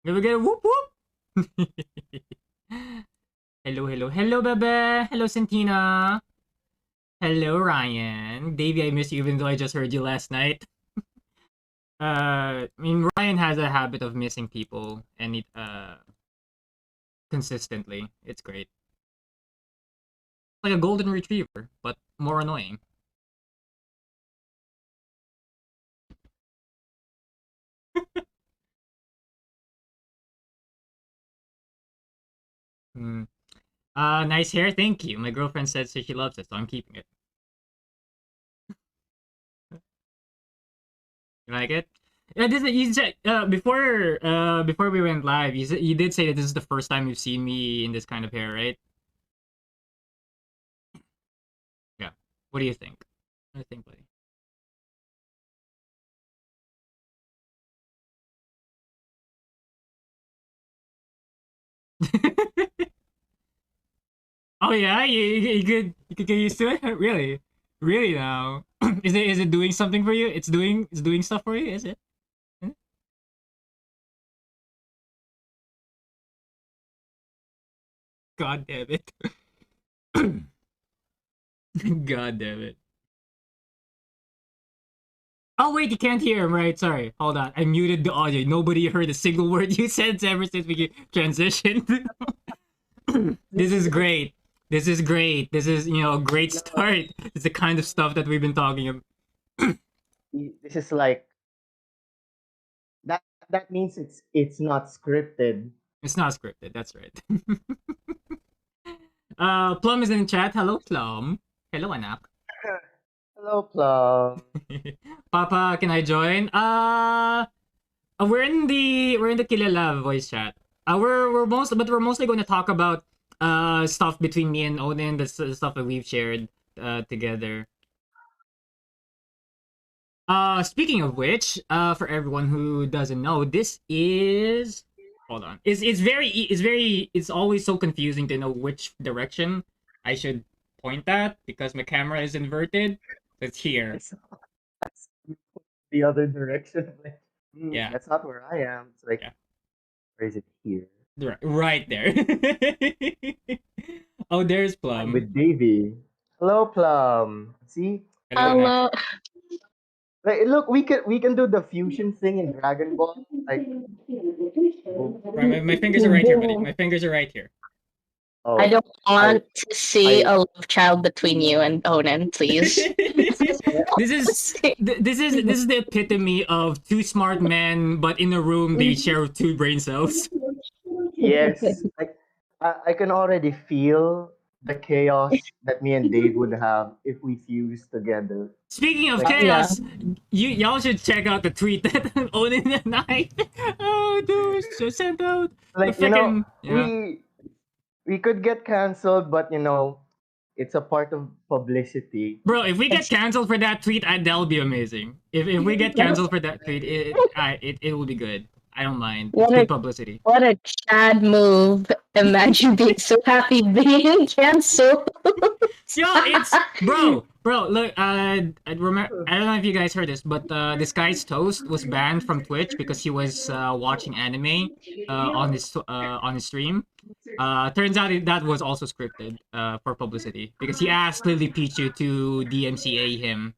Can we get a whoop whoop? Hello, Bebe. Hello, Santina. Hello, Ryan. Davey, I miss you even though I just heard you last night. I mean, Ryan has a habit of missing people and consistently. It's great. Like a golden retriever, but more annoying. Hmm. Nice hair, thank you. My girlfriend said she loves it, so I'm keeping it. You like it? Yeah, you said before we went live, you did say that this is the first time you've seen me in this kind of hair, right? Yeah. What do you think? What do you think, buddy? Oh yeah, you could get used to it. Really, really now. Is it doing something for you? It's doing stuff for you. Is it? Hmm? God damn it. God damn it. Oh wait, you can't hear him, right? Sorry, hold on. I muted the audio. Nobody heard a single word you said ever since we transitioned. This is great. This is great. This is a great No, start. It's the kind of stuff that we've been talking about. this is like that. That means it's not scripted. It's not scripted. That's right. Plum is in chat. Hello, Plum. Hello, anak. Hello, Plum. Papa, can I join? We're in the Kilala voice chat. We're mostly going to talk about stuff between me and Odin, the stuff that we've shared together. Speaking of which, for everyone who doesn't know, this is hold on. It's always so confusing to know which direction I should point at because my camera is inverted. It's here. It's the other direction. Like, Yeah, that's not where I am. It's like, yeah, where is it here? right there. Oh, there's I'm Plum. with Davy. Hello, Plum. See, Hello, look, anak. Hello. look. We can do the fusion thing in Dragon Ball. Like, boom. Right, my fingers are right here, buddy. My fingers are right here. I Oh, don't I want to see I a love child between you and Onan, please. this is this is the epitome of two smart men, but in a room they share two brain cells. yes, like I can already feel the chaos that me and Dave would have if we fused together. Speaking of Like, Yeah. chaos, y'all should check out the tweet that Onin and I just sent out. The like freaking yeah, we could get canceled, but it's a part of publicity. bro. If we get It's canceled for that tweet, that'll be amazing. If we get canceled for that tweet, it will be good. I don't mind. It's what good a publicity. what a Chad move. Imagine being so happy being canceled. Yo, it's bro. Look, I remember. I don't know if you guys heard this, but this guy's toast was banned from Twitch because he was watching anime on his stream. Turns out that was also scripted for publicity because he asked Lily Pichu to DMCA him.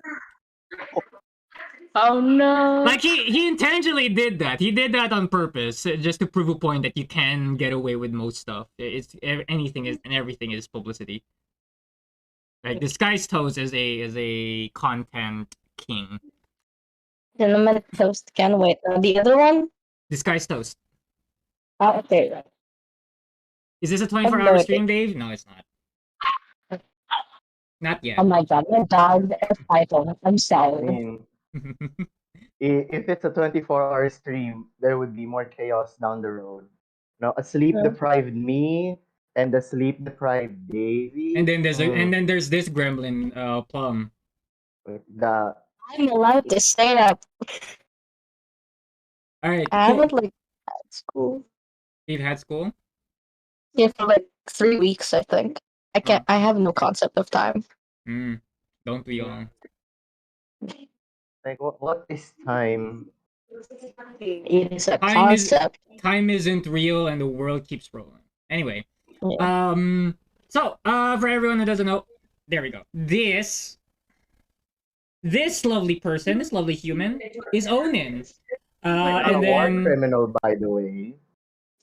Oh no. Like he intentionally did that. He did that on purpose, just to prove a point that you can get away with most stuff. Anything is and everything is publicity. Like Disguised Toast is a content king. Cinnamon toast can wait. The other one? Disguised Toast. Oh, okay. Is this a I have 24 no hour idea. stream, Dave? No, it's not. Not Oh yet. my god, my dog is fighting. I'm I sorry. mean, if it's a 24-hour stream, there would be more chaos down the road. A sleep deprived me and a sleep deprived and Davy. then there's this gremlin, Plum. The I'm allowed to stay up. All right, I cool. haven't like had school. You've had school. Yeah, for like 3 weeks, I think. I can't. I have no concept of time. Mm, don't we mm, all? like what is time? It is a Time is concept. time isn't real and the world keeps rolling. Anyway, Yeah. so for everyone who doesn't know, there we go. This lovely person, this lovely human, is Onin. Like I'm a And war then criminal, by the way.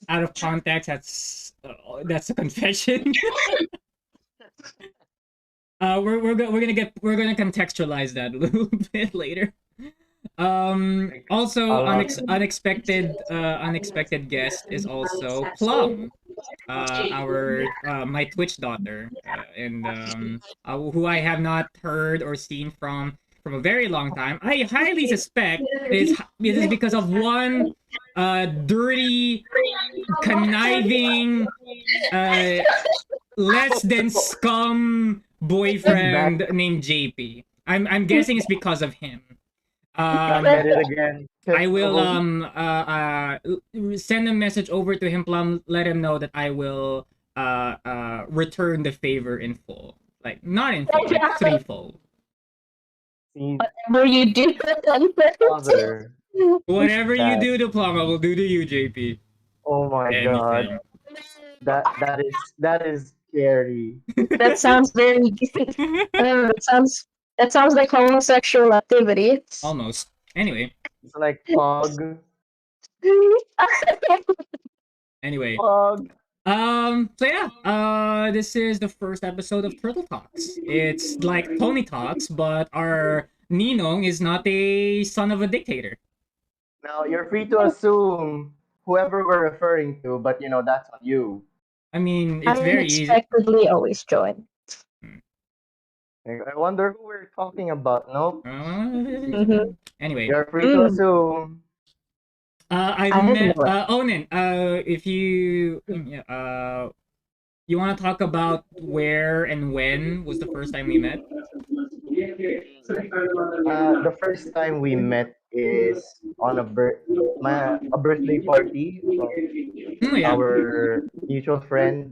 out of context, that's a confession. We're gonna contextualize that a little bit later. Also, Uh, unexpected guest is also Plum, our my Twitch daughter, and who I have not heard or seen from a very long time. I highly suspect it is because of one dirty, conniving, uh, less than scum back, boyfriend named JP. I'm guessing it's because of him. back at it again. I will send a message over to him, Plum. Let him know that I will return the favor in full, like not in full, like threefold. See, Whatever you do, father, Whatever you that. do to Plum, I will do to you, JP. Oh my god, Anything. that is scary. that sounds very good. That sounds like homosexual activity. Almost. Anyway. It's like fog, Anyway. fog. So yeah, this is the first episode of Turtle Talks. It's like Tony Talks, but our Ninong is not a son of a dictator. Now you're free to assume whoever we're referring to, but that's on you. I mean, I it's very easy. unexpectedly always join. I wonder who we're talking about. Nope. Anyway, You're free to assume. I have met no idea. Onin. If you you want to talk about where and when was the first time we met? The first time we met is on a birthday party of Yeah. our mutual friend,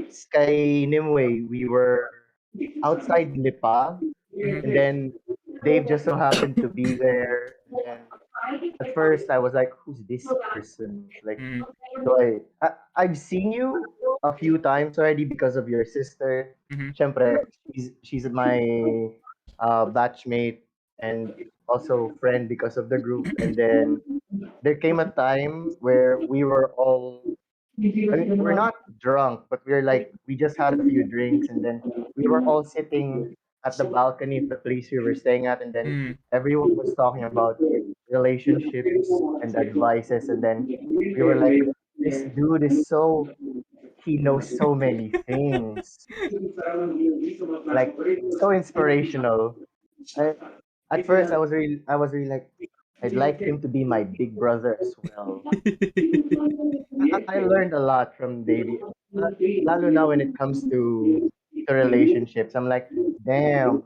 Sky Nimue. We were outside Lipa, and then Dave just so happened to be there. And at first, I was like, "Who's this person?" Like, so I've seen you a few times already because of your sister. Mhm. Siyempre, she's my batchmate and also friend because of the group. And then there came a time where we were all, I mean, we're not drunk, but we just had a few drinks, and then we were all sitting at the balcony of the place we were staying at, and then everyone was talking about relationships and advices, and then we were like, this dude is he knows so many things, like so inspirational. I, at first, I was really like, I'd like him to be my big brother as well. I learned a lot from Davey, lalo now when it comes to relationships. I'm like, damn,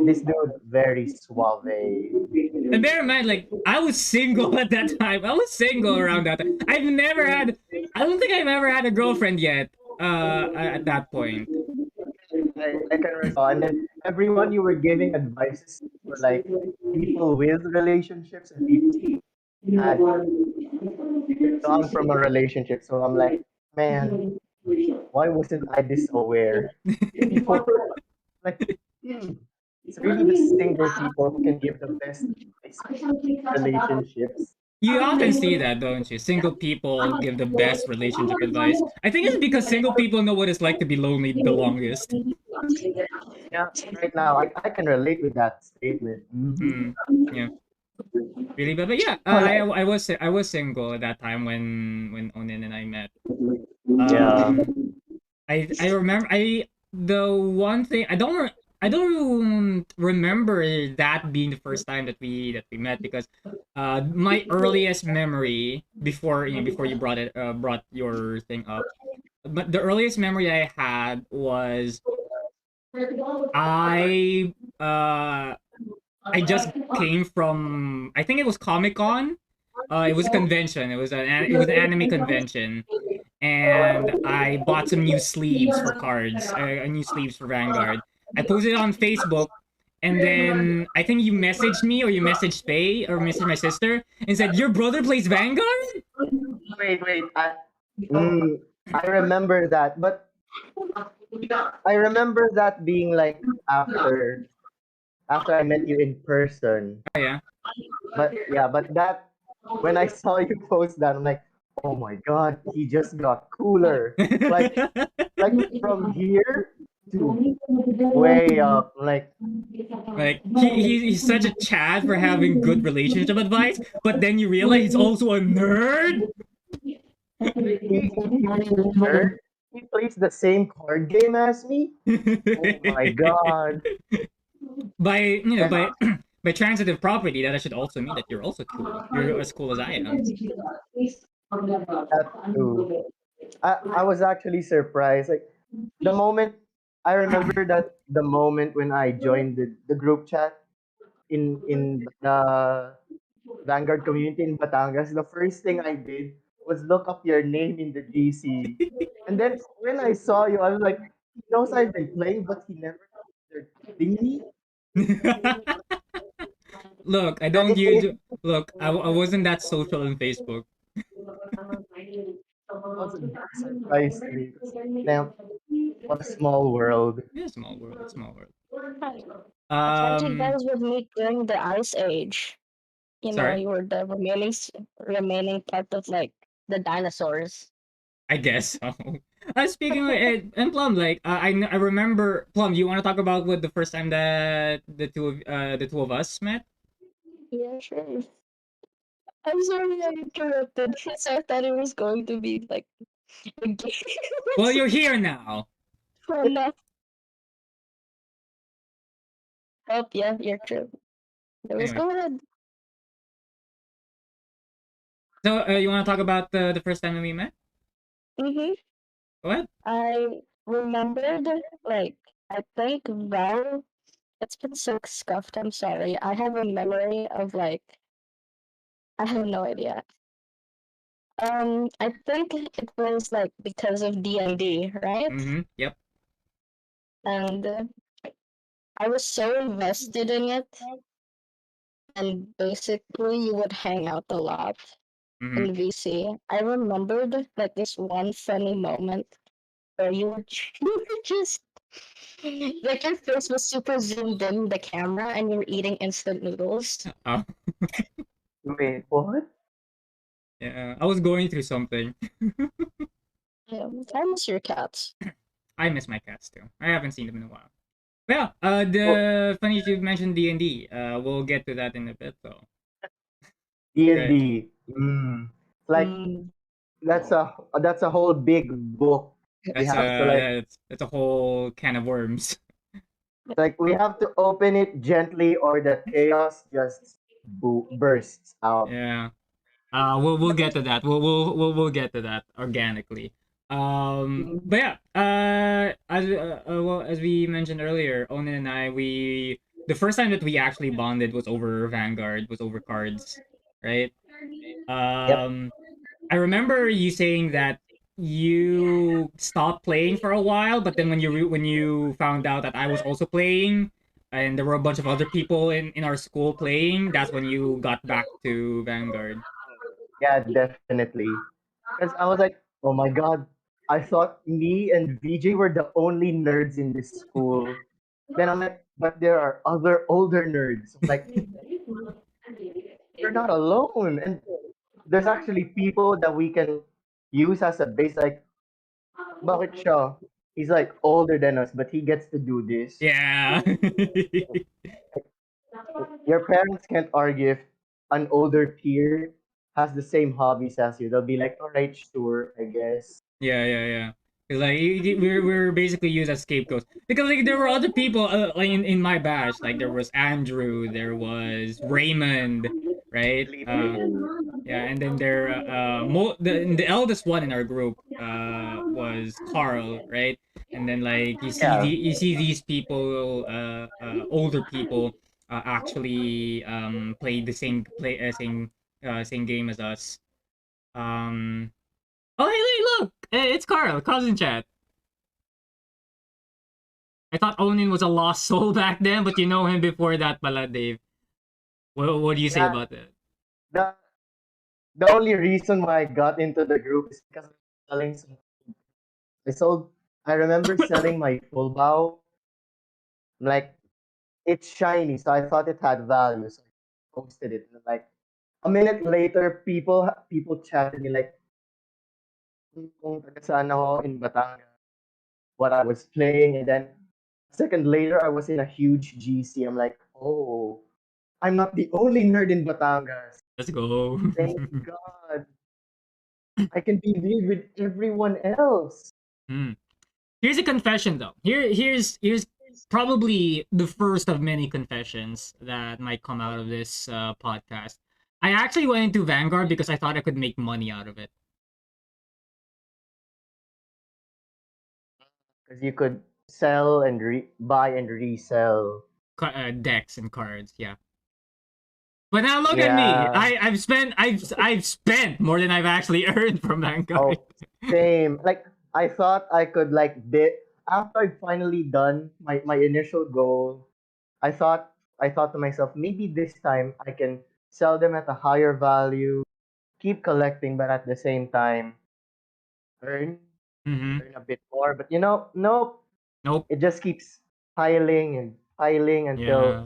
this dude very suave. And bear in mind, like, I was single at that time. I was single around that time. I don't think I've ever had a girlfriend yet, at that point. I can recall, and then everyone you were giving advices were like people with relationships and people had gone from a relationship. So I'm like, man, why wasn't I this aware before? Like, it's really the single people who can give the best advice on relationships. You often see that, don't you? Single people give the best relationship advice. I think it's because single people know what it's like to be lonely the longest. Yeah, right now I can relate with that statement. Yeah. Really, but yeah, I was single at that time when Onin and I met. Yeah. I remember the one thing I don't remember that being the first time that we met, because my earliest memory before you brought your thing up, but the earliest memory I had was I uh I just came from, I think it was Comic Con. It was a convention. It was an anime convention, and I bought some new sleeves for cards, new sleeves for Vanguard. I posted it on Facebook, And then I think you messaged me or you messaged Faye or messaged my sister and said your brother plays Vanguard. Wait. Mm, I remember that, but I remember that being like after I met you in person. Oh yeah. But yeah, but that when I saw you post that, I'm like, oh my god, he just got cooler. Like like from here to way up. Like Like he's such a Chad for having good relationship advice, but then you realize he's also a nerd. he's nerd. He plays the same card game as me. Oh my god. By And by transitive property, that should also mean that you're also cool. You're as cool as I am. that too. I was actually surprised. Like the moment I remember that the moment when I joined the group chat in the Vanguard community in Batangas, the first thing I did was look up your name in the GC. And then when I saw you, I was like, he knows I've been playing, but he never considered adding me. Look, I And don't use. Look, I wasn't that social on Facebook. it was a big surprise to me. Now, what a small world. Yeah, small world, small world. I thought you Um, guys would meet during the Ice Age. You know, sorry. you were the remaining part of like the dinosaurs. I guess so. Speaking of it, and Plum, like I remember Plum. You want to talk about what the first time that the two of us met? Yeah, sure. I'm sorry I interrupted because I thought it was going to be like a game. Well, you're here now. For now. Oh, yeah, you're true. Let's Anyway, go ahead. so you want to talk about the first time that we met? Mm-hmm. Go ahead. I remembered, like, I think Val, it's been so scuffed. I'm sorry. I have a memory of, like, I have no idea. I think it was, like, because of D&D, right? Mm-hmm. Yep. And I was so invested in it. And basically, you would hang out a lot Mm-hmm. in VC. I remembered, like, this one funny moment where you were, you were just like your face was super zoomed in the camera and you were eating instant noodles. Oh, Wait, what? yeah. I was going through something. Yeah, I miss your cats. I miss my cats too. I haven't seen them in a while. Well, Well, the funny you mentioned D&D. We'll get to that in a bit though. D and Right. D. Like Mm. that's a whole big book. We have to like That's a whole can of worms. we have to open it gently or the chaos just bursts out. Yeah. We'll get to that. We'll get to that organically. But yeah. Well, as we mentioned earlier, Onan and I, we the first time that we actually bonded was over Vanguard, was over cards, right? Yep. Um, I remember you saying that you stopped playing for a while, but then when you found out that I was also playing, and there were a bunch of other people in our school playing, that's when you got back to Vanguard. Yeah, definitely. Because I was like, oh my god, I thought me and VJ were the only nerds in this school. Then I'm like, but there are other older nerds. I'm like, you're not alone. And there's actually people that we can use as a base. Like, bakit siya? He's like older than us, but he gets to do this. Yeah. Your parents can't argue if an older peer has the same hobbies as you. They'll be like, all right, sure, I guess. Yeah. Cause like we're basically used as scapegoats because like there were other people like in my batch, like there was Andrew, there was Raymond, right? Sleeping. Yeah, and then the eldest one in our group was Carl, right? And then like Yeah. you see these people older people actually play the same game as us. Um Oh, hey, look! It's Carl. Carl's in chat. I thought Onin was a lost soul back then, but you know him before that, pala, Dave. What do you say Yeah, about that? the the only reason why I got into the group is because of selling some. I sold. I remember selling my full bow. Like it's shiny, so I thought it had value, so I posted it. And like a minute later, people chatted me like, kung taga saan ako in Batangas, what I was playing, and then a second later, I was in a huge GC. I'm like, oh, I'm not the only nerd in Batangas. Let's go. Thank God, I can be weird with everyone else. Hmm. Here's a confession though. Here's probably the first of many confessions that might come out of this podcast. I actually went into Vanguard because I thought I could make money out of it. Because you could sell and buy and resell. Decks and cards, yeah. But now look at me. Yeah. I've spent more than I've actually earned from Vanguard. Oh, same. Like I thought I could like after I finally done my initial goal. I thought to myself maybe this time I can sell them at a higher value, keep collecting, but at the same time earn Mm-hmm. earn a bit more. But nope. Nope. It just keeps piling and piling Yeah. until I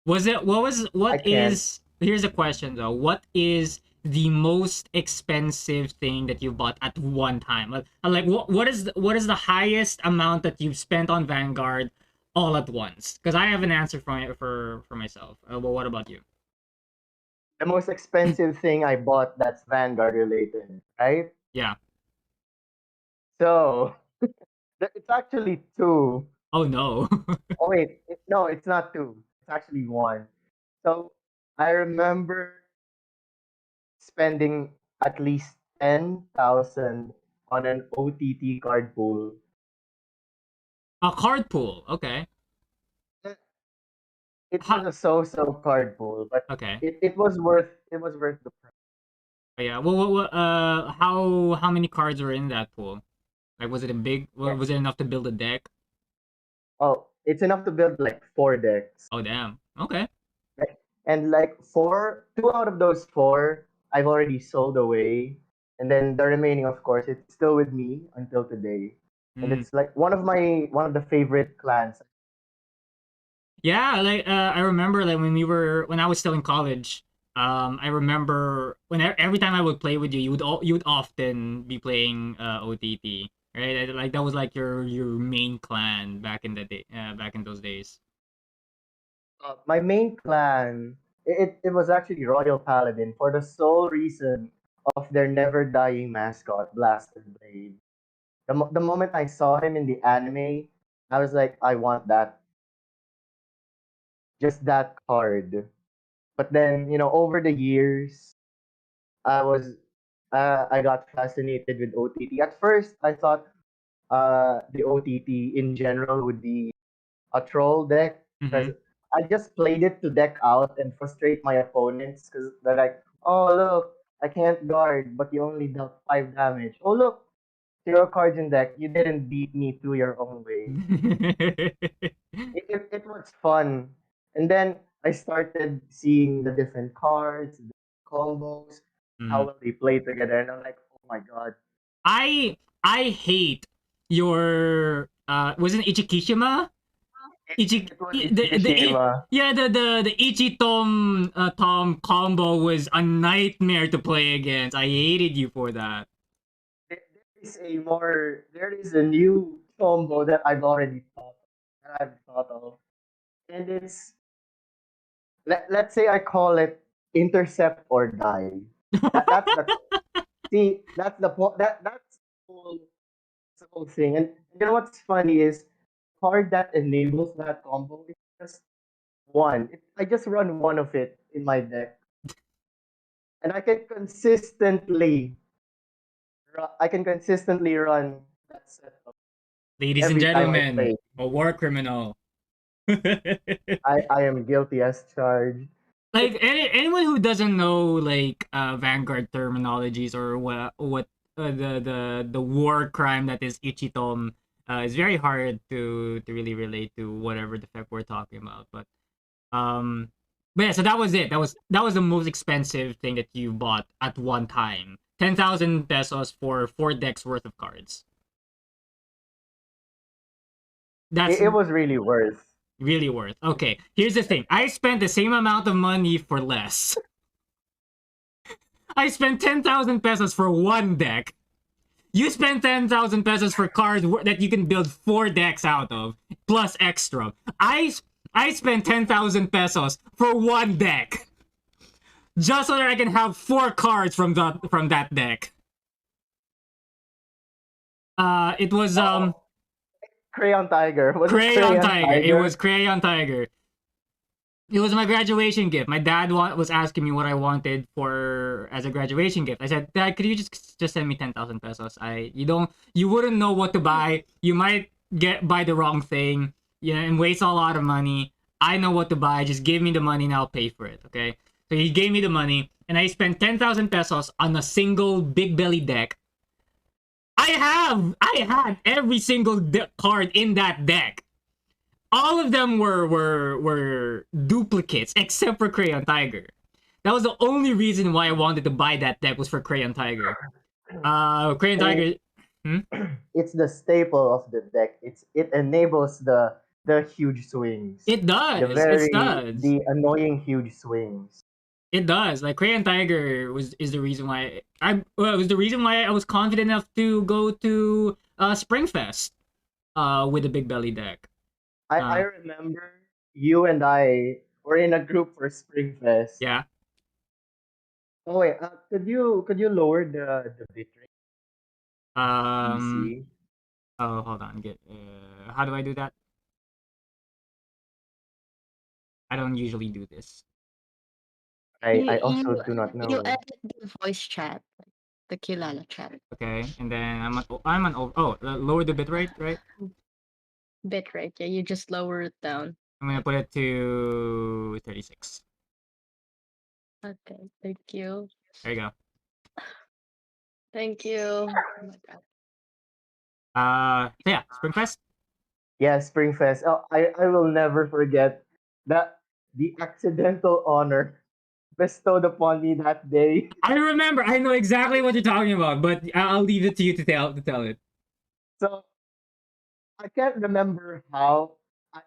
What can't. is here's a question though. What is the most expensive thing that you bought at one time? Like what is the highest amount that you've spent on Vanguard all at once? Because I have an answer for myself. But what about you? The most expensive thing I bought that's Vanguard related, right? Yeah. So it's actually two. Oh no. Oh wait, no, it's not two. It's actually one. So I remember spending at least 10,000 on an OTT card pool. A card pool. Okay. It was Ha- a so-so card pool, but okay. it was worth the price. Oh, yeah. How many cards were in that pool? Like, was it a big? Yeah. Was it enough to build a deck? Oh, it's enough to build like 4 decks. Oh, damn. Okay. Right? And like two out of those four, I've already sold away, and then the remaining, of course, it's still with me until today, and Mm. it's like one of the favorite clans. Yeah, like I remember like when I was still in college. I remember every time I would play with you, you would often be playing OTT, right? Like that was like your main clan back in the day, back in those days. My main clan, it was actually Royal Paladin for the sole reason of their never dying mascot, Blaster Blade. The moment I saw him in the anime, I was like, I want that, just that card. But then, over the years, I was I got fascinated with OTT. At first, I thought the OTT in general would be a troll deck Mm-hmm. because I just played it to deck out and frustrate my opponents because they're like, oh look, I can't guard, but you only dealt 5 damage. Oh look, 0 cards in deck. You didn't beat me through your own way. It was fun, and then I started seeing the different cards, the combos, how Mm. well they play together, and I'm like, oh my god. I hate your wasn't Ichikishima? It was Ichishima. Yeah, the Ichitom Tom combo was a nightmare to play against. I hated you for that. There is a new combo that I've thought of, and let's say I call it intercept or die. That's the see that's the point that's the whole thing. And you know what's funny is card that enables that combo is just one. I just run one of it in my deck, and I can consistently run that setup Ladies and every time I gentlemen, play. a war criminal. I am guilty as charged. Like anyone who doesn't know like Vanguard terminologies or what the war crime that is Ichitom It's very hard to really relate to whatever the fuck we're talking about. Um, but yeah, so that was it. That was the most expensive thing that you bought at one time. 10,000 pesos for 4 decks worth of cards. That's It was really worth. really worth. Okay, here's the thing. I spent the same amount of money for less. I spent 10,000 pesos for 1 deck. You spend 10,000 pesos for cards that you can build 4 decks out of, plus extra. I spent 10,000 pesos for 1 deck. Just so that I can have 4 cards from that deck. It was Crayon Tiger. Was it Crayon Tiger. It was Crayon Tiger. It was my graduation gift. My dad was asking me what I wanted for as a graduation gift. I said, "Dad, could you just send me 10,000 pesos? You wouldn't know what to buy. You might buy the wrong thing, and waste a lot of money. I know what to buy. Just give me the money and I'll pay for it." Okay. So he gave me the money, and I spent 10,000 pesos on a single big belly deck. I had every single card in that deck. All of them were duplicates except for Crayon Tiger. That was the only reason why I wanted to buy that deck, was for Crayon Tiger. Crayon Tiger. It's the staple of the deck. It enables the huge swings. It does. It does. The annoying huge swings. It does. Like, Crayon Tiger is the reason why it was the reason why I was confident enough to go to Springfest with a big belly deck. I remember you and I were in a group for Springfest. Yeah. Oh wait, could you lower the bitrate? Oh, hold on. How do I do that? I don't usually do this. I also do not know. You edit the voice chat, the Kilala chat. Okay, and then I'm on lower the bitrate, right? Bitrate, yeah, you just lower it down. I'm gonna put it to 36. Okay, thank you. There you go. Thank you. Oh my god. So yeah, Springfest. Yeah, Springfest. Oh, I will never forget that the accidental honor bestowed upon me that day. I remember. I know exactly what you're talking about, but I'll leave it to you to tell it. So I can't remember how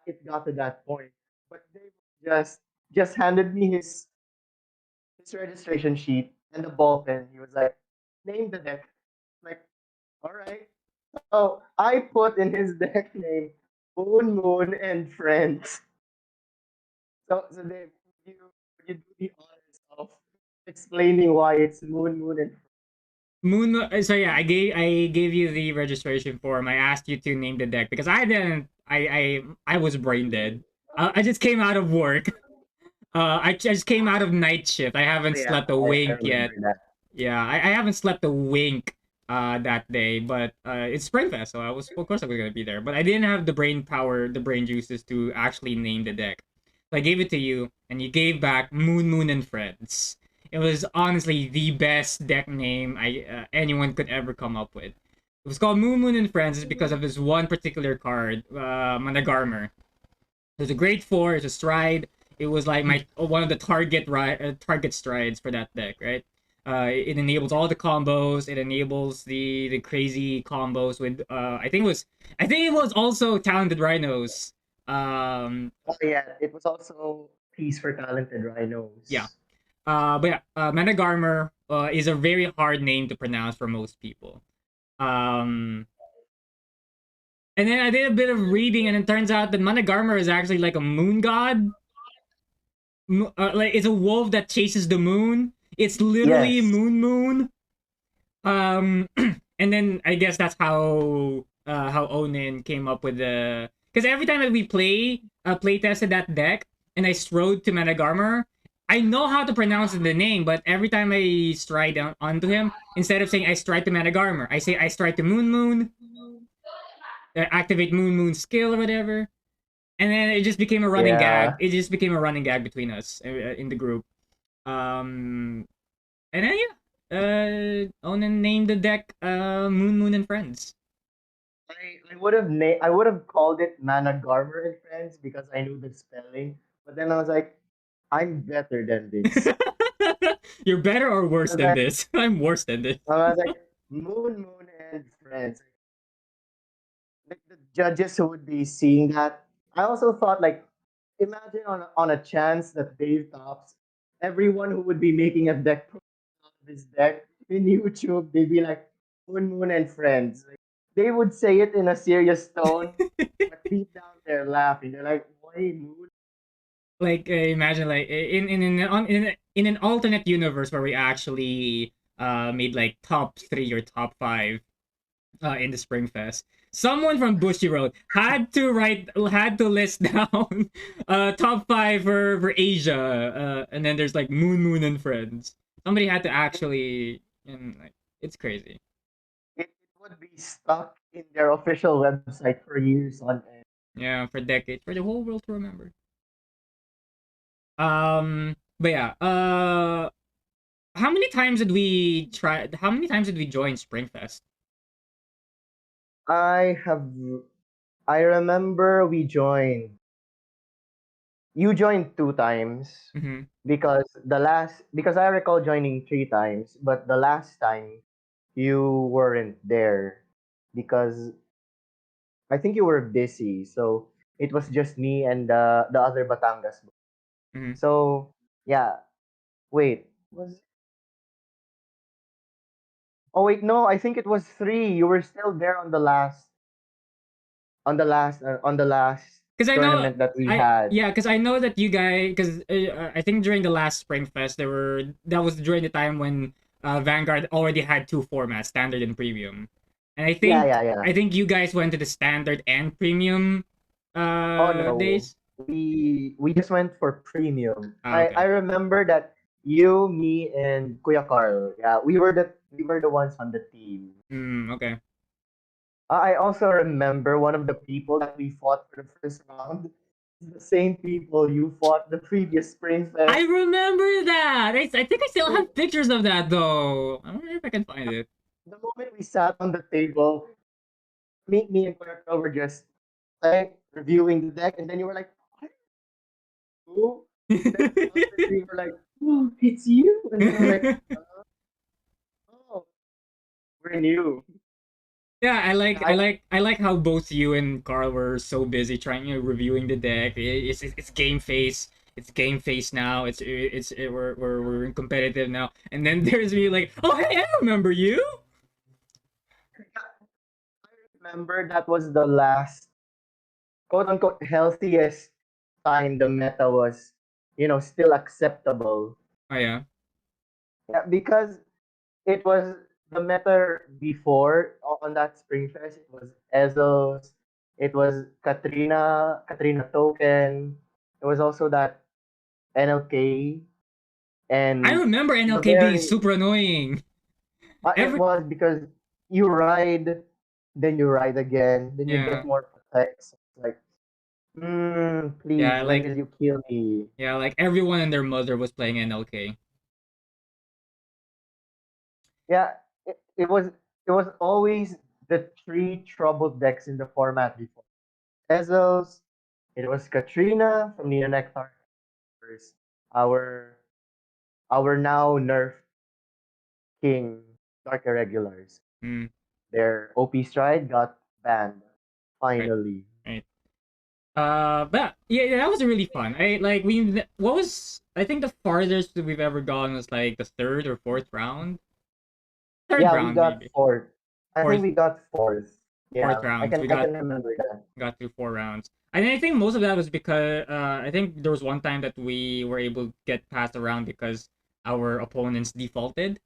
it got to that point, but they just handed me his registration sheet and the ball pen. He was like, "Name the deck." Like, all right. So I put in his deck name Moon, and Friends. So Dave, would you do the honors of explaining why it's Moon, and So yeah, I gave you the registration form. I asked you to name the deck because I didn't. I was brain dead. I just came out of work. I just came out of night shift. I haven't slept a wink yet. That. Yeah, I haven't slept a wink that day, but it's Springfest, so of course I was gonna be there. But I didn't have the brain power, the brain juices to actually name the deck. So I gave it to you, and you gave back Moon and Friends. It was honestly the best deck name anyone could ever come up with. It was called Moon and Friends is because of this one particular card, Managarmer. It was a grade 4, it's a stride. It was like one of the target strides for that deck, right? It enables all the combos. It enables the crazy combos with I think it was also Talented Rhinos. Oh yeah, it was also Peace for Talented Rhinos. Yeah. But yeah, Managarmer is a very hard name to pronounce for most people. And then I did a bit of reading, and it turns out that Managarmer is actually like a moon god. Like, it's a wolf that chases the moon. It's literally Yes. Moon. And then I guess that's how Onin came up with the. Because every time that we play tested that deck, and I strode to Managarmer, I know how to pronounce the name, but every time I stride onto him, instead of saying I stride to Managarmer, I say I stride to Moon. Activate Moon skill or whatever. And then it just became a running gag. It just became a running gag between us in the group. And then yeah, Onan named the deck Moon and Friends. I would have called it Mana Garmer and Friends because I knew the spelling. But then I was like, I'm better than this. You're better or I worse was than like, this? I'm worse than this. I was like Moon and Friends. Like the judges who would be seeing that. I also thought like, imagine on a chance that Dave tops, everyone who would be making a deck out of his deck in YouTube, they'd be like Moon and Friends. Like, they would say it in a serious tone, but deep down they're laughing. They're like, why Moon? Like imagine like in an alternate universe where we actually made like top 3 or top 5 in the Spring Fest. Someone from Bushy Road had to list down top 5 for Asia, and then there's like Moon and Friends. Somebody had to actually, and like it's crazy. It would be stuck in their official website for years on end. Yeah, for decades, for the whole world to remember. But yeah, how many times did we try? How many times did we join Springfest? I have I remember we joined. You joined 2 times Mm-hmm. because I recall joining 3 times, but the last time you weren't there because I think you were busy. So it was just me and the other Batangas. Mm-hmm. So yeah, wait, was oh wait, no, I think it was 3. You were still there on the last Because I know, tournament that we had. because I know that you guys, because I think during the last Spring Fest, that was during the time when Vanguard already had 2 formats, standard and premium, and Yeah, yeah, yeah. I think you guys went to the standard and premium Oh no, days. we just went for premium. Ah, I okay. remember that you, me, and Kuya Carl. Yeah, we were the ones on the team. Okay. I also remember one of the people that we fought for the first round. The same people you fought the previous Spring I Fest. remember that. I think I still Like, have pictures of that though. I wonder if I can find it. the moment we sat on the table, me and Kuya Carl were just like reviewing the deck, and then you were like, "What are you?" And then after we were like, "Oh, it's you," and then we're like, "Oh, we're new." Yeah, I I like how both you and Carl were so busy trying, reviewing the deck. It's game face. It's game face now. We're competitive now. And then there's me like, oh hey, I remember you. remember that was the last quote unquote healthiest time the meta was, still acceptable. Oh yeah, Yeah, because it was the meta before on that Spring Fest. It was Ezos, it was Katrina Token. It was also that NLK I and remember the NLK being very super annoying. it Every was because you ride, then you ride again, then you yeah get more protects. Like, yeah please, when like will you kill me? yeah like everyone and their mother was playing NLK. Yeah, it was always the 3 troubled decks in the format before. Ezels, it was Katrina from Nina Nectar, versus our our now nerf king Dark Irregulars. Mm, Their OP stride got banned right, finally. right. But yeah, that was really fun. What was I think the farthest that we've ever gone was like the third or fourth round. Third Yeah, we round got maybe. fourth. I think Fourth we got fourth. fourth Yeah, I rounds. can I can remember that. Got through 4 rounds. And I think most of that was because I think there was one time that we were able to get past a round because our opponents defaulted.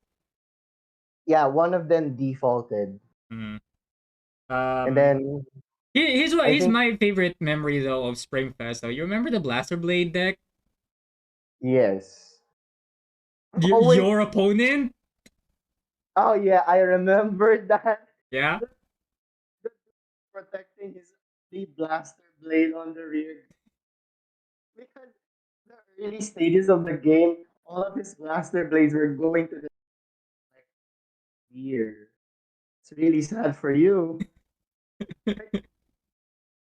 Yeah, one of them defaulted, Mm. and Um, then I here's think my favorite memory though of Springfest. Though you remember the Blaster Blade deck? yes. Oh wait. Your opponent? Oh yeah, I remember that. Yeah. The, the protecting his the blaster blade on the rear because the early stages of the game, all of his blaster blades were going to the like, rear. It's really sad for you.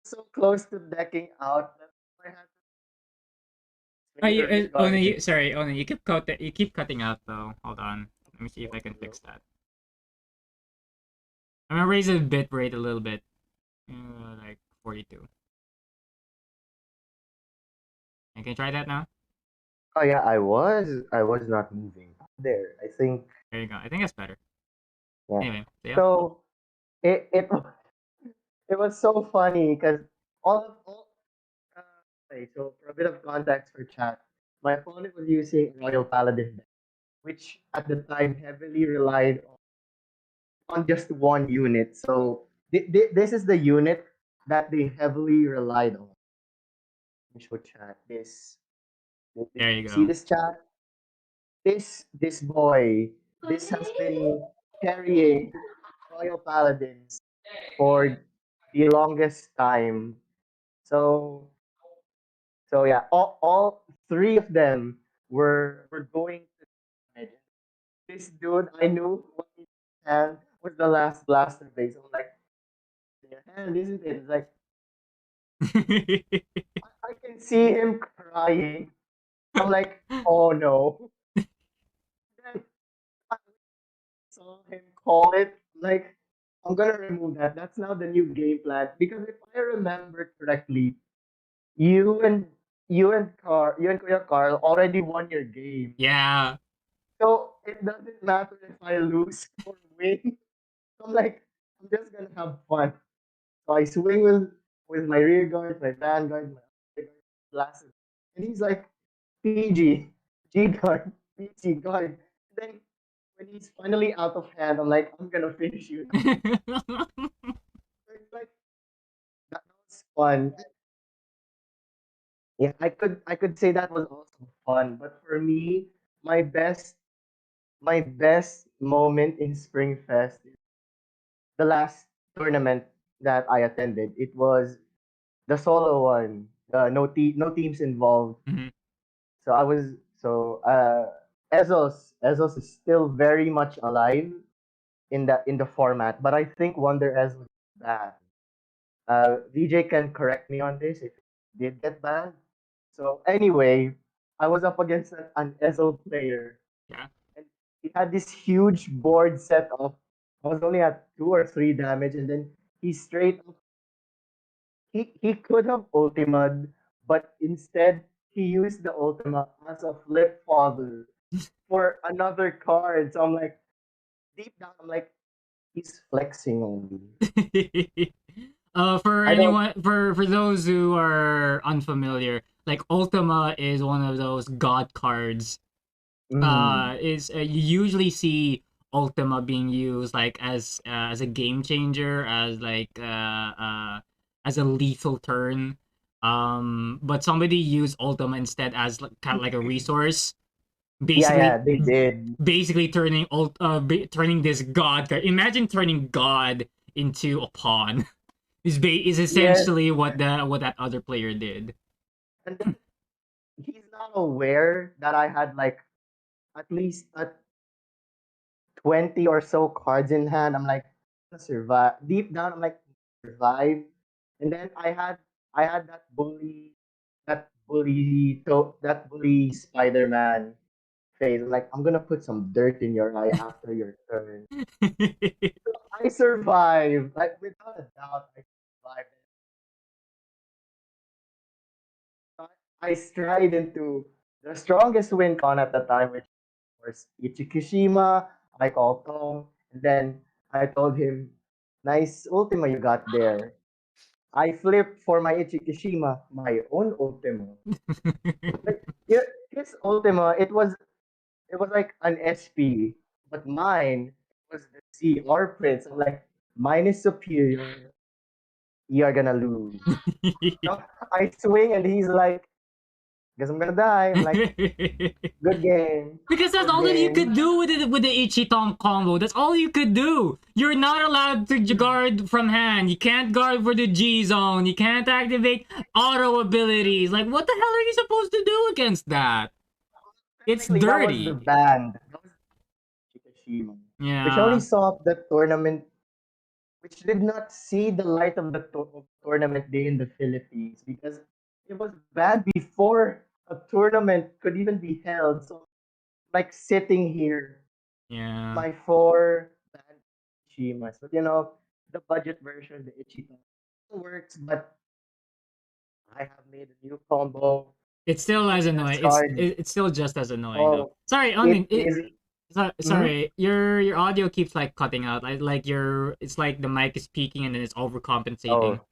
So close to decking out that I had to Oh, swing the rear oh no, guard again. oh no, you keep cutting out though. Hold on. Let me see if I can fix that. I'm gonna raise the bit rate a little bit. Like 42. You can try that now? Oh yeah, I was not moving. There, I think. There you go. I think that's better. Yeah. Anyway, so yeah. So it was so funny because all okay, so for a bit of context for chat, my opponent was using Royal Paladin, deck, which at the time heavily relied on just one unit. So this is the unit that they heavily relied on. Let me show chat. There you See go. this chat? This boy, this has been carrying Royal Paladins for the longest time. So yeah, all three of them were going to damage. This dude, I knew what in his hand was the last blaster base. I'm like, in your hand, isn't it? It's like I can see him crying. I'm like, oh no. Then I saw him call it like I'm gonna remove that. That's now the new game plan. Because if I remember correctly, you and you and Kuya Carl already won your game. Yeah. So it doesn't matter if I lose or win. I'm like, I'm just gonna have fun. So I swing with my rear guard, my vanguard, my other guard, blast it. And he's like, PG, G guard, PG guard. Then when he's finally out of hand, I'm like, I'm gonna finish you now. So it's like that was fun. Yeah, I could say that was also fun. But for me, my best my best moment in Spring Fest is the last tournament that I attended. It was the solo one. No teams involved. Mhm. So I was so Ezos is still very much alive in the format, but I think Wonder Ezos is bad. VJ can correct me on this if it did get banned. So anyway, I was up against an Ezo player, Yeah. and he had this huge board set up. I was only at 2 or 3 damage, and then he straight up he could have ultimate, but instead he used the ultima as a flip father for another card. So I'm like, deep down, I'm like, he's flexing on me. For I don't. anyone, for those who are unfamiliar, like Ultima is one of those god cards. Mm, Is You usually see Ultima being used like as a game changer, as a lethal turn. But somebody used Ultima instead as kind of like a resource, yeah, basically they did. turning this god card. Imagine turning god into a pawn. Is Yes, essentially what that other player did. and then he's not aware that I had like at least 20 or so cards in hand. I'm like, "I'm gonna survive. Deep down, I'm like, survive. And then I had that bully Spider-Man phase. I'm like, I'm gonna put some dirt in your eye after your turn. I survived. Like without a doubt, I survived. I stride into the strongest win con at the time, which was Ichikishima. I called Tom, and then I told him, "Nice Ultima you got there." I flipped for my Ichikishima, my own Ultima. Like yeah, his Ultima, it was like an SP, but mine was the CR Prince. I'm like, mine is superior. You are gonna lose. So I swing, and he's like, "Guess I'm gonna die." I'm like, "Good game, Because that's good all that you game." could do with the Ichitong combo. That's all you could do. You're not allowed to guard from hand. You can't guard for the G zone. You can't activate auto abilities. Like, what the hell are you supposed to do against that? It's Technically, that was the dirty. band. That was Fukushima, which only Yeah. saw up the tournament which did not see the light of the tournament day in the Philippines because it was banned before a tournament could even be held. So like sitting here, Yeah. my four banned Shimas, but the budget version, the Ichita works, but I have made a new combo. It's still as Princess annoying. card. It's still just as annoying though. Oh, Sorry, I it mean is. Mhm. sorry, your audio keeps like cutting out. Like your it's like the mic is peaking and then it's overcompensating. Oh,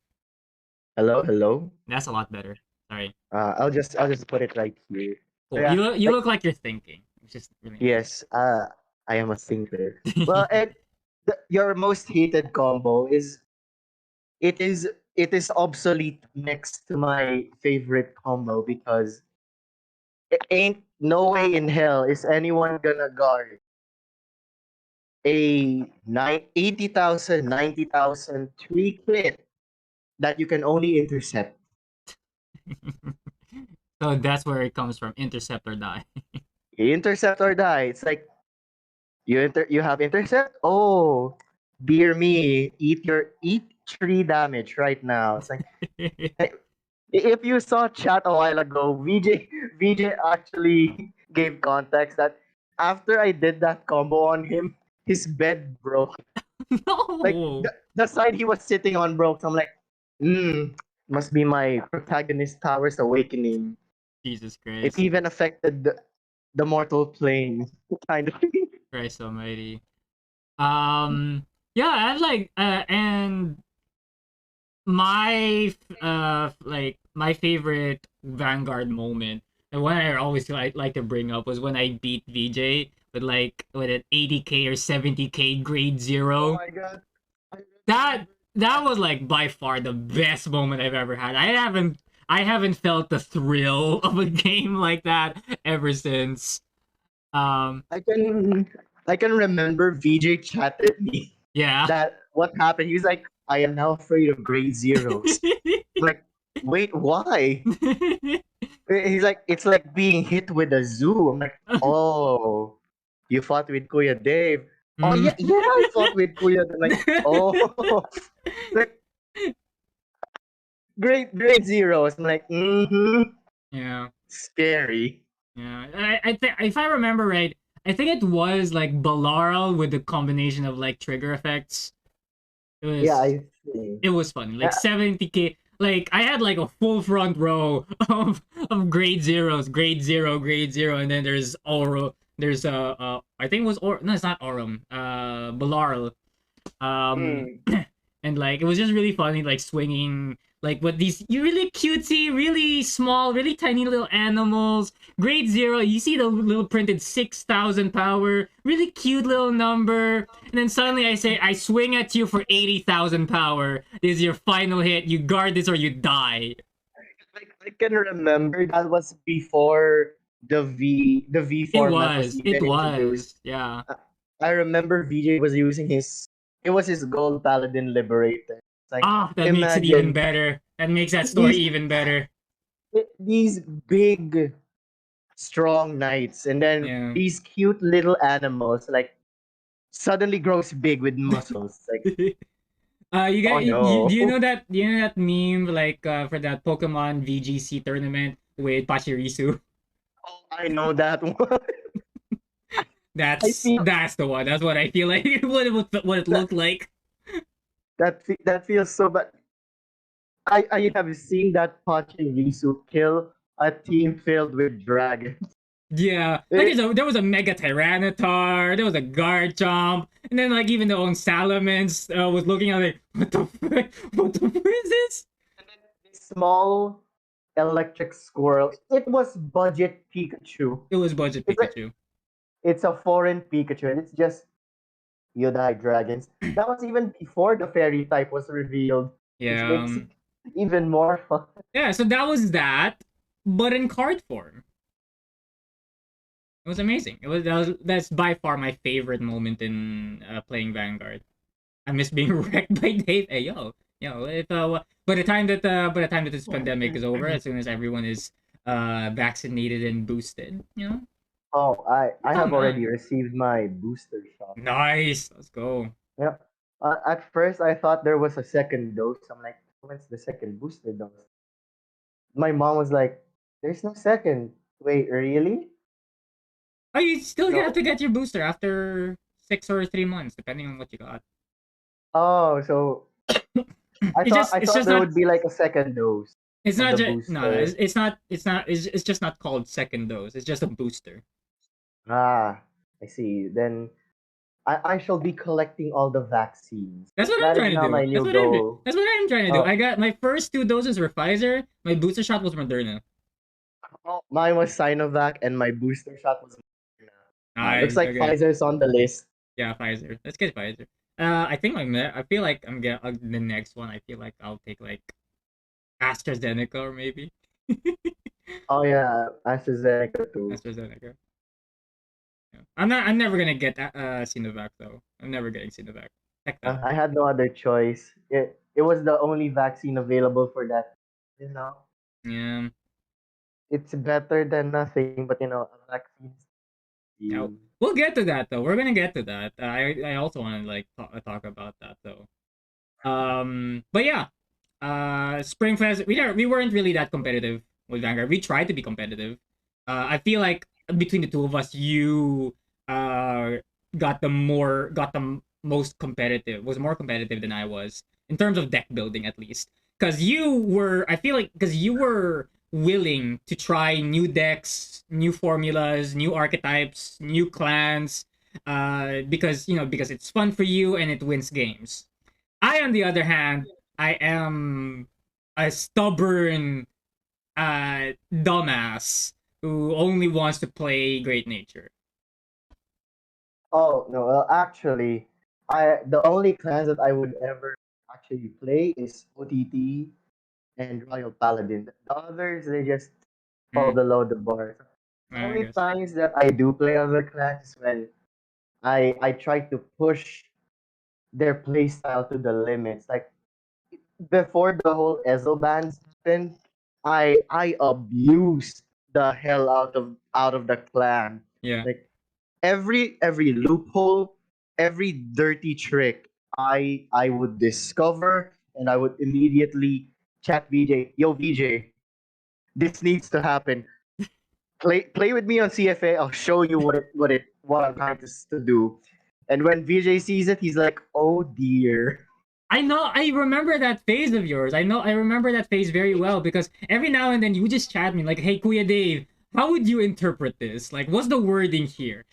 hello, hello. That's a lot better. Sorry. I'll just put it right here. So Cool. yeah, You like look like you're thinking, which is really nice. yes, I am a thinker. Well, and your most hated combo it is obsolete next to my favorite combo because it ain't no way in hell is anyone gonna guard a 80,000, 90,000 3 crit that you can only intercept. So that's where it comes from. Intercept or die. You intercept or die. It's like you have intercept. Oh, dear me, eat 3 damage right now. It's like hey, if you saw chat a while ago, VJ actually gave context that after I did that combo on him, his bed broke. Like No. the side he was sitting on broke. So I'm like, must be my protagonist Tower's Awakening. Jesus It Christ. even affected the mortal plane, kind of. Christ almighty. Yeah, I like and like my favorite Vanguard moment, and one I always like to bring up was when I beat VJ with an 80k or 70k grade Oh zero. my god. I That remember that that. was like by far the best moment I've ever had. I haven't felt the thrill of a game like that ever since. Um I can I can remember VJ chatted me yeah. that what happened. He was like, I am now afraid of grade zeros. I'm like, wait, why? He's like, it's like being hit with a zoo. I'm like, oh, you fought with Kuya Dave. Oh Mm. yeah, yeah, I fought with Kuya. I'm like, oh, like grade zeros. I'm like, Yeah. scary. Yeah, I think if I remember right, I think it was like Balaral with the combination of like trigger effects. It Yeah, was I see. it was funny. Like Yeah, 70k. Like I had like a full front row of grade zeros, grade zero, grade zero, and then there's Oro. There's I think it was no, it's not Orum. Balaral. Um, mm, and like it was just really funny, like swinging like with these you really cutesy, really small, really tiny little animals. Grade zero, you see the little printed 6,000 power, really cute little number, and then suddenly I say I swing at you for 80,000 power. This is your final hit. You guard this or you die. like I can remember that was before the V It format was was, it even introduced. was, yeah. I I remember VJ was using his gold paladin liberator. It's like Ah, that makes it even imagine better. That makes that story these even better. these big strong knights and then Yeah. these cute little animals like suddenly grows big with muscles. Like You oh got no. do you know that meme like for that Pokemon VGC tournament with Pachirisu? Oh, I know that one. I feel That's the one. That's what I feel like what it that looked like. that feels so bad. I have seen that Pachirisu kill a team filled with dragons. Yeah, like Eh, there was a Mega Tyranitar, there was a Garchomp, and then like even the own Salamence was looking at it. What the frick? What the frick is this? and then this small electric squirrel. It was budget Pikachu. It was Budget It's a Pikachu. it's a foreign Pikachu, and it's just you die dragons. That was even before the fairy type was revealed, which Yeah, makes it even more fun. yeah. So that was that, but in card form. It was amazing. That's by far my favorite moment in playing Vanguard. I miss being wrecked by Dave. Hey yo, if by the time that this pandemic is over, as soon as everyone is vaccinated and boosted, Oh, I I have don't already mind. received my booster shot. Nice, let's go. Yep. At first, I thought there was a second dose. I'm like, when's the second booster dose? My mom was like, "There's no second." Wait, really? Oh, you still have No. to get your booster after 6 or 3 months, depending on what you got. Oh, so I It thought just I it's thought just there not would be like a second dose it's of not the just no, booster. it's just not called second dose. It's just a booster. Ah, I see. Then I shall be collecting all the vaccines. That's what I'm That is trying to now do. my new goal. That's what I'm trying to do. Oh, I got my first 2 doses were Pfizer. My booster shot was Moderna. oh, mine was Sinovac and my booster shot was Moderna. Looks Nice. like Okay. Pfizer's on the list. Yeah, Pfizer. Let's get Pfizer. I think I feel like I'm get the next one. I feel like I'll take like AstraZeneca or maybe Oh yeah, AstraZeneca too. AstraZeneca. Yeah. I'm never gonna get Sinovac though. I'm never getting Sinovac. Heck that. I had no other choice. It was the only vaccine available for that. You know, Yeah. it's better than nothing, but a vaccine. Yeah. You. We'll get to that though. We're gonna get to that. I also want to like talk about that though. But yeah, Spring Fest. We weren't really that competitive with Vanguard. We tried to be competitive. I feel like between the two of us, you got the most competitive. Was more competitive than I was in terms of deck building at least. Because you were, I feel like, because you were willing to try new decks, new formulas, new archetypes, new clans. Because because it's fun for you and it wins games. I, on the other hand, I am a stubborn dumbass who only wants to play Great Nature. Oh no, well, actually, the only clans that I would ever actually play is OTT and Royal Paladin. The others they just fall Mm, below the bar. The I only guess. times that I do play other clans is when I try to push their playstyle to the limits. Like before the whole Ezo bans happened, I abused the hell out of the clan. Yeah. Like every loophole, every dirty trick I would discover and I would immediately chat VJ, yo VJ, this needs to happen. Play with me on CFA. I'll show you what I'm trying to do. And when VJ sees it, he's like, "Oh dear." I know. I remember that phase of yours. I know. I remember that phase very well because every now and then you just chat me like, "Hey, Kuya Dave, how would you interpret this? Like, what's the wording here?"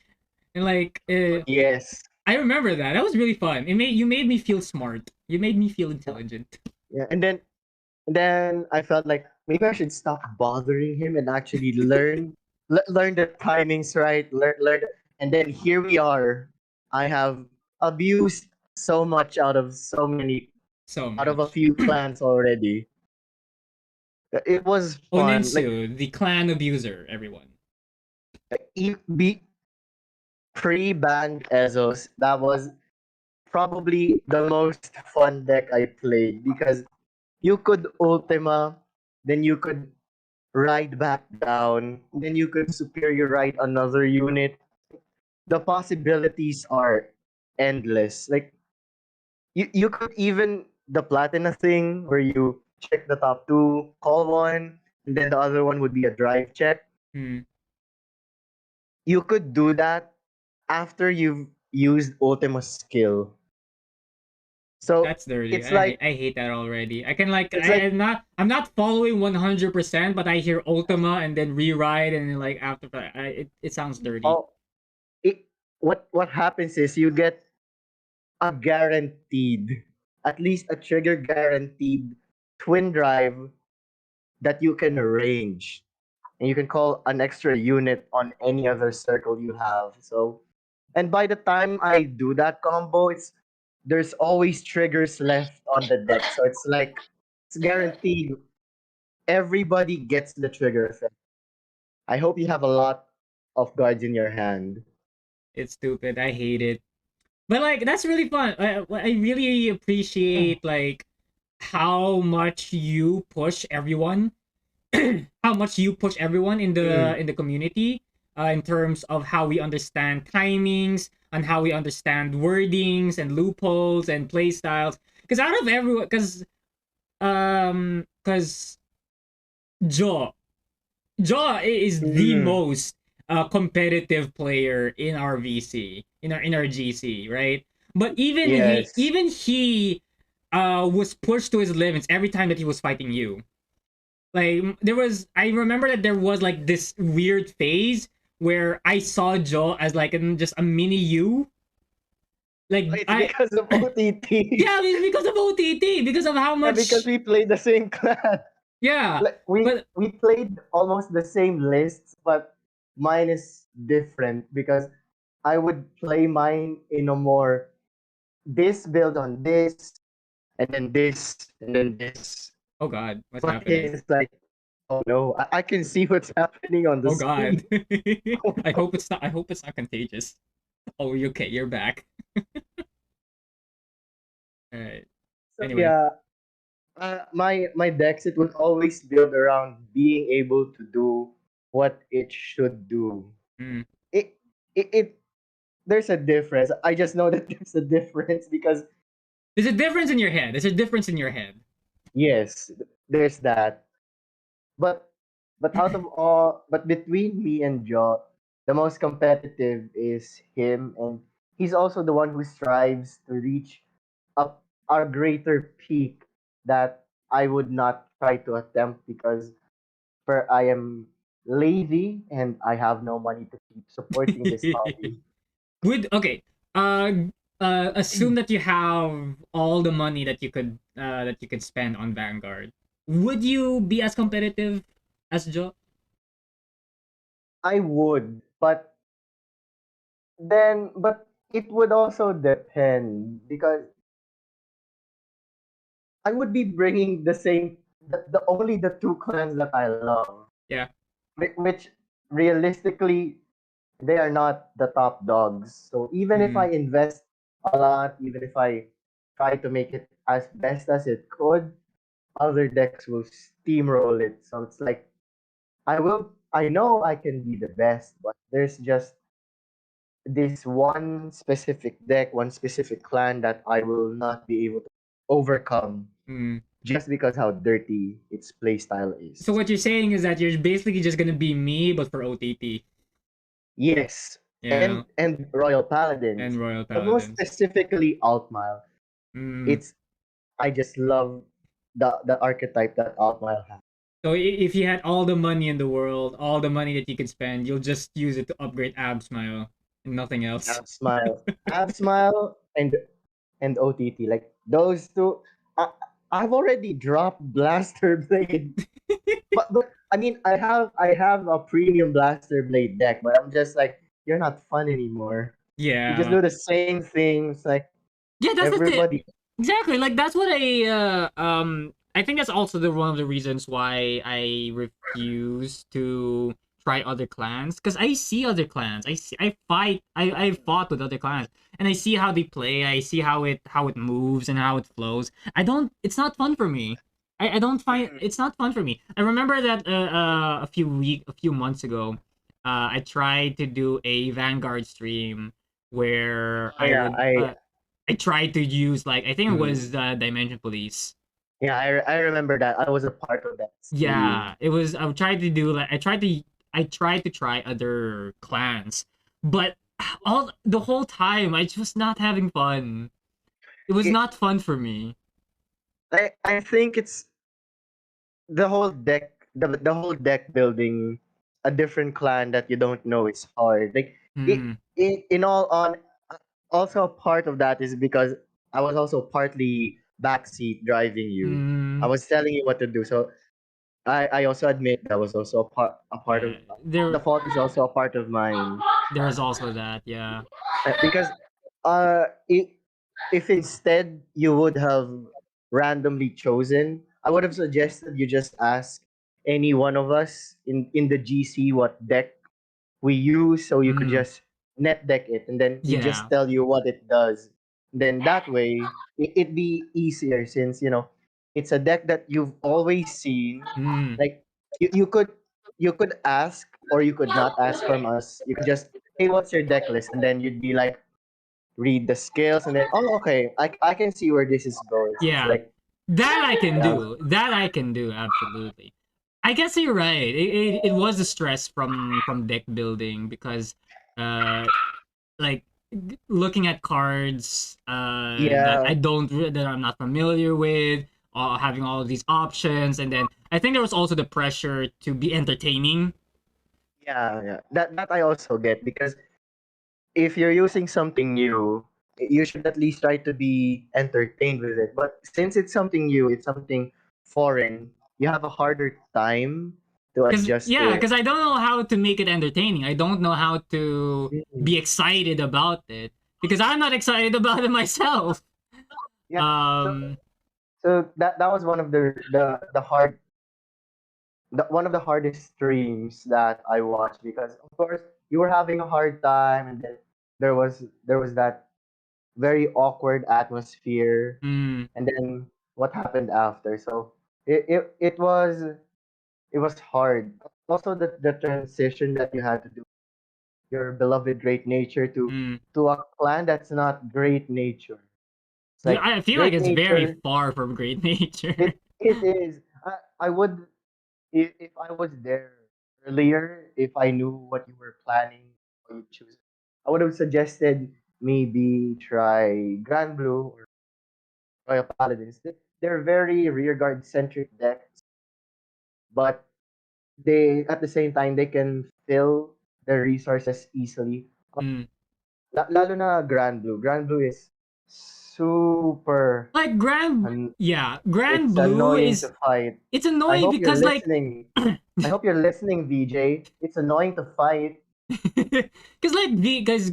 And like, Yes. I remember that. That was really fun. You made me feel smart. You made me feel intelligent. Yeah. And then I felt like maybe I should stop bothering him and actually learn the timings right. Learn. And then here we are. I have abused so much So out of a much. few clans already. It was fun. Like Oninsu, the clan abuser, everyone. be pre-banned Ezos. That was probably the most fun deck I played because you could Ultima, then you could ride back down, then you could superior ride another unit. The possibilities are endless. Like you could even the platina thing where you check the top two, call one, and then the other one would be a drive check. Hmm. You could do that after you've used Ultima's skill. So That's dirty. it's like I hate that already. I can like it's like I'm not following 100%, but I hear Ultima and then rewrite and then like after it sounds dirty. oh it what happens is you get a guaranteed, at least a trigger guaranteed twin drive that you can arrange. And you can call an extra unit on any other circle you have. So, and by the time I do that combo, there's always triggers left on the deck. So it's like it's guaranteed everybody gets the trigger effect. I hope you have a lot of guards in your hand. It's stupid. I hate it. But like that's really fun. I really appreciate like how much you push everyone how much you push everyone in Mm. the community in terms of how we understand timings, on how we understand wordings and loopholes and play styles. Because out of everyone, because Joe is the Mm, most competitive player in our VC, in our GC, right? But yes. even he was pushed to his limits every time that he was fighting you. Like I remember that there was like this weird phase where I saw Joe as like just a mini you. Like It's I because of OTT. Yeah, it's because of OTT, because of how Yeah, because much. we played the same clan. Yeah, Like we but we played almost the same lists, but mine is different because I would play mine in a more this build on this, and then this, and then this. oh god, what's But his happening? is like, oh no, I can see what's happening on the Oh god. screen. Oh no. I hope it's not contagious. Oh, you okay? You're back. All right. So Anyway. yeah, my decks, it would always build around being able to do what it should do. Mm. It it there's a difference. I just know that there's a difference because There's a difference in your head. There's a difference in your head. yes, there's that. But out of all, but between me and Joe, the most competitive is him, and he's also the one who strives to reach up a greater peak that I would not try to attempt because for I am lazy and I have no money to keep supporting this hobby. Would okay. Assume that you have all the money that you could spend on Vanguard. Would you be as competitive as Joe? I would, but it would also depend because I would be bringing the only the two clans that I love, Yeah. which realistically they are not the top dogs. So even if I Mm, invest a lot, even if I try to make it as best as it could, other decks will steamroll it. So it's like I know I can be the best, but there's just this one specific deck, one specific clan that I will not be able to overcome mm. just because how dirty its playstyle So is. what you're saying is that you're basically just gonna be me, but for OTT. Yes, Yeah, and Royal and Paladins, Royal but most Paladins. specifically Altmile. Mm. It's I just love the archetype that Altmile has. So if you had all the money in the world, all the money that you could spend, you'll just use it to upgrade Ab Smile and nothing else. Have Smile, and OTT. Like those two, I, I've already dropped Blaster Blade. But I mean I have a premium Blaster Blade deck, but I'm just like you're not fun anymore. You just Yeah, do the same things like yeah, that's the thing. everybody. Exactly. Like that's what I think that's also the one of the reasons why I refuse to try other clans, because I see other clans. I fought with other clans and I see how they play. I see how it moves and how it flows. I don't It's not fun for me. I don't find Mm. it's not fun for me. I remember that a few months ago, I tried to do a Vanguard stream where Oh yeah, I tried to use, like, I think it mm, was Dimension Police. yeah, I remember that. I was a part of that stream. Yeah, it was. I tried to do like I tried to try other clans, but all the whole time I just was not having fun. It was It, not fun for me. I think it's the whole deck building a different clan that you don't know is hard. Like Hmm. in all on also a part of that is because I was also partly backseat driving you. I Hmm. was telling you what to do. So I also admit that was also a part Yeah. of the fault is also a part of mine. There's also that. Yeah. Because uh i- if instead you would have randomly chosen, I would have suggested you just ask any one of us in the GC what deck we use so you could Hmm. just net deck it and then we just Yeah. tell you what it does. Then that way it'd be easier since it's a deck that you've always seen. Hmm. Like you could ask or you could not ask from us. You could just, hey, what's your deck list? And then you'd be like, read the skills, and then okay, I can see where this is going. So it's Yeah, like that I can yeah, do. That I can do absolutely. I guess you're right. It was the stress from deck building because uh like looking at cards that yeah, that I'm not familiar with, having all of these options, and then I think there was also the pressure to be entertaining. yeah. That I also get, because if you're using something new, you should at least try to be entertained with it. But since it's something new, it's something foreign, you have a harder time to Because adjust to yeah, it. because I don't know how to make it entertaining. I don't know how to Mm. be excited about it because I'm not excited about it myself. Yeah. So Um, that was one of one of the hardest streams that I watched, because of course you were having a hard time, and then there was that very awkward atmosphere, mm, and then what happened after. So it was hard. Also, the transition that you had to do, your beloved great nature mm. to a clan that's not great nature. It's Yeah, like I feel like great it's very nature. far from great nature. It is. I would, if I was there earlier, if I knew what you were planning or you choose, I would have suggested maybe try Grand Blue or Royal Paladins. They're very rearguard centric decks, but they at the same time they can fill their resources easily. Mm. Lalo na Grand Blue. Grand Blue is super, Like Grand it's Blue annoying is to fight. it's I annoying hope you're because like listening. I hope you're listening, VJ. It's annoying to fight, because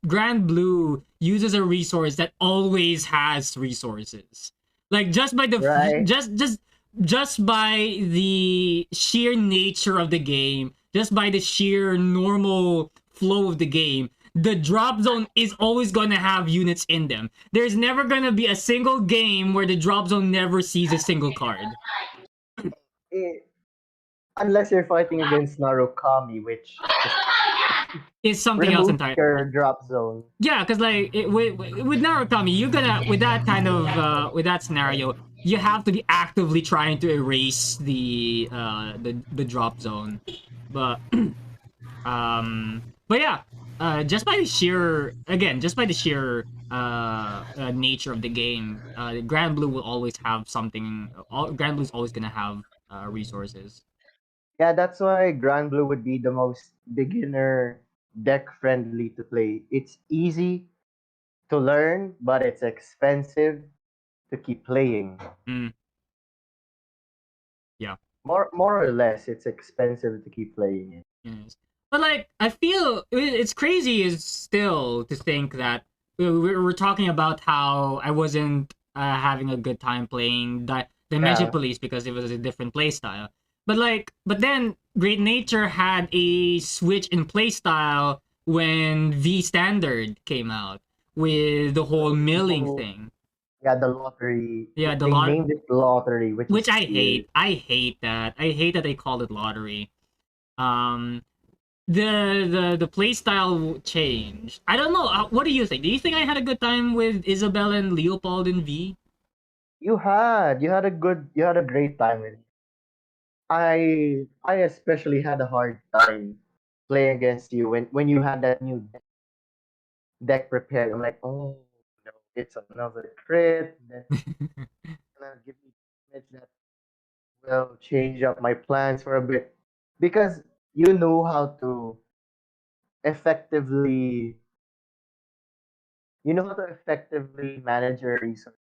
Grand Blue uses a resource that always has resources. Like right? just by the sheer nature of the game, just by the sheer normal flow of the game, the drop zone is always gonna have units in them. There's never gonna be a single game where the drop zone never sees a single card. Eh, unless you're fighting against Narukami, which just It's something else removes entirely. your drop zone. Yeah, because like with Narukami, you gotta with that kind of with that scenario, you have to be actively trying to erase the drop zone. But but yeah, just by the sheer nature of the game, Grand Blue will always have something. Grand Blue's always gonna have resources. Yeah, that's why Grand Blue would be the most beginner deck friendly to play. It's easy to learn, but it's expensive to keep playing. Mm, yeah. More or less, it's expensive to keep playing it. Yes. But like, I feel it's crazy is still to think that we're talking about how I wasn't having a good time playing Dimension Yeah. Police because it was a different playstyle. But then Great Nature had a switch in playstyle when V Standard came out with the whole milling People, thing. yeah, the lottery. Yeah, the They lot, named it lottery, which which is I weird. hate. I hate that. I hate that they called it lottery. Um, the play style changed. I don't know. What do you think? Do you think I had a good time with Isabel and Leopold in V? You had a great time with it. I especially had a hard time playing against you when you had that new deck prepared. I'm like, oh no, it's another crit. Then gonna give me damage that will change up my plans for a bit, because you know how to effectively manage your resources.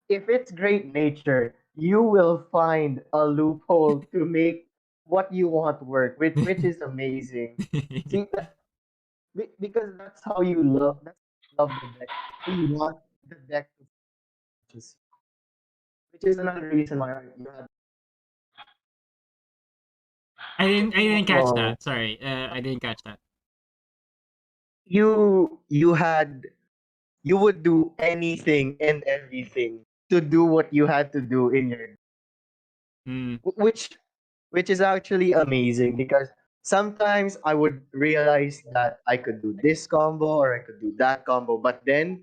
If it's great nature, you will find a loophole to make what you want work, which is amazing. See, because that's how you love the deck. You want the deck to just, which is another reason why you had. I didn't catch Oh, that. Sorry, I didn't catch that. you would do anything and everything to do what you had to do in your, Hmm. which is actually amazing, because sometimes I would realize that I could do this combo or I could do that combo. But then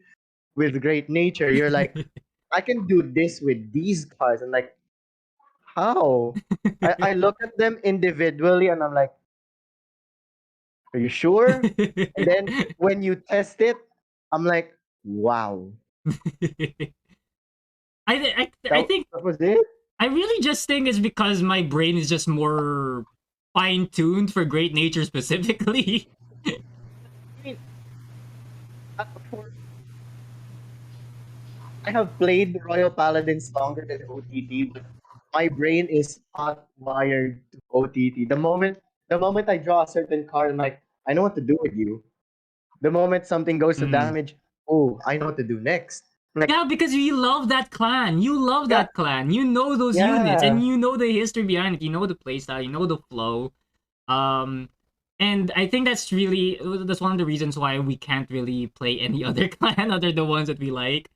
with Great Nature, you're like, I can do this with these cards. I'm like, how? I look at them individually and I'm like, are you sure? And then when you test it, I'm like, wow. I think That was it? I really just think it's because my brain is just more fine tuned for Great Nature specifically. I mean, for I have played Royal Paladins longer than OTT, but my brain is hot wired to OTT. The moment I draw a certain card, I'm like, I know what to do with you. The moment something goes to Mm. damage, oh, I know what to do next. I'm like, Yeah, because you love that clan. You love yeah, that clan. You know those units, and yeah. you know the history behind it. You know the playstyle. You know the flow. Um, and I think that's one of the reasons why we can't really play any other clan other the ones that we like.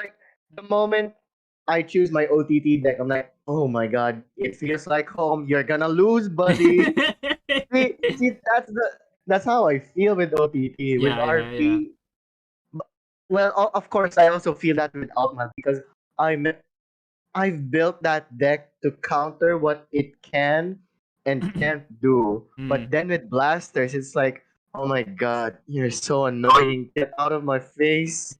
Like, the moment I choose my OTT deck, I'm like, oh my god, it feels like home. You're gonna lose, buddy. See, that's how I feel with OTT. With Yeah, yeah, yeah. RP, well, of course, I also feel that with Outman because I'm I've built that deck to counter what it can and can't do. Mm. But then with blasters, it's like, oh my god, you're so annoying. Get out of my face.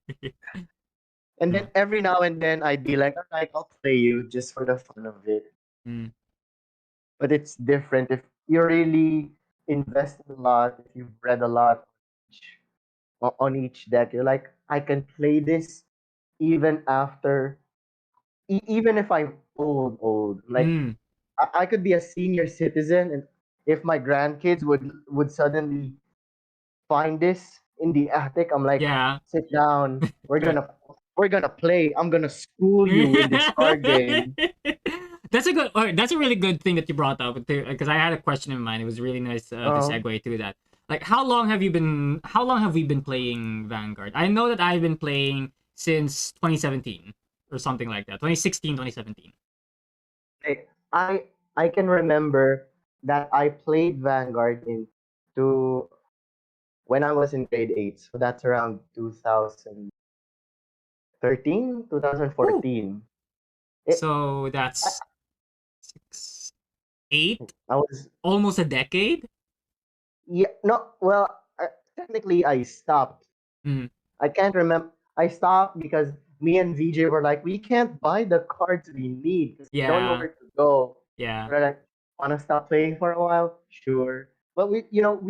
And then every now and then I'd be like, all right, I'll play you just for the fun of it. Mm. But it's different if you really invest a lot, if you've read a lot on each deck. You're like, I can play this even after, even if I'm old. Like, Mm. I could be a senior citizen, and if my grandkids would suddenly find this in the attic, I'm like, Yeah. sit down. We're gonna play. I'm gonna school you in this card game. That's a really good thing that you brought up because I had a question in mind. It was really nice to Um, segue to that. Like, how long have we been playing Vanguard? I know that I've been playing since 2017 or something like that. 2016, 2017. I I I can remember that I played Vanguard in to when I was in grade 8. So that's around 2013, Ooh. 2014. It, So I, that's 6, 8, I was almost a decade. yeah no well technically I stopped. Mm. I can't remember. I stopped because me and VJ were like, we can't buy the cards we need because we don't know Yeah, where to go. yeah. We're like, wanna stop playing for a while? Sure. But we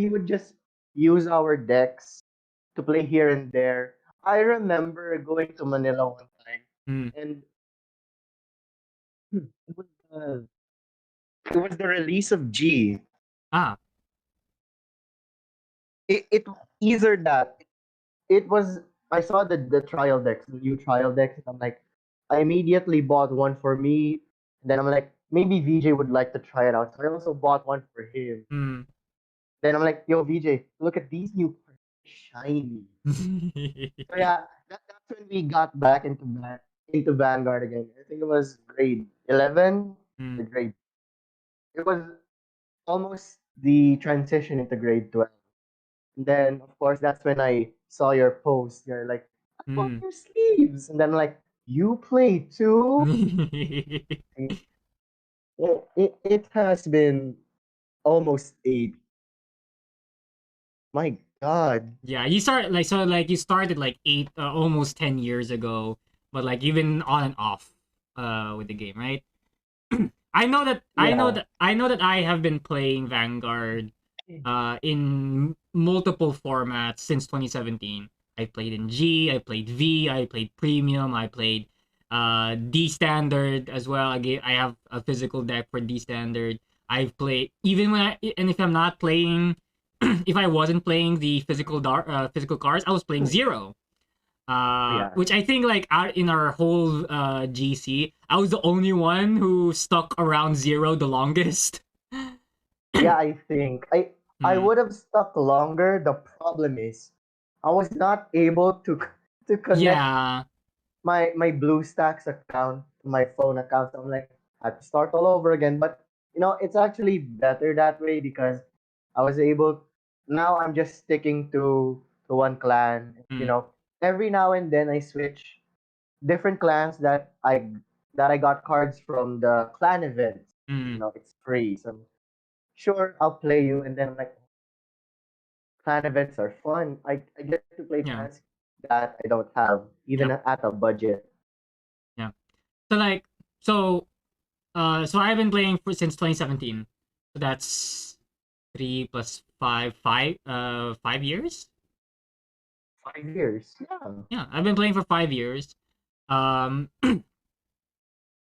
would just use our decks to play here and there. I remember going to Manila one time, Mm. and it was the, it was the release of G. Ah, It either that it was I saw the trial decks, the new trial decks, and I'm like, I immediately bought one for me. Then I'm like, maybe VJ would like to try it out. So I also bought one for him. mm. Then I'm like, yo, VJ, look at these new cards. Shiny. So yeah, that's when we got back into Vanguard again. I think it was grade 11 or Mm. grade. It was almost the transition into grade 12. And then, of course, that's when I saw your post. You're like, I bought Mm. your sleeves. And then, I'm like, you play too? It has been almost 8. My God. Yeah, you started like 8 almost 10 years ago, but like you've been on and off with the game, right? Yeah. I know that I have been playing Vanguard in multiple formats since 2017. I played in G, I played V, I played Premium, I played D standard as well. I have a physical deck for D standard. I've played even when I and if I'm not playing if I wasn't playing the physical cards, I was playing Zero. Yeah. Which I think like out in our whole GC, I was the only one who stuck around Zero the longest. Yeah, I think. I Hmm. would have stuck longer. The problem is I was not able to connect Yeah. my BlueStacks account to my phone account. So I'm like, I had to start all over again. But it's actually better that way because I was able. Now I'm just sticking to one clan. You Mm, know, every now and then I switch different clans that I got cards from the clan events. You mm, know, it's free. So sure, I'll play you, and then I'm like, clan events are fun. I get to play yeah, fancy that I don't have, even yeah, at a budget. yeah. So like, so so I've been playing for since 2017. So that's 5 years. 5 years. Yeah. Yeah, I've been playing for 5 years. Um,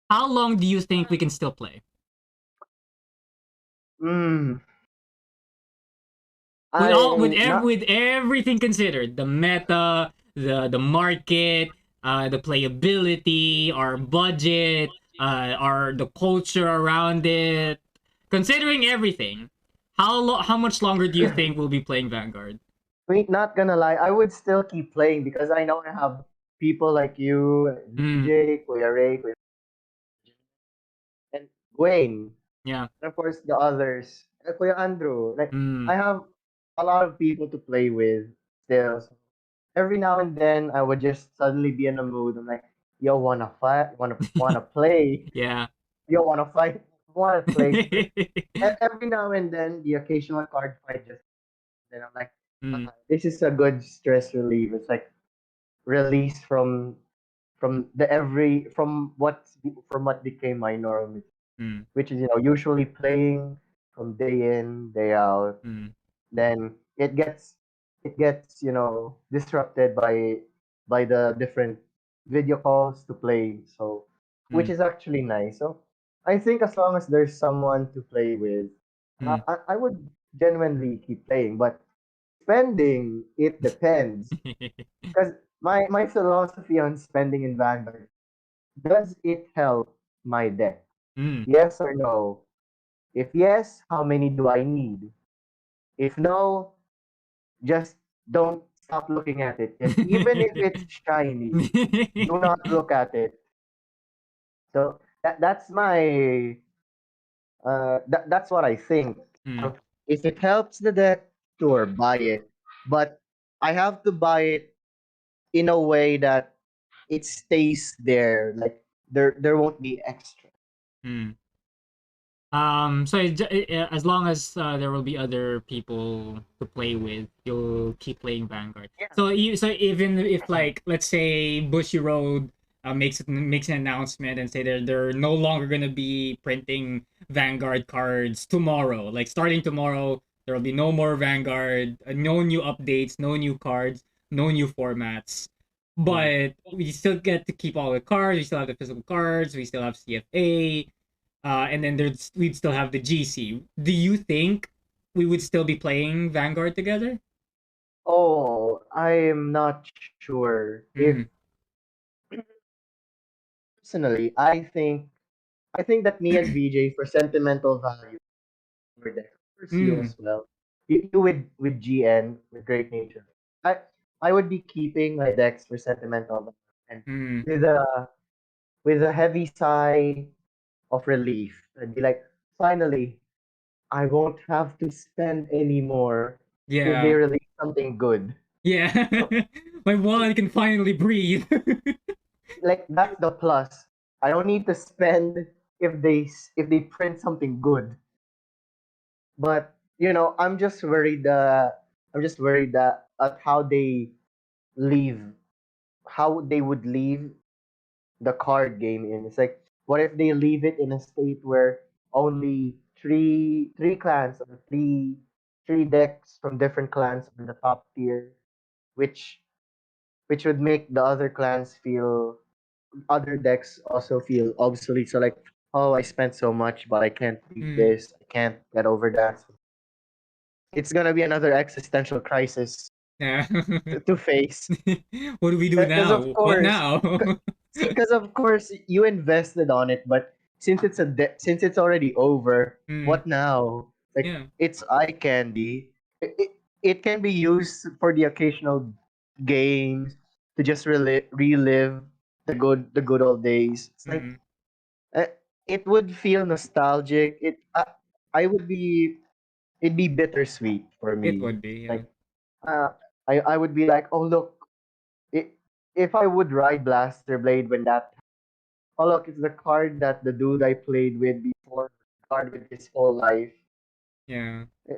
how long do you think we can still play? Mm, With I not with everything considered, the meta, the market, the playability, our budget, our the culture around it, considering everything, how much longer do you think we'll be playing Vanguard? wait, not gonna lie, I would still keep playing because I know I have people like you, Mm, VJ, Kuya Ray, and Wayne, yeah. and of course the others, Kuya Andrew. Like Mm. I have a lot of people to play with still. So every now and then, I would just suddenly be in a mood. I'm like, yo, wanna fight? Wanna play? Yeah. Yo, wanna fight? Wanna play? Like, every now and then, the occasional card fight just. Then I'm like, Mm, this is a good stress relief. It's like release from what became my norm, mm, which is usually playing from day in day out. mm, Then it gets disrupted by the different video calls to play. So which mm, is actually nice. So I think as long as there's someone to play with, mm. I would genuinely keep playing. But spending, it depends. Because my philosophy on spending in Vanguard, does it help my deck? Mm. Yes or no? If yes, how many do I need? If no, just don't stop looking at it. Because even if it's shiny, do not look at it. So that's my that's what I think. Mm, So if it helps the deck, sure, buy it. But I have to buy it in a way that it stays there. Like there won't be extra. mm. So as long as there will be other people to play with, you'll keep playing Vanguard. Yeah. So even if like let's say Bushy Road makes an announcement and say they're no longer gonna be printing Vanguard cards tomorrow. Like starting tomorrow, there will be no more Vanguard, no new updates, no new cards, no new formats. Mm. But we still get to keep all the cards. We still have the physical cards. We still have CFA, and then we'd still have the GC. Do you think we would still be playing Vanguard together? Oh, I am not sure. If Mm, personally, I think that me and VJ for sentimental value were there. Of course, you mm, as well. You with GN with Great Nature. I I would be keeping my decks for sentimental value and mm. with a heavy sigh of relief. I'd be like, finally, I won't have to spend anymore if they Yeah, release something good. yeah. So, My wallet can finally breathe. like that's the plus. I don't need to spend if they print something good. But I'm just worried that at leave how they would leave the card game in. It's like, what if they leave it in a state where only three clans or three decks from different clans are in the top tier, which which would make the other decks also feel obsolete. So like, oh, I spent so much, but I can't beat Mm, this. I can't get over that. So it's gonna be another existential crisis yeah. to face. What do we do Because now? What now? because of course you invested on it, but since it's already over, Mm, what now? Like yeah. it's eye candy. It can be used for the occasional games to just relive the good old days. It's like Mm, uh, it would feel nostalgic. I would be it'd be bittersweet for It me. would be, yeah. Like, uh, I would be like, oh look, I if I would ride Blaster Blade when that, oh look, it's the card that the dude I played with before card with his whole life. Yeah. Eh,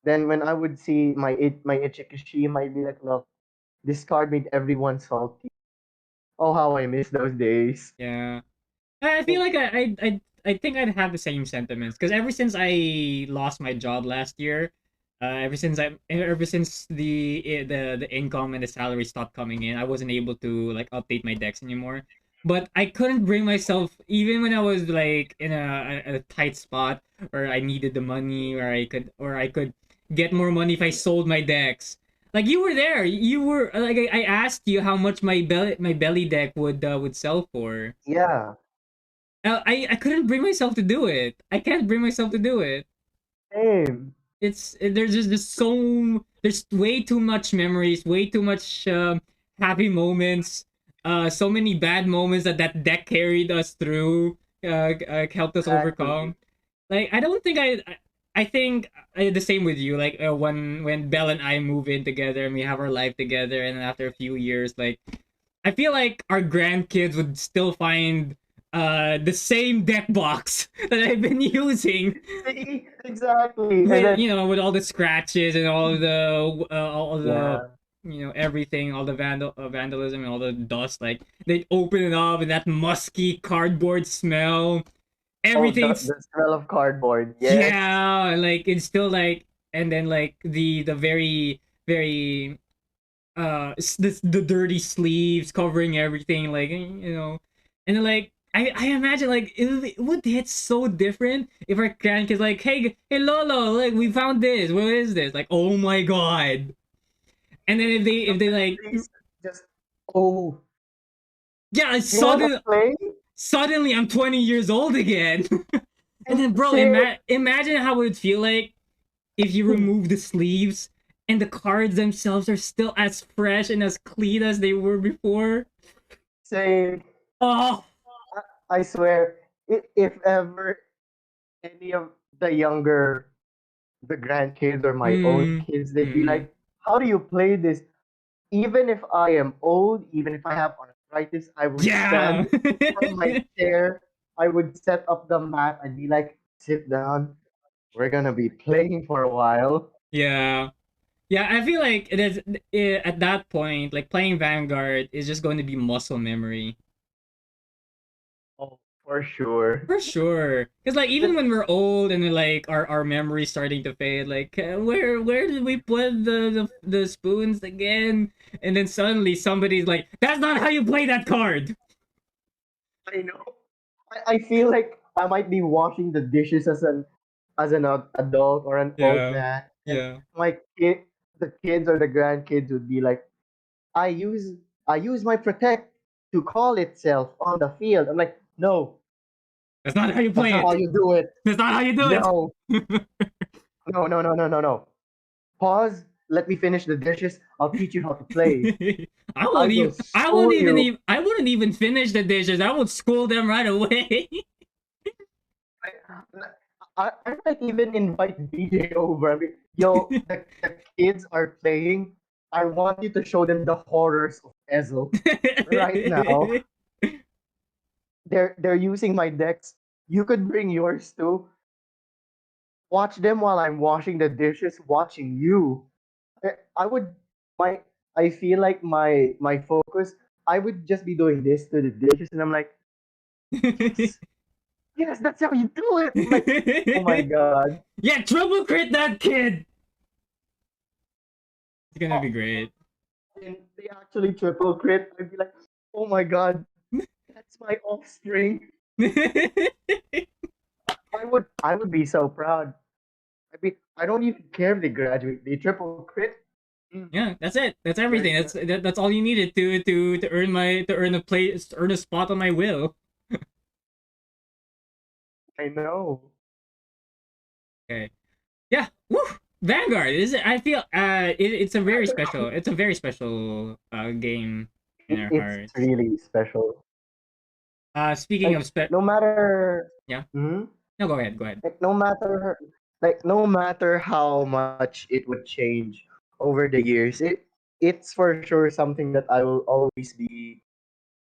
Then when I would see my Ichikishima, I'd be like, look, this card made everyone salty. Oh, how I miss those days. Yeah. I feel like I think I'd have the same sentiments because ever since I lost my job last year, ever since the income and the salary stopped coming in, I wasn't able to like update my decks anymore. But I couldn't bring myself, even when I was like in a tight spot where I needed the money, or I could get more money if I sold my decks. Like you were there, you were like I asked you how much my belly deck would sell for. Yeah, I couldn't bring myself to do it. I can't bring myself to do it. same. There's just so there's way too much memories, way too much happy moments, so many bad moments that deck carried us through, helped us Exactly. overcome. Like I don't think I think the same with you. Like when Belle and I move in together and we have our life together, and then after a few years, like I feel like our grandkids would still find the same deck box that I've been using See, exactly. And with then with all the scratches and all the yeah. everything, all the vandalism and all the dust. Like they open it up and that musky cardboard smell. Oh, Everything's the smell of cardboard. Yes. yeah, like it's still like, and then like the very the dirty sleeves covering everything, like and then like I imagine like it would hit so different if our grandkids like, hey Lolo, like we found this, what is this, like oh my god. And then The if they like memories just, oh, yeah, you wanna play? suddenly I'm 20 years old again. And then bro, Same. imagine how it would feel like if you remove the sleeves and the cards themselves are still as fresh and as clean as they were before. Same. Oh. I swear, if ever any of the younger, the grandkids or my own Mm, kids, they'd be mm. like, how do you play this? Even if I am old, even if I have arthritis, I would Yeah. stand from my chair. I would set up the mat. I'd be like, sit down. We're gonna be playing for a while. Yeah. Yeah, I feel like it is at that point, like playing Vanguard is just going to be muscle memory. Oh, for sure. For sure. Because like even Then when we're old and like our memory's starting to fade, like where did we put the spoons again? And then suddenly somebody's like, that's not how you play that card. I know. I feel like I might be washing the dishes as an adult or an old Yeah. man, and Yeah. my the kids or the grandkids would be like, I use I use my protect to call itself on the field. I'm like, no, That's not how you that's play not how it. you do it. That's not how you do No, it. no, no, no, no, no, no. Pause. Let me finish the dishes. I'll teach you how to play. I will school you. I wouldn't even finish the dishes. I would school them right away. I might even invite DJ over. I mean, yo, the kids are playing. I want you to show them the horrors of Ezel right now. They're using my decks. You could bring yours too. Watch them while I'm washing the dishes, watching you. I would my I feel like my focus. I would just be doing this to the dishes, and I'm like, yes, yes, that's how you do it. I'm like, oh my god. Yeah, triple crit that kid. It's gonna be Oh, great. and they actually triple crit. I'd be like, oh my god, that's my offspring. I would be so proud. I don't even care if they graduate. They triple crit. Mm, Yeah, that's it. That's they're everything. good. That's all you needed to earn to earn a place, to earn a spot on my will. I know. Okay. Yeah. Woo! Vanguard is I feel it's a very special game in our It's hearts. really special. Speaking of Like no matter, yeah. mhm, No, go ahead. Go ahead. like no matter like no matter how much it would change over the years, it's for sure something that I will always be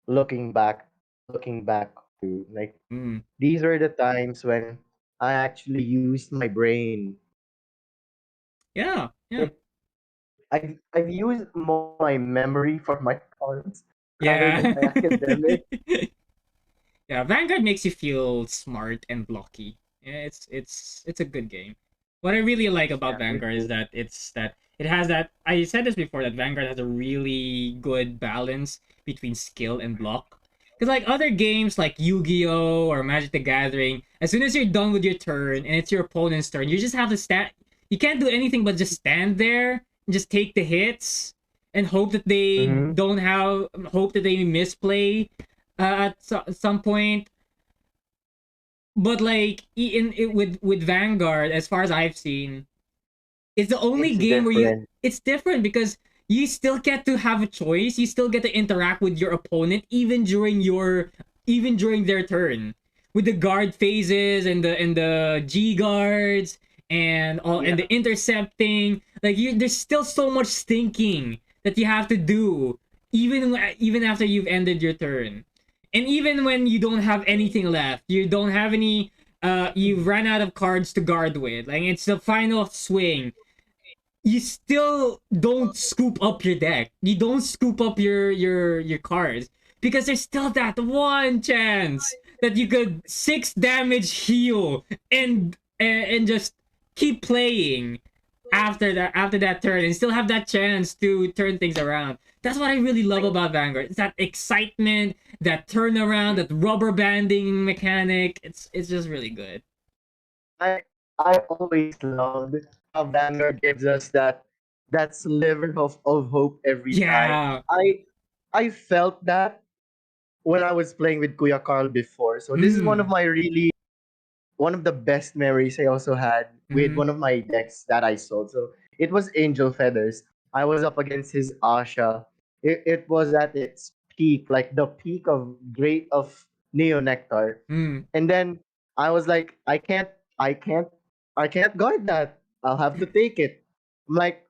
looking back looking back to. Like Mm. these were the times when I actually used my brain. Yeah, yeah. Like I've used more my memory for my cards rather than Yeah. my academic. Yeah, Vanguard makes you feel smart and blocky. Yeah, it's a good game. What I really like about Yeah, it Vanguard is is. that it has that I said this before that Vanguard has a really good balance between skill and block. Because like other games like Yu-Gi-Oh or Magic the Gathering, as soon as you're done with your turn and it's your opponent's turn, you just have to stand. You can't do anything but just stand there and just take the hits and hope that they Mm-hmm. don't have hope that they misplay at some point. But like with Vanguard, as far as I've seen, it's the only It's game where different. it's different because you still get to have a choice. You still get to interact with your opponent even during their turn with the guard phases and the G guards and all and Yeah. the intercepting. Like there's still so much thinking that you have to do even after you've ended your turn. And even when you don't have anything left, you don't have any you've run out of cards to guard with. Like it's the final swing, you still don't scoop up your deck. You don't scoop up your cards because there's still that one chance that you could 6 damage heal and just keep playing after that turn and still have that chance to turn things around. That's what I really love about Vanguard. It's that excitement, that turnaround, that rubber banding mechanic. It's just really good. I I always loved how Vanguard gives us that sliver of hope every time. Yeah. I felt that when I was playing with Kuya Carl before. So this is Mm. one of the best memories I also had with Mm. one of my decks that I sold. So it was Angel Feathers. I was up against his Asha. It was at its peak, like the peak of great of Neo Nectar. Mm. And then I was like, I can't, I can't guard that. I'll have to take it. I'm like,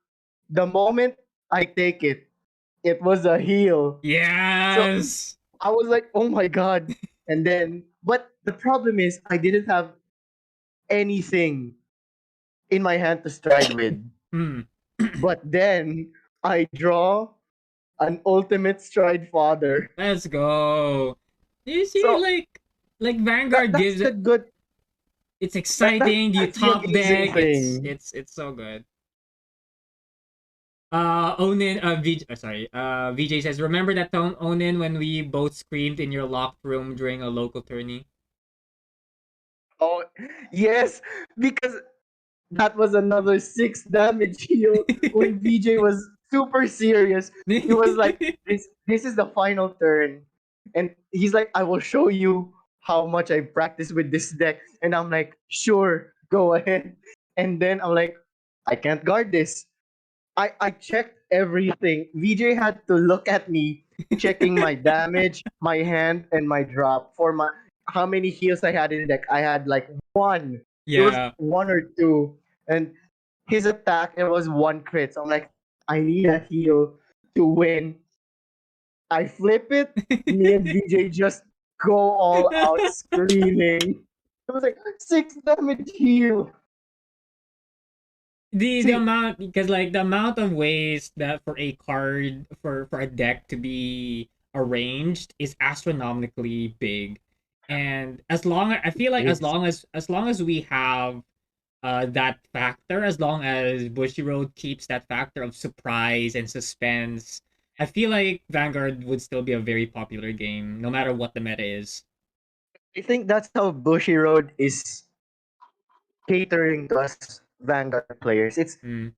the moment I take it, it was a heal. So Yes. I was like, oh my god. And then, but the problem is, I didn't have anything in my hand to stride with. Hmm. But then I draw an ultimate stride father. Let's go. You see, So like Vanguard that's gives the it. good. It's exciting. You That's the top amazing deck. thing. It's so good. Onin. Sorry. VJ says, remember that tone, Onin, when we both screamed in your locked room during a local tourney. Oh yes, because that was another 6 damage heal when VJ was super serious. He was like, this is the final turn. And he's like, I will show you how much I practice with this deck. And I'm like, sure, go ahead. And then I'm like, I can't guard this. I checked everything. VJ had to look at me checking my damage, my hand, and my drop for my how many heals I had in the deck. I had like one. It was Yeah. one or two. And his attack, it was one crit. So I'm like, I need a heal to win. I flip it. Me and VJ just go all out screaming. It was like 6 damage heal. The See, amount, because like the amount of ways that for a card for a deck to be arranged is astronomically big. And I feel like it's as long as we have that factor, as long as Bushiroad keeps that factor of surprise and suspense, I feel like Vanguard would still be a very popular game no matter what the meta is. I think that's how Bushy Road is catering to us Vanguard players. Mm.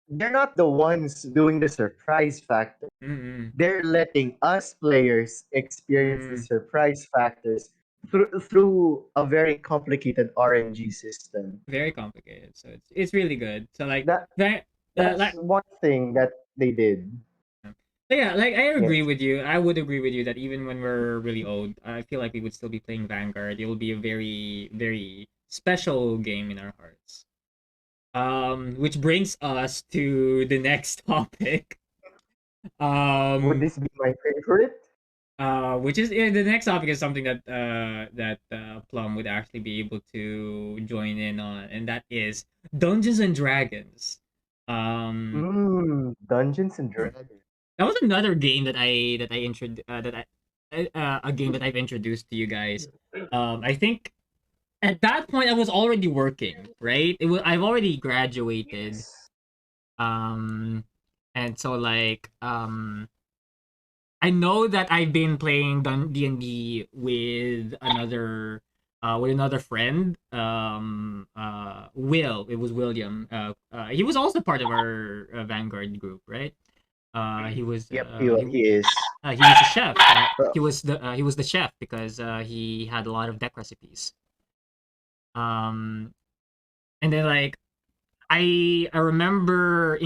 They're not the ones doing the surprise factor. Mm. They're letting us players experience the Mm. surprise factors through a very complicated RNG system. Very complicated. So it's really good. So like That that that's like one thing that they did. so yeah, like I agree Yes. with you. I would agree with you that even when we're really old, I feel like we would still be playing Vanguard. It will be a very special game in our hearts. Which brings us to the next topic. Would this be my favorite? Which is the next topic is something that Plum would actually be able to join in on, and that is Dungeons and Dragons. Um, Dungeons and Dragons. that was another game a game that I've introduced to you guys. I think at that point I was already working, right? I've already graduated. Yes. Um, and so like I know that I've been playing D&D with another friend. Will, it was William. He was also part of our Vanguard group, right? He was Yep, he is. he was the chef. Well, He was the chef because he had a lot of deck recipes. Um, and then like I remember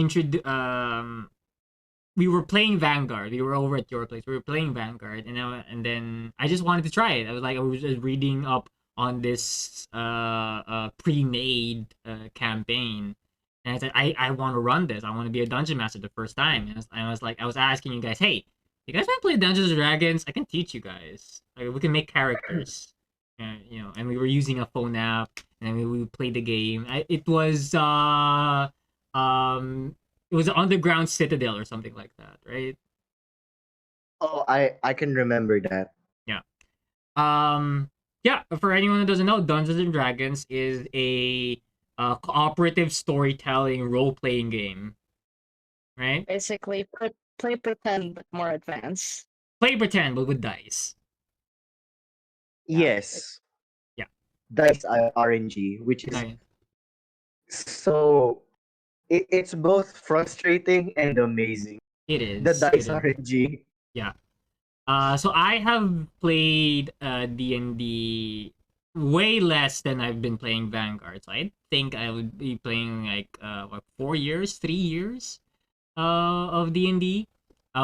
we were playing Vanguard. We were over at your place. We were playing Vanguard, and then I just wanted to try it. I was just reading up on this pre-made campaign, and I said I want to run this. I want to be a dungeon master the first time. And I was asking you guys, hey, you guys want to play Dungeons and Dragons? I can teach you guys. Like, we can make characters. And we were using a phone app, and then we played the game. It was an underground citadel or something like that, right? oh, I can remember that. Yeah. Yeah. For anyone who doesn't know, Dungeons and Dragons is a cooperative storytelling role playing game, right? Basically, play pretend but more advanced. Play pretend, but with dice. Yes. Yeah. Dice RNG, which is Dice. so it's both frustrating and amazing. It is. The dice It is. RNG. Yeah. So I have played D&D way less than I've been playing Vanguard. So I think I would be playing like 4 years, 3 years of D&D,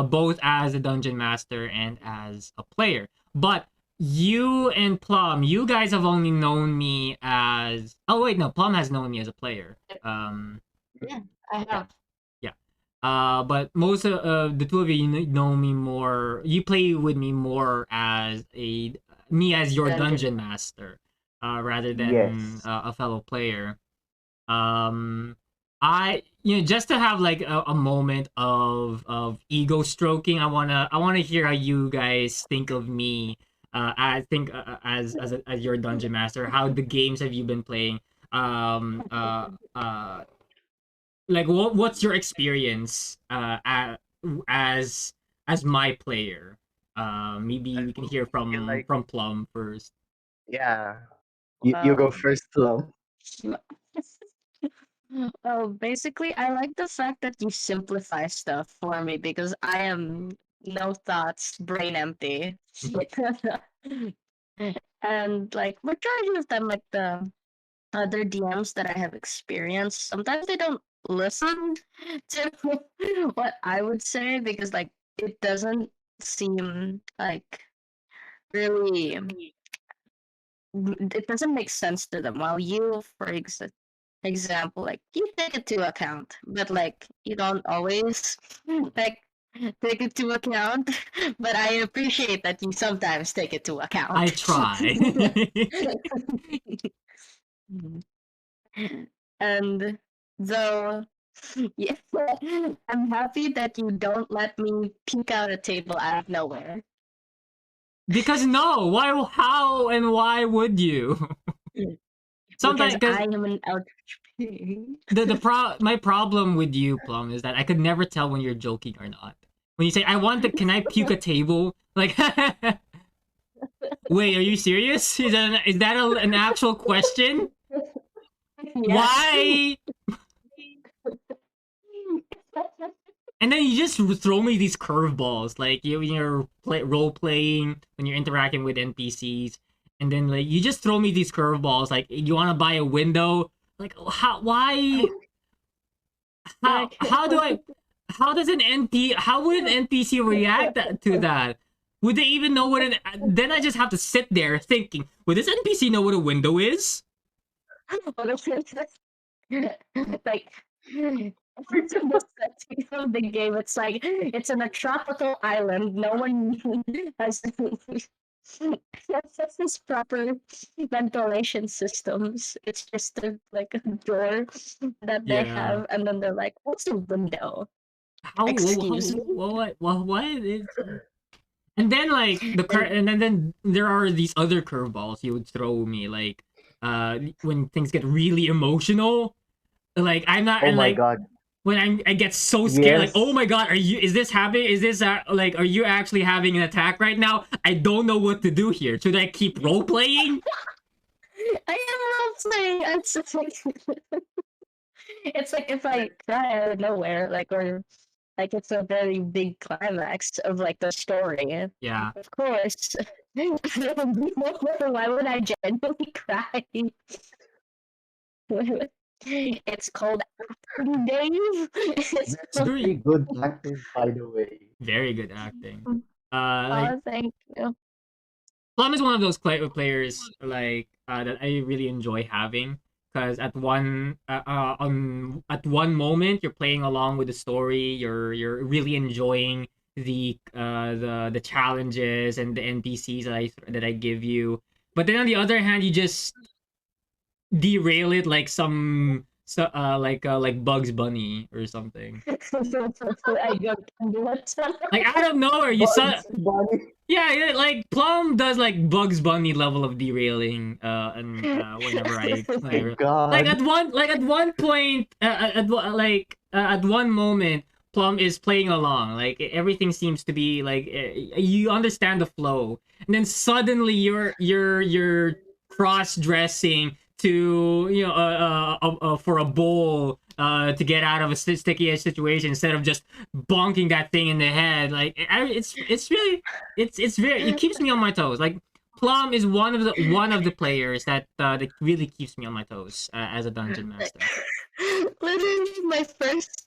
both as a dungeon master and as a player. But you and Plum, you guys have only known me as Plum has known me as a player. Yeah, I have. But most of the two of you know me more. You play with me more as your dungeon master, rather than Yes. a fellow player. I just to have like a moment of ego stroking. I wanna hear how you guys think of me. I think as your dungeon master. How the games have you been playing? Um. Like what's your experience as my player? Maybe we can hear feel like- from Plum first. Yeah. You go first, Plum. Well, basically, I like the fact that you simplify stuff for me because I am no thoughts, brain empty. And like majority of them, like the other DMs that I have experienced, sometimes they don't listen to what I would say because like it doesn't seem like really it doesn't make sense to them. While you, for example, like you take it to account, but like you don't always like take it to account. But I appreciate that you sometimes take it to account. I try. And though, yeah, I'm happy that you don't let me peek out a table out of nowhere. Because no, why? How and why would you? Sometimes Because I because am an outreach pig. my problem with you, Plum, is that I could never tell when you're joking or not. When you say can I puke a table? Like, wait, are you serious? Is that an actual question? Yes. Why? And then you just throw me these curveballs, like when you're role playing, when you're interacting with NPCs, and then like you just throw me these curveballs, like you want to buy a window, like how? Why? How do I? How does How would an NPC react to that? Would they even know what Then I just have to sit there thinking, would this NPC know what a window is? What if it's like it's in the setting of the game? It's like it's in a tropical island. No one has this proper ventilation systems. It's just like a door that they Yeah. have, and then they're like, "What's a window?" How Excuse me. what is and then like And and then there are these other curveballs you would throw me like when things get really emotional. Like I'm not Oh and my like god. when I get so scared, like, oh Yes. my god, is this happening? Is this like, are you actually having an attack right now? I don't know what to do here. Should I keep role playing? I am not saying it's like if I cry out of nowhere, like or like it's a very big climax of like the story. Yeah, Of course, why would I genuinely cry? It's called acting, Dave. It's called... Very good acting, by the way. very good acting. Like Oh, thank you. Plum is one of those players like that I really enjoy having because at one moment you're playing along with the story, you're really enjoying the challenges and the NPCs that I give you, but then on the other hand you just derail it like like Bugs Bunny or something. I don't know what. Like out of nowhere, you saw. Bugs Bunny. Yeah, like Plum does like Bugs Bunny level of derailing, and whenever Oh my whenever, god. at one point, at one moment, Plum is playing along. Like everything seems to be like you understand the flow, and then suddenly you're cross dressing to for a bowl to get out of a sticky situation instead of just bonking that thing in the head. Like it's really it's very it keeps me on my toes. Like Plum is one of the players that really keeps me on my toes as a dungeon master. Literally,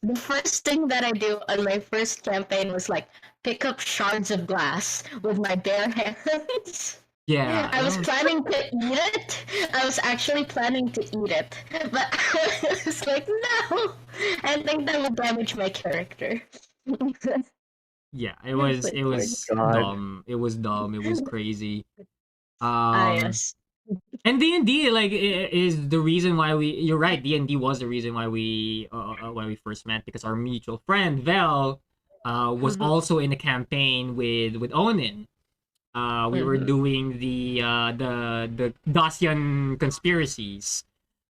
the first thing that I do on my first campaign was like pick up shards of glass with my bare hands. Yeah, I was planning to eat it. I was actually planning to eat it, but I was like, no, I think that would damage my character. yeah. Like, It My was god. dumb. It was dumb. It was crazy. ah, Um, yes. and D&D like is the reason why we. You're right. D&D was the reason why we first met because our mutual friend Vel was Mhm, also in a campaign with Onin. We were mhm. doing the Dacian conspiracies.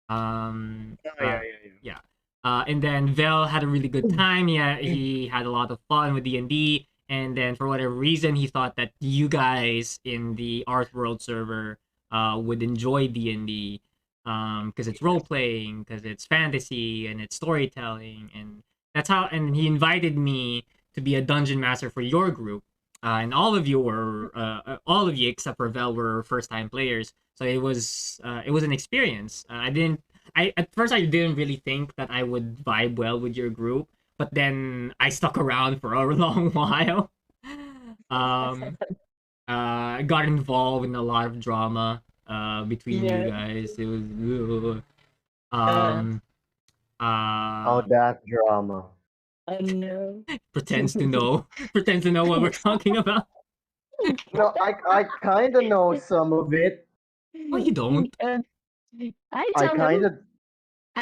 Um, Oh yeah, uh, yeah, yeah. yeah. And then Vel had a really good time. He had a lot of fun with D&D. And then for whatever reason, he thought that you guys in the Art World server would enjoy D&D because it's role playing, because it's fantasy and it's storytelling, and that's how. And he invited me to be a dungeon master for your group. And all of you except for Vel were first time players. So it was an experience. I didn't I At first I didn't really think that I would vibe well with your group, but then I stuck around for a long while. Um, I got involved in a lot of drama between you Yeah. guys. It was Uh, um Oh, uh that drama. I know. pretends to know pretends to know what we're talking about. No, I kind of know some of it. Oh, you don't. Uh, I I tell kind him. of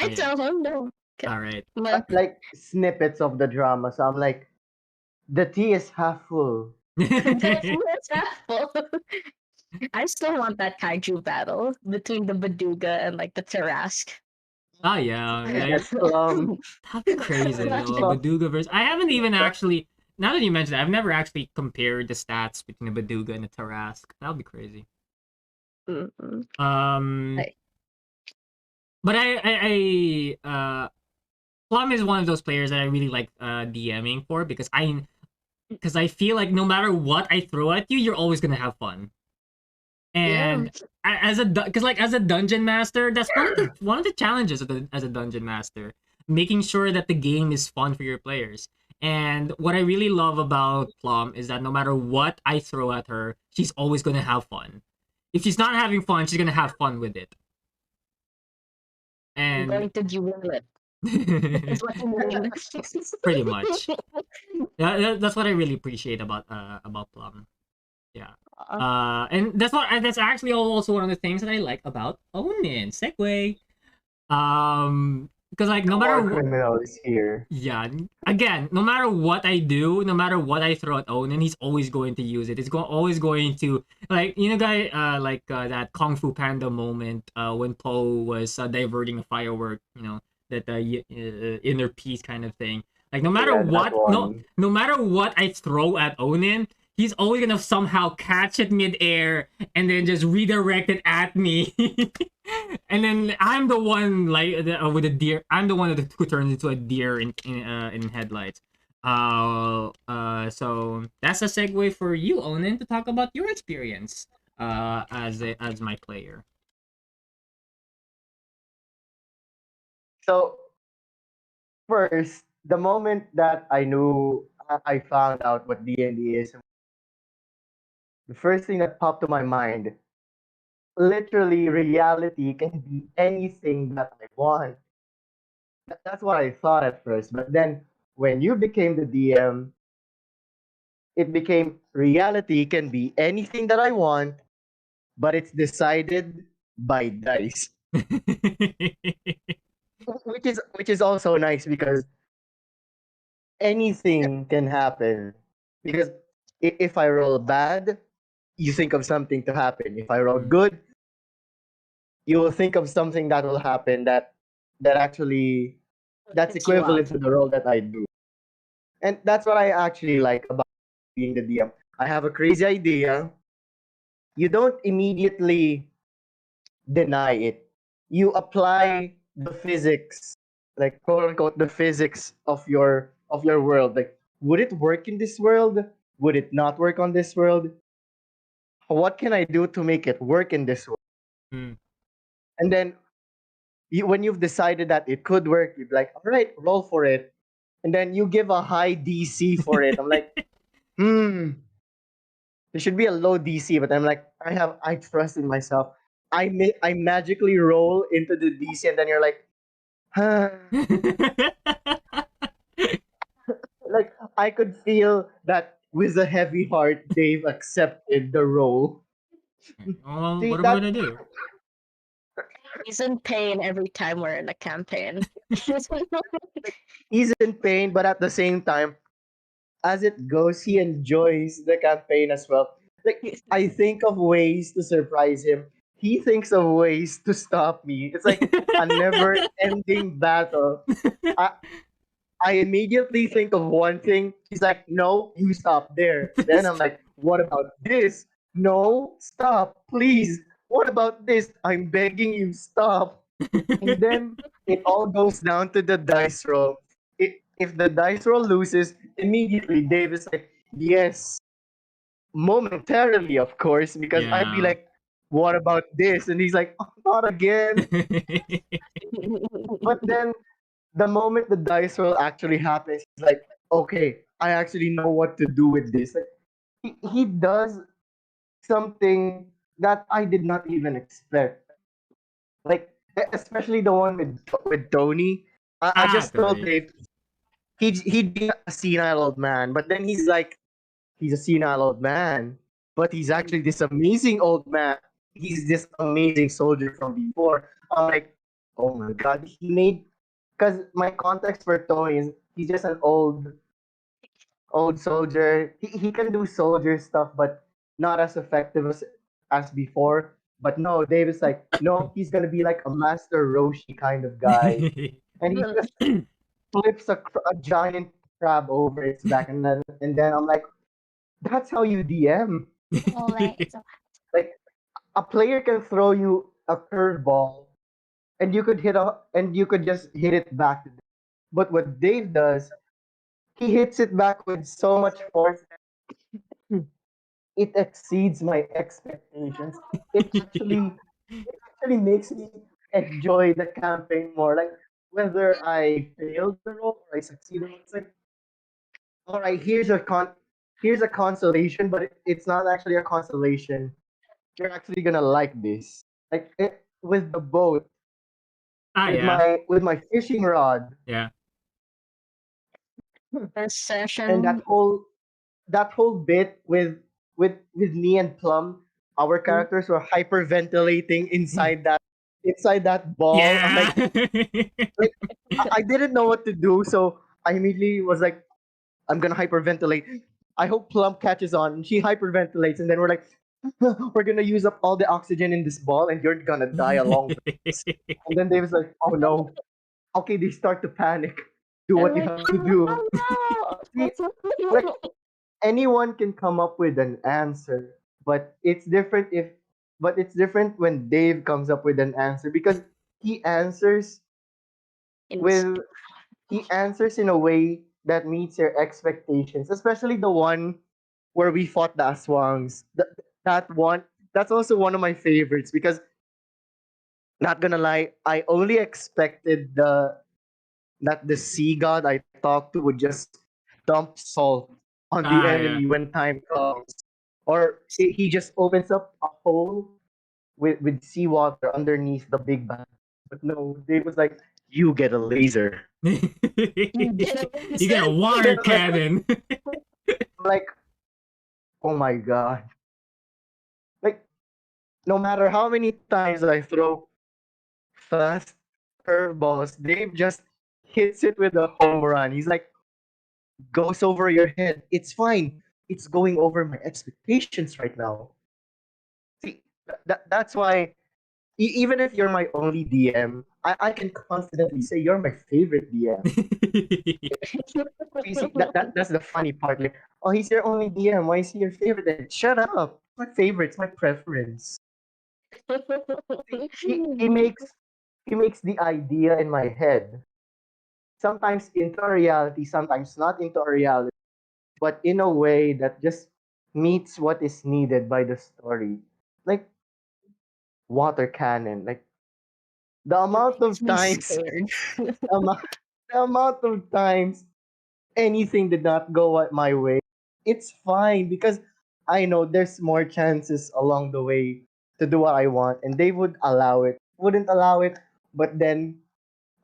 Oh I yeah. tell him no. All right. But like snippets of the drama. So I'm like, the tea is half full. that's awful. I still want that kaiju battle between the Baduga and like the Tarask. Oh yeah, like Yes, Plum. that'd be crazy though. A Baduga versus. I haven't even actually. Now that you mentioned it, I've never actually compared the stats between a Baduga and a Tarask. That'd be crazy. Mm-mm. Um, Like, but Plum is one of those players that I really like DMing for because I feel like no matter what I throw at you, you're always gonna have fun. yeah. And as a because like as a dungeon master, that's one of the challenges as a dungeon master, making sure that the game is fun for your players. And what I really love about Plum is that no matter what I throw at her, she's always gonna have fun. If she's not having fun, she's gonna have fun with it. I'm and going to duel it. That's what you mean. pretty much. That's what I really appreciate about Plum. Yeah. And that's actually also one of the things that I like about Onin. Segue. Because like The no matter war what, criminal is here. yeah, again, no matter what I do, no matter what I throw at Onin, he's always going to use it. It's always going to, like, guy, that Kung Fu Panda moment when Po was diverting a firework, that inner peace kind of thing. Like no Oh matter yeah, that what, one. no matter what I throw at Onin, he's always gonna somehow catch it midair and then just redirect it at me. And then I'm the one with a deer. I'm the one who turns into a deer in headlights. So that's a segue for you, Onin, to talk about your experience as my player. So first, the moment that I knew I found out what D&D is, the first thing that popped to my mind, literally reality can be anything that I want. That's what I thought at first. But then when you became the DM, it became reality can be anything that I want, but it's decided by dice. Which is also nice because anything can happen. Because if I roll bad, you think of something to happen. If I roll good, you will think of something that will happen that actually that's Picks you up. equivalent to the role that I do. And that's what I actually like about being the DM. I have a crazy idea. You don't immediately deny it. You apply the physics, like quote unquote the physics of your world. Like, would it work in this world? Would it not work on this world? What can I do to make it work in this world? Mm. And then when you've decided that it could work, you'd be like, all right, roll for it. And then you give a high DC for it. I'm like, there should be a low DC, but I'm like, I trust in myself. I magically roll into the DC, and then you're like, huh. Like I could feel that with a heavy heart, Dave accepted the role. Well, See what am I that gonna do? He's in pain every time we're in a campaign. he's in pain, but at the same time, as it goes, he enjoys the campaign as well. Like I think of ways to surprise him. He thinks of ways to stop me. It's like a never-ending battle. I, I immediately think of one thing. He's like, no, you stop there. Then I'm like, what about this? No, stop, please. What about this? I'm begging you, stop. And then it all goes down to the dice roll. If the dice roll loses, immediately Dave is like, yes, momentarily, of course, because I'd be Yeah. like, what about this? And he's like, oh, not again. But then the moment the dice roll actually happens, he's like, okay, I actually know what to do with this. Like, he does something that I did not even expect. Like, especially the one with Tony. I just told Totally. Dave he'd be a senile old man, but then he's like, he's a senile old man, but he's actually this amazing old man. He's this amazing soldier from before. I'm like, oh my god, he made because my context for Tony is he's just an old soldier. He can do soldier stuff, but not as effective as before. But no, David's like, no, he's gonna be like a Master Roshi kind of guy, and he just flips a giant crab over its back, and then I'm like, that's how you DM. Like a player can throw you a curveball, and you could just hit it back. But what Dave does, he hits it back with so much force it exceeds my expectations. It actually makes me enjoy the campaign more. Like whether I failed the role or I succeeded, it's like, all right, here's a consolation, but it's not actually a consolation. You're actually gonna like this. Like with the boat, Ah, with yeah, my fishing rod, yeah. First and session. that whole bit with me and Plum, our characters were hyperventilating inside that ball. I'm Yeah. like I didn't know what to do, so I immediately was like, I'm gonna hyperventilate. I hope Plum catches on. And she hyperventilates, and then we're like, we're gonna use up all the oxygen in this ball, and you're gonna die along with us. And then David's like, oh no. Okay, they start to panic. Do I'm what you like, have to do. oh See, like no! anyone can come up with an answer, but it's different when Dave comes up with an answer because he answers Inst- with he answers in a way that meets your expectations, especially the one where we fought the Aswangs. That one, that's also one of my favorites because, not gonna lie, I only expected that the sea god I talked to would just dump salt on the Ah, yeah. enemy when time comes, or he just opens up a hole with seawater underneath the big bag. But no, they was like, you get a laser. you get a You get a reason. water cannon. Like, oh my god. Like, no matter how many times I throw fast curveballs, Dave just hits it with a home run. He's like, goes over your head. It's fine. It's going over my expectations right now. See, that's why, even if you're my only DM, I can confidently say you're my favorite DM. See, that's the funny part. Like, oh, he's your only DM. Why is he your favorite? And shut up. My favorite. It's my preference. See, he makes the idea in my head sometimes into a reality, sometimes not into a reality, but in a way that just meets what is needed by the story. Like water cannon. Like the amount Makes of me times, scared. amount, the amount of times anything did not go my way, it's fine because I know there's more chances along the way to do what I want, and they wouldn't allow it. But then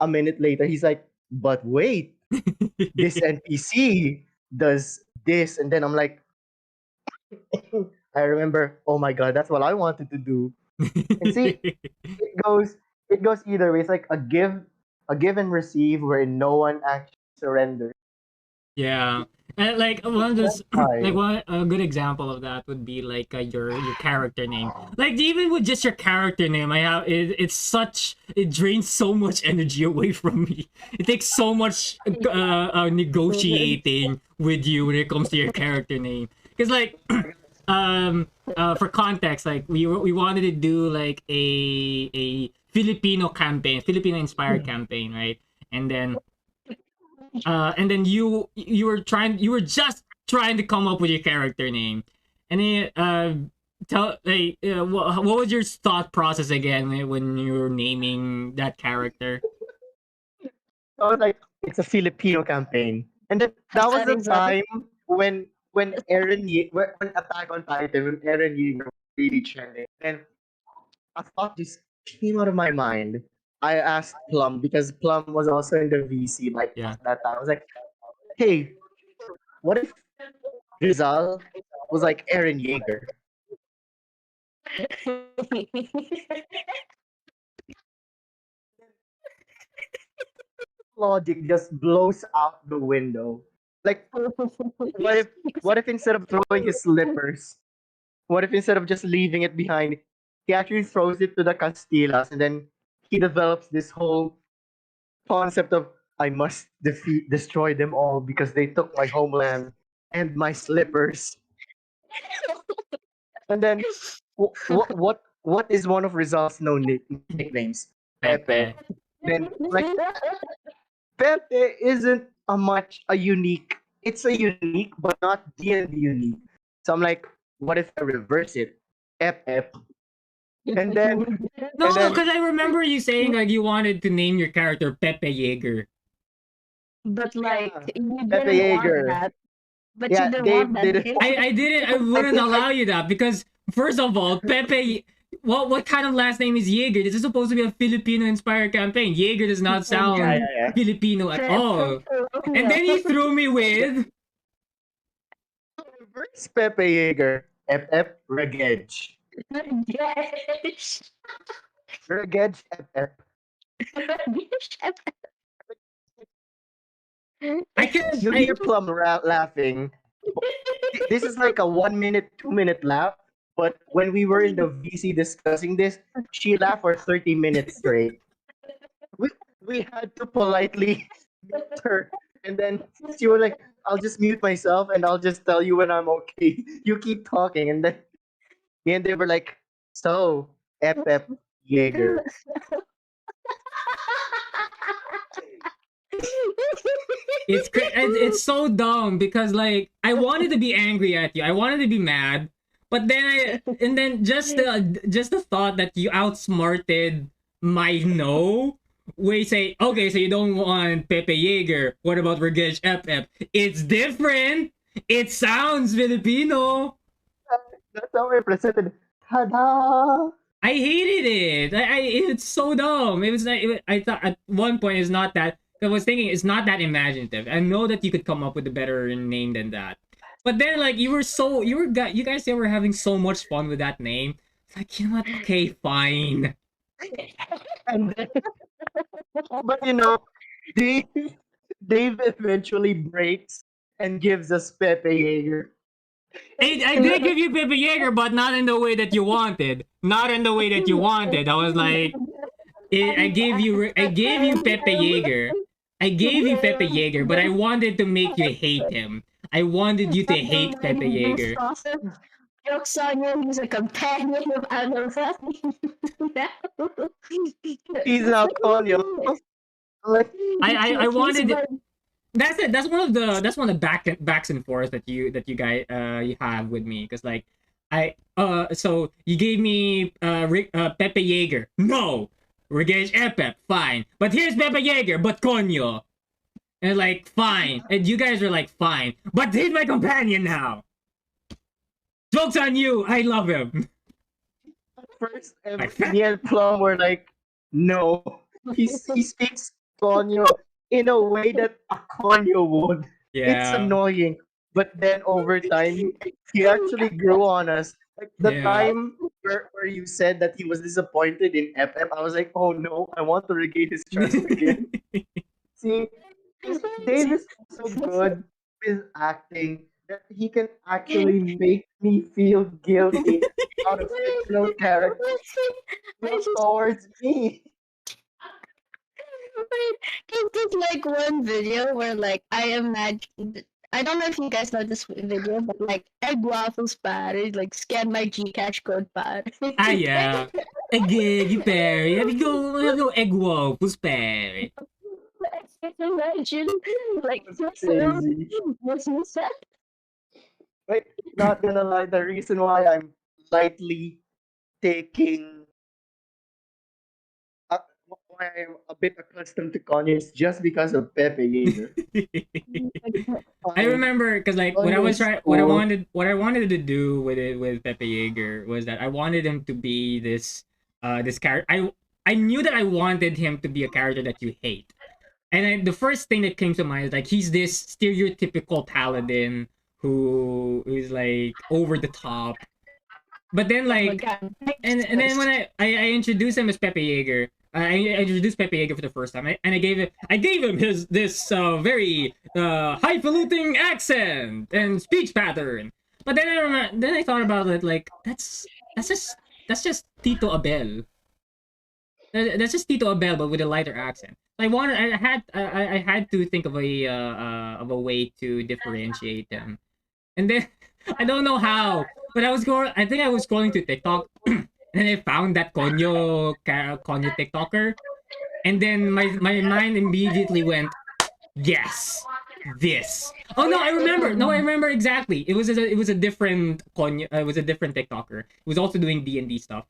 a minute later, he's like, "But wait, this NPC does this," and then I'm like, I remember, oh my god, that's what I wanted to do. And see, it goes it goes either way. It's like a give and receive wherein no one actually surrenders. Yeah. And like one of those, like Fine. one a good example of that would be like your character name. Like even with just your character name, I have it's such it drains so much energy away from me. It takes so much negotiating with you when it comes to your character name. Because like for context, like we wanted to do like a Filipino campaign, Filipino inspired campaign, right? And then you were just trying to come up with your character name, and then tell like what was your thought process again when you were naming that character? I was like, it's a Filipino campaign. And then that was That the is that. time when Attack on Titan, when Eren Yeager was really trending. And a thought just came out of my mind. I asked Plum because Plum was also in the VC like Yeah. at that time. I was like, hey, what if Rizal was like Eren Yeager? Logic just blows out the window. Like, what if what if instead of throwing his slippers, what if instead of just leaving it behind, he actually throws it to the Castillas and then he develops this whole concept of I must destroy them all because they took my homeland and my slippers. And then what is one of Rizal's known nicknames? Pepe. Pepe. Then like Pepe isn't a unique. It's a unique, but not D&D unique. So I'm like, what if I reverse it? Ep. And then and No, then because I remember you saying like you wanted to name your character Pepe Jaeger. But like yeah, you Pepe didn't want Jaeger. that. But you Yeah, didn't want Dave that, didn't did want. you? I didn't I I wouldn't think allow you that because first of all, Pepe what kind of last name is Jaeger? This is supposed to be a Filipino-inspired campaign. Jaeger does not sound yeah. Filipino at all. And then he threw me with Reverse Pepe Jaeger. FF Regedge. Yes. Regedge FF. I can You hear Plum laughing. This is like a 1 minute, 2 minute laugh. But when we were in the VC discussing this, she laughed for 30 minutes straight. We, we had to politely mute her. And then she was like, I'll just mute myself and I'll just tell you when I'm okay. You keep talking. And then me and they were like, so, FF Jaeger. it's so dumb because like I wanted to be angry at you. I wanted to be mad, but then just the thought that you outsmarted my no. We say, okay, so you don't want Pepe Jaeger. What about Regage FF? It's different. It sounds Filipino. That's how I presented. Ta-da! I hated it. It's so dumb. It was like I thought at one point it's not that. I was thinking it's not that imaginative. I know that you could come up with a better name than that. But then like you guys were having so much fun with that name. It's like, you know what? Okay, fine. And then, but you know, Dave, Dave eventually breaks and gives us Pepe Jaeger. I did give you Pepe Jaeger, but not in the way that you wanted. Not in the way that you wanted. I was like, I gave you Pepe Jaeger. I gave you Pepe Jaeger, but I wanted to make you hate him. I wanted you to hate Pepe Jaeger. Jokes on you, he's a companion of Annabelle. He's now Tonyo. Like, I wanted it. That's it. That's one of the backs and forth that you guys you have with me, because like so you gave me Pepe Jaeger. No, Regage Epep, fine. But here's Pepe Jaeger, but Konyo. And like, fine. And you guys are like, fine. But he's my companion now. Joke's on you. I love him. first, me and Plum were like, no. He speaks Tonyo in a way that a Konyo would. It's Yeah. annoying. But then over time, he actually grew on us. Like the Yeah. time where you said that he was disappointed in FF, I was like, oh no, I want to regain his trust again. See, Dave is so good with acting that he can actually make me feel guilty out of fictional characters towards me. There's like one video where like I imagine, I don't know if you guys know this video, but like egg waffles pare, like scan my Gcash code pare. Ah, yeah. Egg, Perry. Have you go egg waffles, Perry. Imagine like That's crazy. what's that? Like, not gonna lie, the reason why I'm lightly taking why I'm a bit accustomed to Kanye is just because of Pepe Jaeger. I remember because like when I was trying, what I wanted to do with it with Pepe Jaeger was that I wanted him to be this character. I knew that I wanted him to be a character that you hate, and then the first thing that came to mind is like he's this stereotypical paladin who is like over the top. But then like and then when I introduced him as Pepe Jaeger, I introduced Pepe Jaeger for the first time, and I gave him this very highfalutin accent and speech pattern. But then I thought about it, like that's just Tito Abel. That's just Tito Abel, but with a lighter accent. I had to think of a way to differentiate them, and then I don't know how, but I think I was scrolling to TikTok. And I found that Konyo TikToker, and then my mind immediately went, yes, this. Oh no, I remember. No, I remember exactly. It was a different Konyo. It was a different TikToker. He was also doing D&D stuff,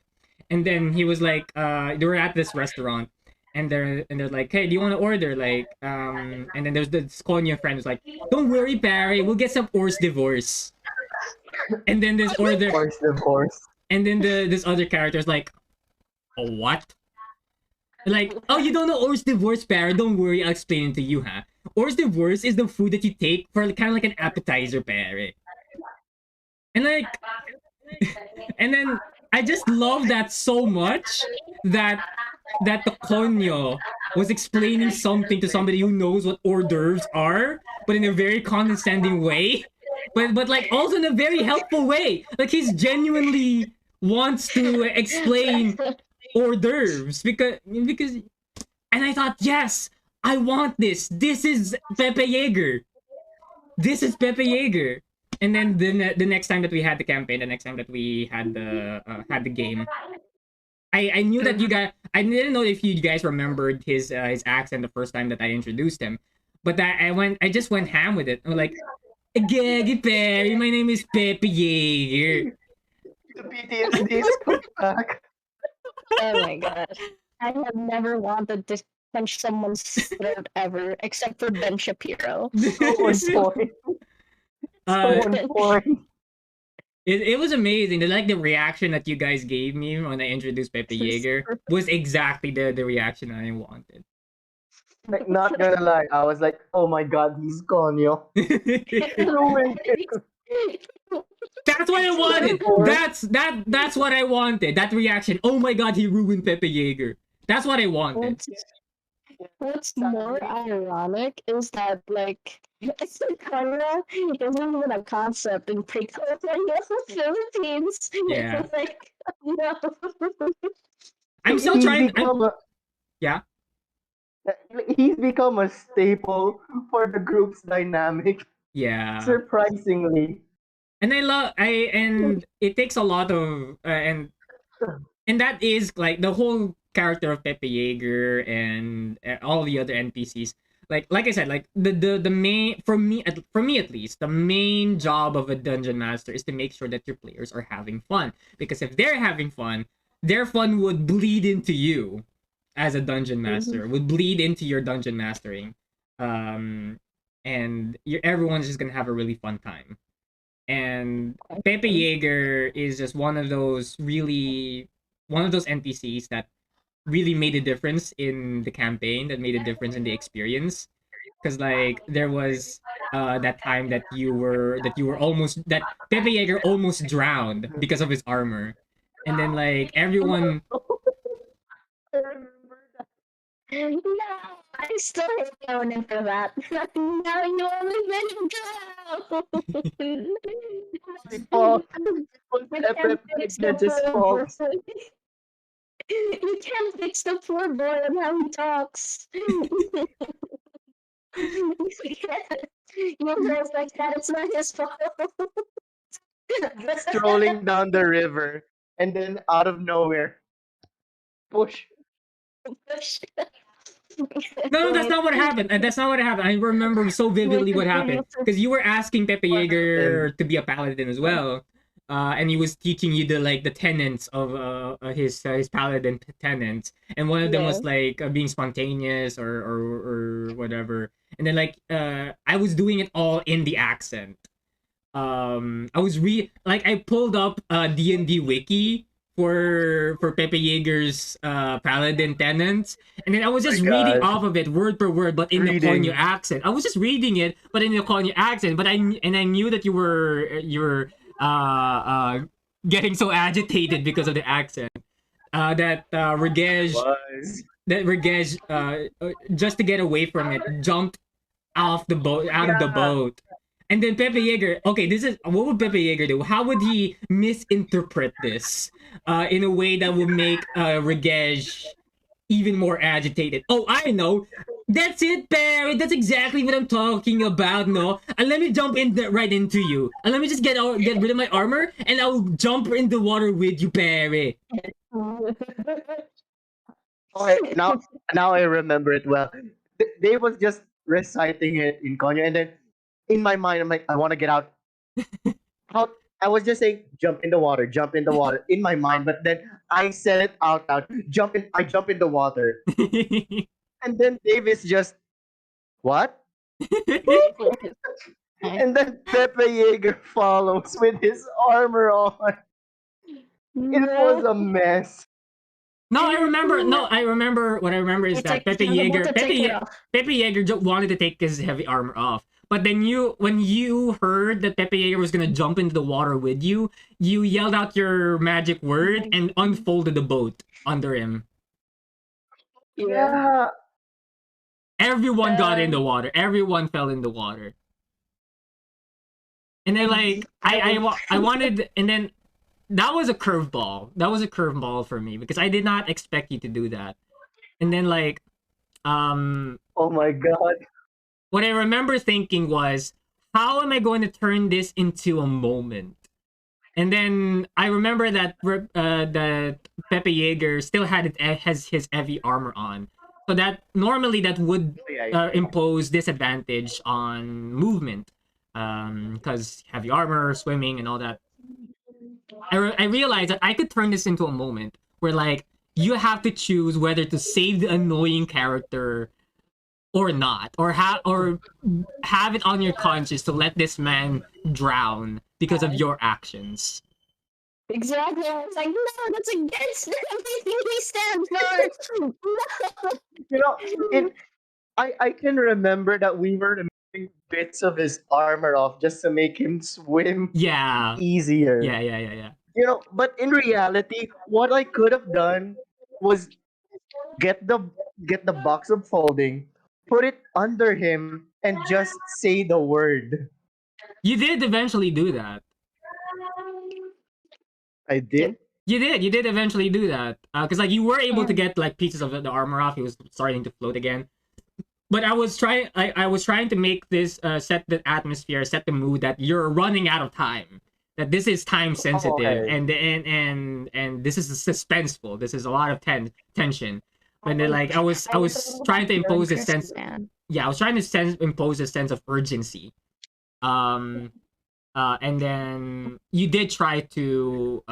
and then he was like, they were at this restaurant, and they're like, hey, do you want to order like and then there's this Konyo friend who's like, don't worry, Barry, we'll get some horse divorce. And then this order. Horse divorce. And then this other character is like, oh, what? Like, oh, you don't know Ours Divorce, Para? Don't worry, I'll explain it to you, huh? Ours Divorce is the food that you take for kind of like an appetizer, Para. And like, and then I just love that so much that the Konyo was explaining something to somebody who knows what hors d'oeuvres are, but in a very condescending way. But like also in a very helpful way. Like he's genuinely wants to explain hors d'oeuvres because and I thought, yes, I want this. This is Pepe Yeager. This is Pepe Yeager. And then the next time that we had the campaign, the next time that we had the game, I knew that you guys. I didn't know if you guys remembered his accent the first time that I introduced him, but I just went ham with it. I'm like, Gaggy Perry, my name is Pepe Yeager. The PTSD is coming back. Oh my god. I have never wanted to punch someone's throat ever, except for Ben Shapiro. So on point. So on point. It was amazing. The reaction that you guys gave me when I introduced Pepe Yeager was exactly the reaction I wanted. Like, not gonna lie, I was like, oh my god, he's Konyo. Ruined it. That's what I wanted. That's what I wanted. That reaction. Oh my god, he ruined Pepe Yeager. That's what I wanted. What's more ironic is that like Sakura isn't even a concept in pre-colonial Philippines. Yeah. Like, no. I'm still He's trying. become Yeah. He's become a staple for the group's dynamic. Yeah. Surprisingly. And and it takes a lot of and that is like the whole character of Pepe Yeager and all the other NPCs. Like I said, like the main for me at least, the main job of a dungeon master is to make sure that your players are having fun. Because if they're having fun, their fun would bleed into you as a dungeon master, would bleed into your dungeon mastering. And everyone's just gonna have a really fun time. And Pepe Yeager is just one of those NPCs that really made a difference in the campaign, that made a difference in the experience. Because like there was that time that that Pepe Yeager almost drowned because of his armor. And then like everyone I remember that. No, I still hate Conan for that. Now you only let him go. It falls. You can't fix the Just poor falls. boy. You can't fix the poor boy and how he talks. You guys like that, it's not his fault. Strolling down the river, and then out of nowhere, push. No, that's not what happened. That's not what happened. I remember so vividly what happened because you were asking Pepe What Yeager happened? to be a paladin as well, and he was teaching you the tenets of his paladin tenets, and one of them was like being spontaneous or whatever. And then like I was doing it all in the accent. I was I pulled up D&D wiki for Pepe Yeager's paladin tenants, and then I was just reading God. off of it word per word, but in the Reading. Konyo accent. I was just reading it, but in the Konyo accent. But I knew that you were getting so agitated because of the accent. That Regej Was. just to get away from it jumped off the boat out of the boat. And then Pepe Yeager, okay, what would Pepe Yeager do? How would he misinterpret this in a way that would make Regej even more agitated? Oh, I know. That's it, Barry. That's exactly what I'm talking about, no? And let me jump right into you. And let me just get rid of my armor, and I'll jump in the water with you, Barry. Okay, now I remember it well. They was just reciting it in Konyo, and then in my mind, I'm like, I want to get out. How? I was just saying, jump in the water in my mind, but then I said it out loud. I jump in the water, and then Davis just what? And then Pepe Yeager follows with his armor on. It was No. a mess. No, I remember. No, I remember. What I remember is that He was about to take it off. Pepe Yeager wanted to take his heavy armor off. But then when you heard that Pepe Yeager was gonna jump into the water with you yelled out your magic word and unfolded the boat under him. Yeah. Yeah. Everyone got in the water. Everyone fell in the water. And then like I wanted, and then that was a curveball. That was a curveball for me because I did not expect you to do that. And then like um Oh my god. what I remember thinking was, how am I going to turn this into a moment? And then I remember that Pepe Yeager still has his heavy armor on, so that normally that would Yeah. impose disadvantage on movement, because heavy armor, swimming, and all that. I realized that I could turn this into a moment where like you have to choose whether to save the annoying character or not, or have it on your conscience to let this man drown because of your actions. Exactly. I was like, no, that's against everything we stand for. No. You know, it I can remember that we were removing bits of his armor off just to make him swim Yeah, easier. yeah. You know, but in reality, what I could have done was get the get the box of folding, put it under him, and just say the word. You did eventually do that. I did. You did eventually do that because like you were able to Yeah. get like pieces of the armor off. He was starting to float again. But I was trying to make this set the atmosphere, set the mood that you're running out of time. That this is time Oh, sensitive okay. and this is suspenseful. This is a lot of tension. But then like I was trying to You're impose a interested, sense. man. Yeah, I was trying to impose a sense of urgency. Um, and then you did try to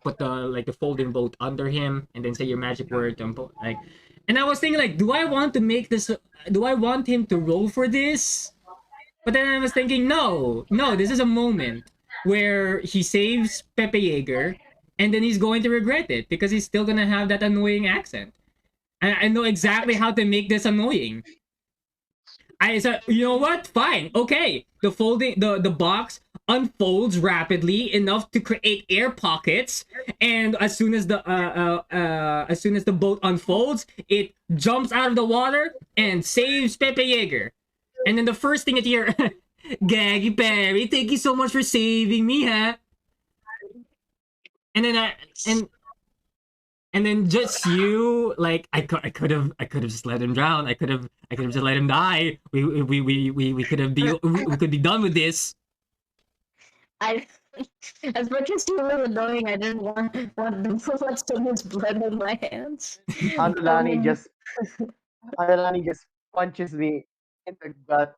put the like the folding boat under him and then say your magic word and like, and I was thinking like, do I want to make this, do I want him to roll for this? But then I was thinking, no, this is a moment where he saves Pepe Yeager and then he's going to regret it because he's still gonna have that annoying accent. I know exactly how to make this annoying. I said, you know what? Fine. Okay. The box unfolds rapidly enough to create air pockets, and as soon as the boat unfolds, it jumps out of the water and saves Pepe Yeager. And then the first thing that you hear, Gaggy Perry, thank you so much for saving me, huh? And then and and then just you like I could have just let him drown. I could have just let him die. We could have we could be done with this. I, as much as you were annoying, I didn't want them to want someone's blood on my hands. Anulani Um, just Anulani just punches me in the gut.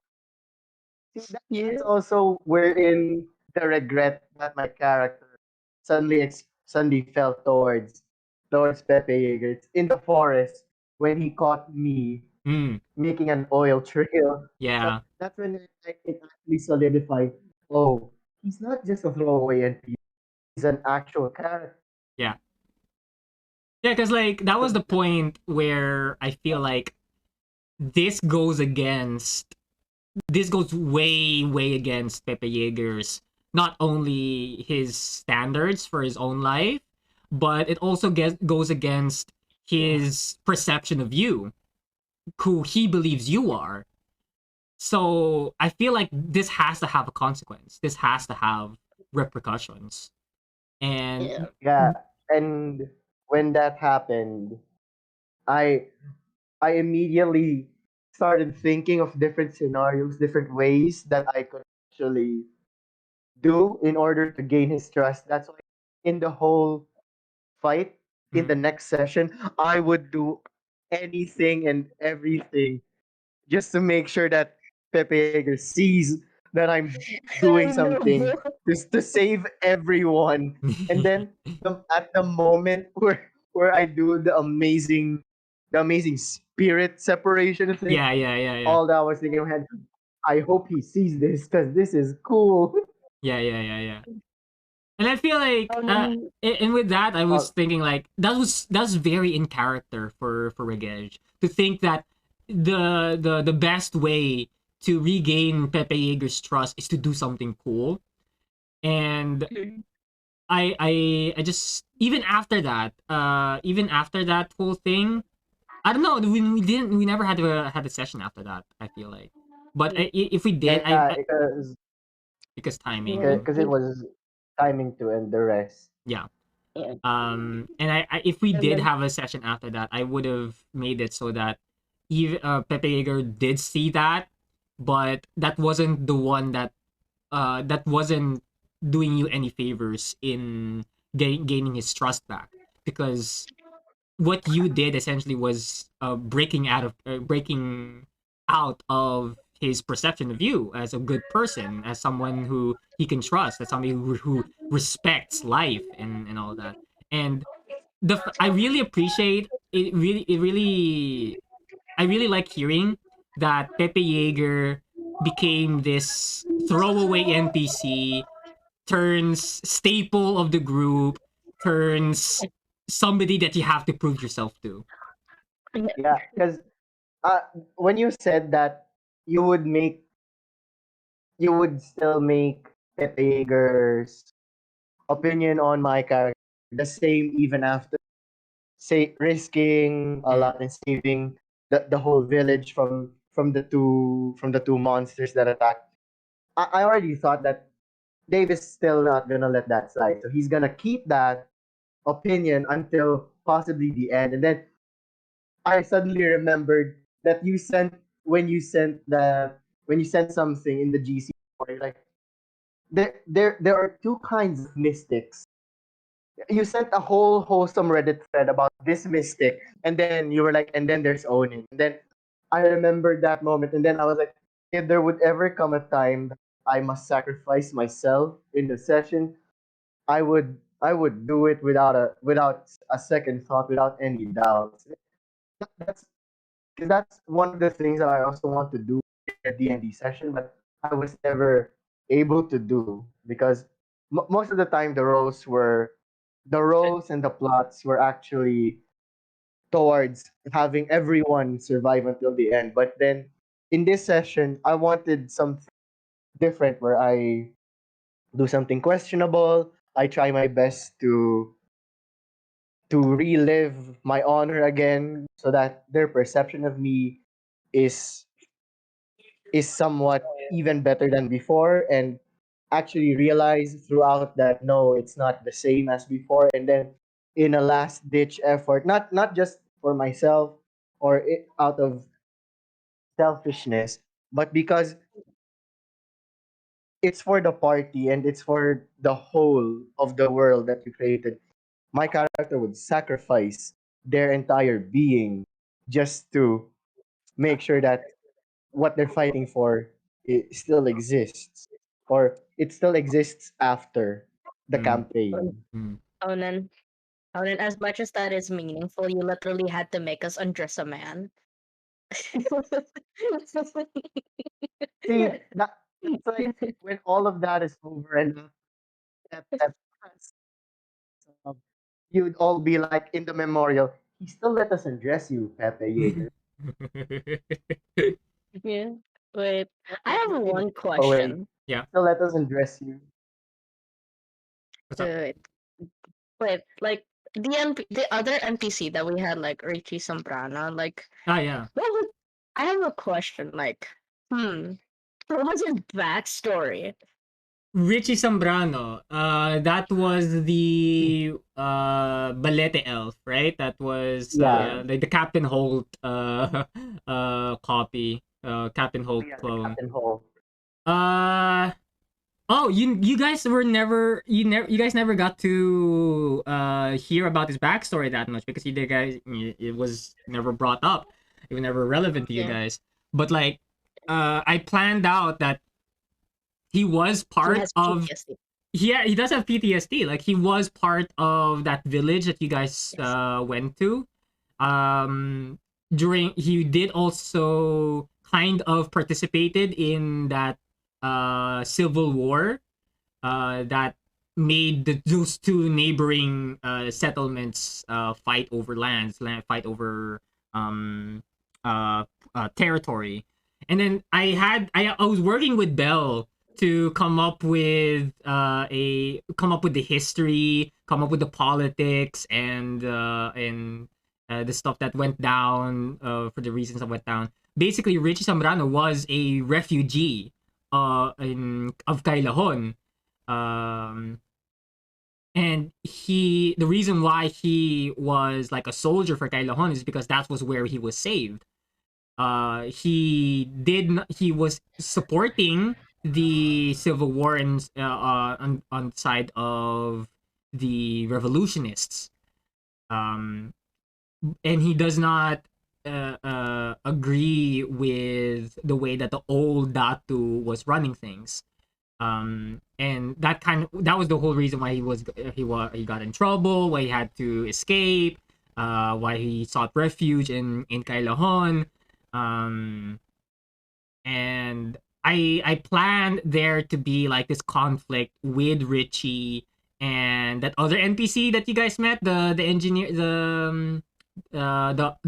See, yeah. that's also wherein the regret that my character suddenly felt towards Pepe Yeager. It's in the forest when he caught me Mm, making an oil trail. So yeah, that's when it actually solidified. Oh, he's not just a throwaway NPC. He's an actual character. yeah, yeah. Because like that was the point where I feel like this goes against this goes way against Pepe Yeager's, not only his standards for his own life, but it also goes against his perception of you, who he believes you are. So I feel like this has to have a consequence. This has to have repercussions. Yeah. And Yeah, and when that happened, I I immediately started thinking of different scenarios, different ways that I could actually do in order to gain his trust. That's why in the whole fight, in mm, the next session, I would do anything and everything just to make sure that Pepe Yeager sees that I'm I doing know, bro. something just to save everyone. And then at the moment where I do the amazing spirit separation thing, yeah. all that I was thinking in my head, I hope he sees this because this is cool. Yeah. And I feel like, Um, and with that, I was Oh, thinking like that's very in character for Regej to think that the best way to regain Pepe Yeager's trust is to do something cool. And I just even after that whole thing, I don't know, we never had a session after that, I feel like. But if we did, yeah, because timing. yeah, because it was timing to end the rest. Yeah. yeah. And if we And did then have a session after that, I would have made it so that even Pepe Yeager did see that, but that wasn't the one that wasn't doing you any favors in gaining his trust back, because what you did essentially was breaking out of his perception of you as a good person, as someone who he can trust, as somebody who respects life and all that. And I really appreciate it. I really like hearing that Pepe Yeager became this throwaway NPC, turns staple of the group, turns somebody that you have to prove yourself to. Yeah, because uh, when you said that you would make, you would still make Pepe Yeager's opinion on my character the same even after say risking a Mm, lot and saving the whole village from the two monsters that attacked. I already thought that Dave is still not gonna let that slide. So he's gonna keep that opinion until possibly the end. And then I suddenly remembered that you sent when you sent the when you sent something in the GC, like there are two kinds of mystics. You sent a whole wholesome Reddit thread about this mystic, and then you were like, and then there's Onin. And then I remembered that moment, and then I was like, if there would ever come a time that I must sacrifice myself in the session, I would do it without a second thought, without any doubts. That's because that's one of the things that I also want to do in a D&D session, but I was never able to do because most of the time the roles and the plots were actually towards having everyone survive until the end. But then in this session, I wanted something different where I do something questionable. I try my best to relive my honor again so that their perception of me is is somewhat even better than before, and actually realize throughout that no, it's not the same as before. And then in a last ditch effort, not just for myself or out of selfishness, but because it's for the party and it's for the whole of the world that you created, my character would sacrifice their entire being just to make sure that what they're fighting for it still exists, or it still exists after the mm, campaign. mm. Onan, Onan, as much as that is meaningful, you literally had to make us undress a man. See that's like when all of that is over and that pass, um, you'd all be like in the memorial. He still let us undress you, Pepe Yeager. Yeah. Wait, I have Maybe one oh wait, question. Yeah. still let us undress you. What's up? Wait, wait, like the other NPC that we had, like Richie Sombrana, like Ah, yeah. what was I have a question, like, what was his backstory? Richie Zambrano. That was the Balete elf, right? That was Yeah, Yeah. like the Captain Holt copy, Captain Holt yeah, the clone. Captain Hall. Uh oh, you guys were never you guys never got to hear about his backstory that much because it was never brought up. It was never relevant to you Yeah. guys. But like I planned out that he was He part has of PTSD. yeah, he does have PTSD. Like he was part of that village that you guys Yes. went to. During he did also kind of participated in that civil war that made those two neighboring settlements fight over fight over um, uh, territory. And then I was working with Bell to come up with the history, come up with the politics, and the stuff that went down for the reasons that went down. Basically, Richie Zambrano was a refugee of Kailahon. Um, and the reason why he was like a soldier for Kailahon is because that was where he was saved. He was supporting the civil war on the side of the revolutionists. Um, and he does not agree with the way that the old Datu was running things. And that was the whole reason why he got in trouble, why he had to escape, why he sought refuge in Kailahon. And I planned there to be like this conflict with Richie and that other NPC that you guys met, the engineer, the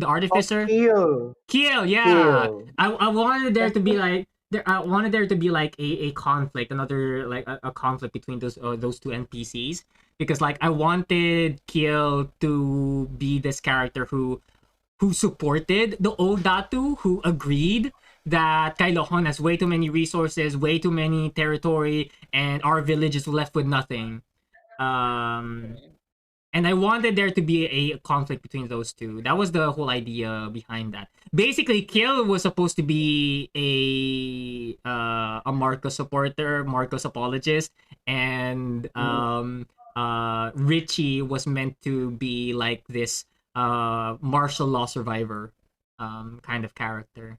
artificer. Kiel, yeah. Kill. I wanted there to be like I wanted there to be like a conflict, another like a conflict between those two NPCs, because like I wanted Kiel to be this character who supported the old Datu, who agreed that Kailohon has way too many resources, way too many territory, and our village is left with nothing. And I wanted there to be a conflict between those two. That was the whole idea behind that. Basically, Kill was supposed to be a Marcos supporter, Marcos apologist, and Richie was meant to be like this martial law survivor kind of character.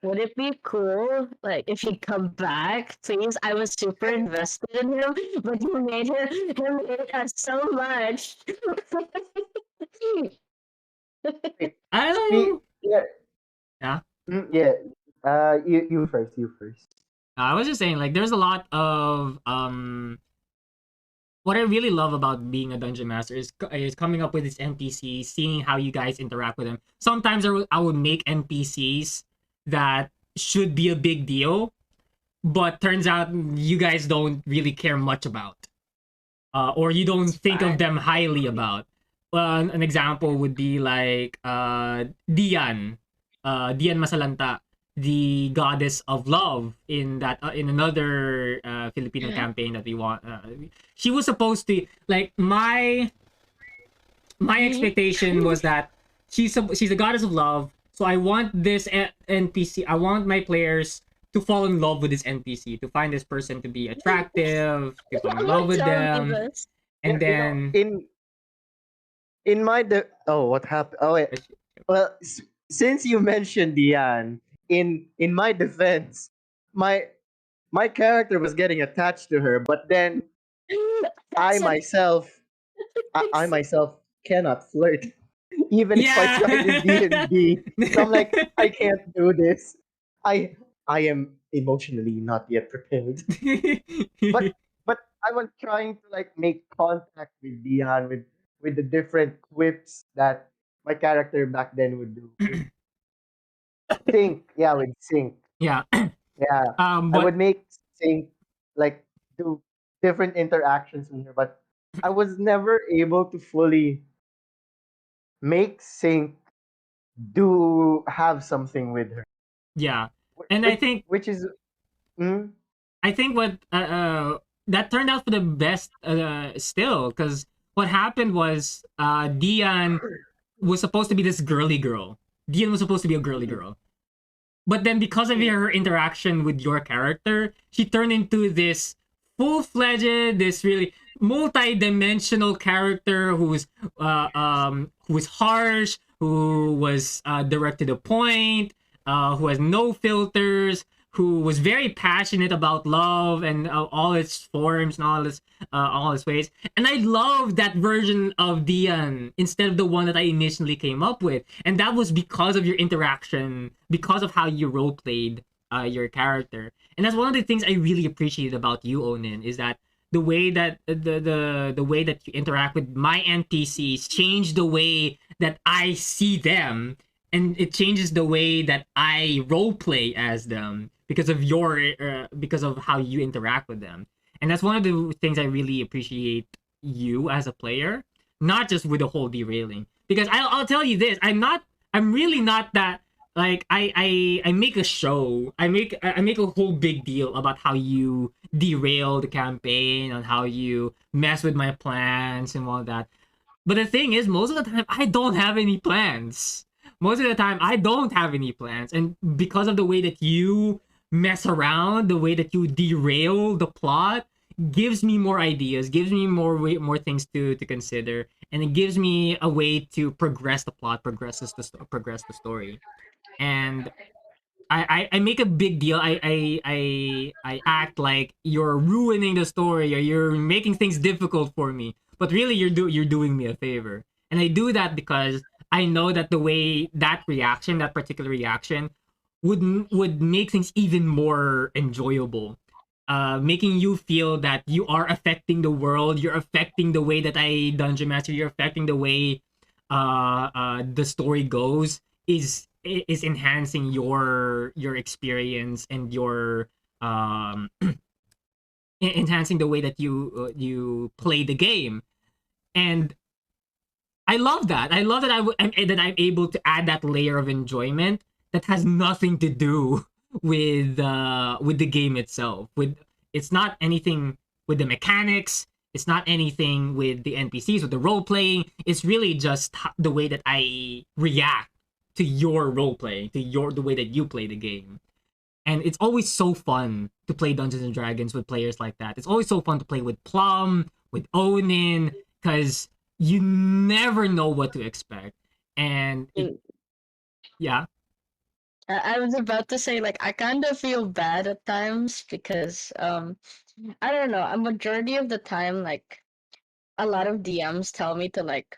Would it be cool, like, if he'd come back, please? I was super invested in him, but you made him hate us so much. I don't know. Yeah. Yeah. Yeah. You first. You first. I was just saying, like, there's a lot of what I really love about being a dungeon master is coming up with these NPCs, seeing how you guys interact with them. Sometimes I would make NPCs that should be a big deal, but turns out you guys don't really care much about, or you don't think of them highly about. An example would be like Dian Masalanta, the goddess of love in another Filipino campaign that we want. She was supposed to like my expectation was that she's a goddess of love. So I want this NPC. I want my players to fall in love with this NPC, to find this person to be attractive, to fall in love with them, and then in my what happened? Oh wait. Well, since you mentioned Diane, in my defense, my character was getting attached to her, but then I myself cannot flirt, even if I tried in D&D. So I'm like, I can't do this. I am emotionally not yet prepared. but I was trying to like make contact with Dion with the different quips that my character back then would do. Sync, yeah, with sync. Yeah. Yeah. I But would make sync like do different interactions with her, but I was never able to fully make sync do have something with her. yeah, and I think which is I think what that turned out for the best still, because what happened was Dian was supposed to be this girly girl. Dian was supposed to be a girly girl. But then because of her interaction with your character, she turned into this full-fledged, this really multi-dimensional character who was harsh, who was direct to the point, who has no filters, who was very passionate about love and all its forms and all its ways. And I love that version of Dian instead of the one that I initially came up with. And that was because of your interaction, because of how you role played your character. And that's one of the things I really appreciated about you, Onin, is that the way that the way that you interact with my NPCs change the way that I see them, and it changes the way that I role play as them because of your because of how you interact with them. And that's one of the things I really appreciate you as a player, not just with the whole derailing. Because I'll tell you this, I'm really not that like I make a show. I make a whole big deal about how you derail the campaign and how you mess with my plans and all that. But the thing is, most of the time I don't have any plans. Most of the time I don't have any plans. And because of the way that you mess around, the way that you derail the plot, gives me more ideas, gives me more things to consider, and it gives me a way to progress the plot, progress the story. And I make a big deal. I act like you're ruining the story or you're making things difficult for me. But really you're doing me a favor. And I do that because I know that the way that reaction, that particular reaction would make things even more enjoyable. Making you feel that you are affecting the world, you're affecting the way that I dungeon master, you're affecting the way the story goes is enhancing your experience and your enhancing the way that you play the game. And I love that. I love that that I'm able to add that layer of enjoyment that has nothing to do with the game itself. With it's not anything with the mechanics. It's not anything with the NPCs, with the role playing. It's really just the way that I react to your role playing, to the way that you play the game. And it's always so fun to play Dungeons and Dragons with players like that. It's always so fun to play with Plum, with Onin, because you never know what to expect. And yeah. I was about to say, like, I kind of feel bad at times because I don't know, a majority of the time, like, a lot of DMs tell me to, like,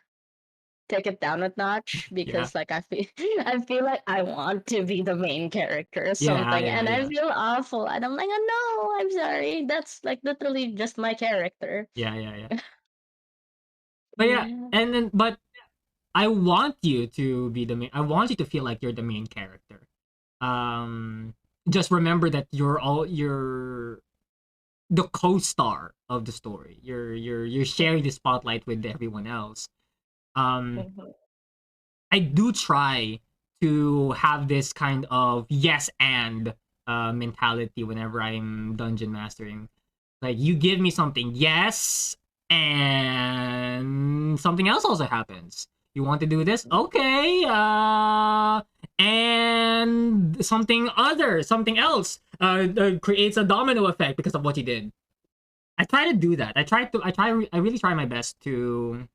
take it down a notch Yeah. because, like, I feel I feel like I want to be the main character or something, Yeah, and I yeah. feel awful, and I'm like, oh no, I'm sorry, that's like literally just my character. Yeah. But yeah, Yeah. and then but I want you to be the main. I want you to feel like you're the main character. Um, just remember that you're the co-star of the story. You're sharing the spotlight with everyone else. Um, Mhm. I do try to have this kind of yes and mentality whenever I'm dungeon mastering. Like you give me something, yes, and something else also happens. You want to do this? Okay. And something else creates a domino effect because of what you did. I try to do that. I really try my best to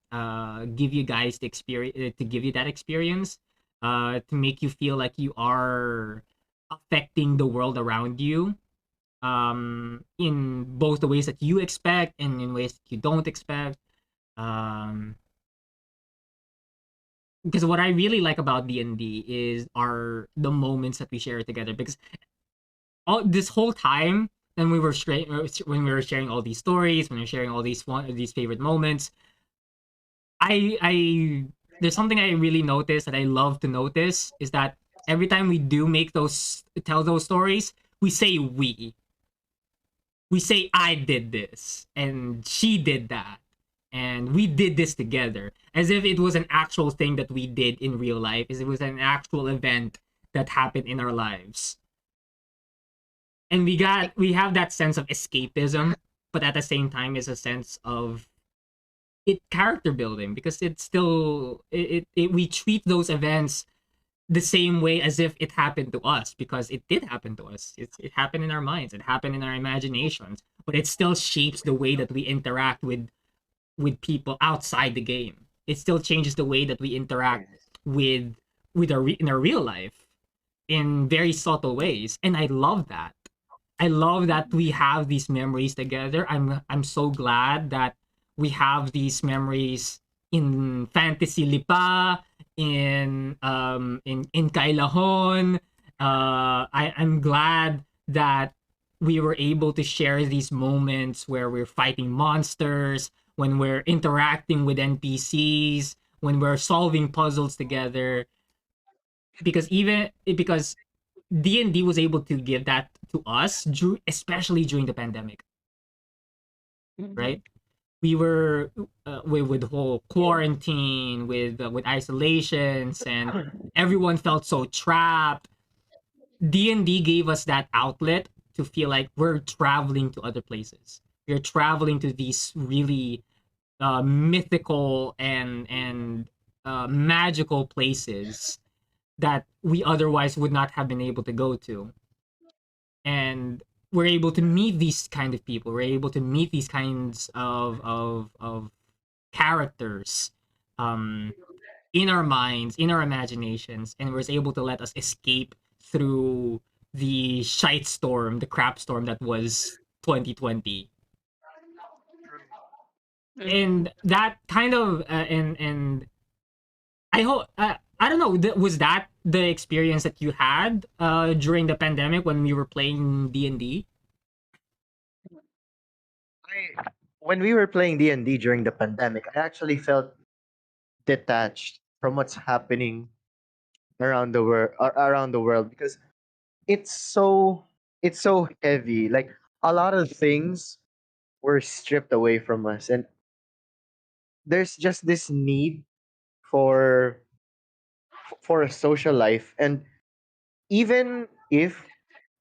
give you guys the experience, to give you that experience, to make you feel like you are affecting the world around you, in both the ways that you expect and in ways that you don't expect. Um, because what I really like about D&D is are the moments that we share together. Because all this whole time, when when we were sharing all these stories, when we were sharing all these favorite moments, I there's something I really notice that I love to notice is that every time we do make those tell those stories, we say we say I did this and she did that and we did this together as if it was an actual thing that we did in real life, as it was an actual event that happened in our lives. And we have that sense of escapism, but at the same time is a sense of it character building because it's still we treat those events the same way as if it happened to us because it did happen to us. It happened in our minds, it happened in our imaginations, but it still shapes the way that we interact with people outside the game. It still changes the way that we interact Yes. with in our real life in very subtle ways, and I love that. I love that we have these memories together. I'm so glad that we have these memories in Fantasy Lipa, in Kailahon. I'm glad that we were able to share these moments where we're fighting monsters, when we're interacting with NPCs, when we're solving puzzles together. Because D&D was able to give that to us, especially during the pandemic, right? Mhm. We were with the whole quarantine, with isolations, and everyone felt so trapped. D&D gave us that outlet to feel like we're traveling to other places. We're traveling to these really mythical and magical places that we otherwise would not have been able to go to. And we're able to meet these kind of people. We're able to meet these kinds of characters um, in our minds, in our imaginations, and was able to let us escape through the shite storm, the crap storm that was 2020. Mhm. And that kind of and I hope I don't know, was that the experience that you had during the pandemic when we were playing D&D? When we were playing D&D during the pandemic, I actually felt detached from what's happening around the world because it's so it's so heavy. Like a lot of things were stripped away from us, and there's just this need for for a social life. And even if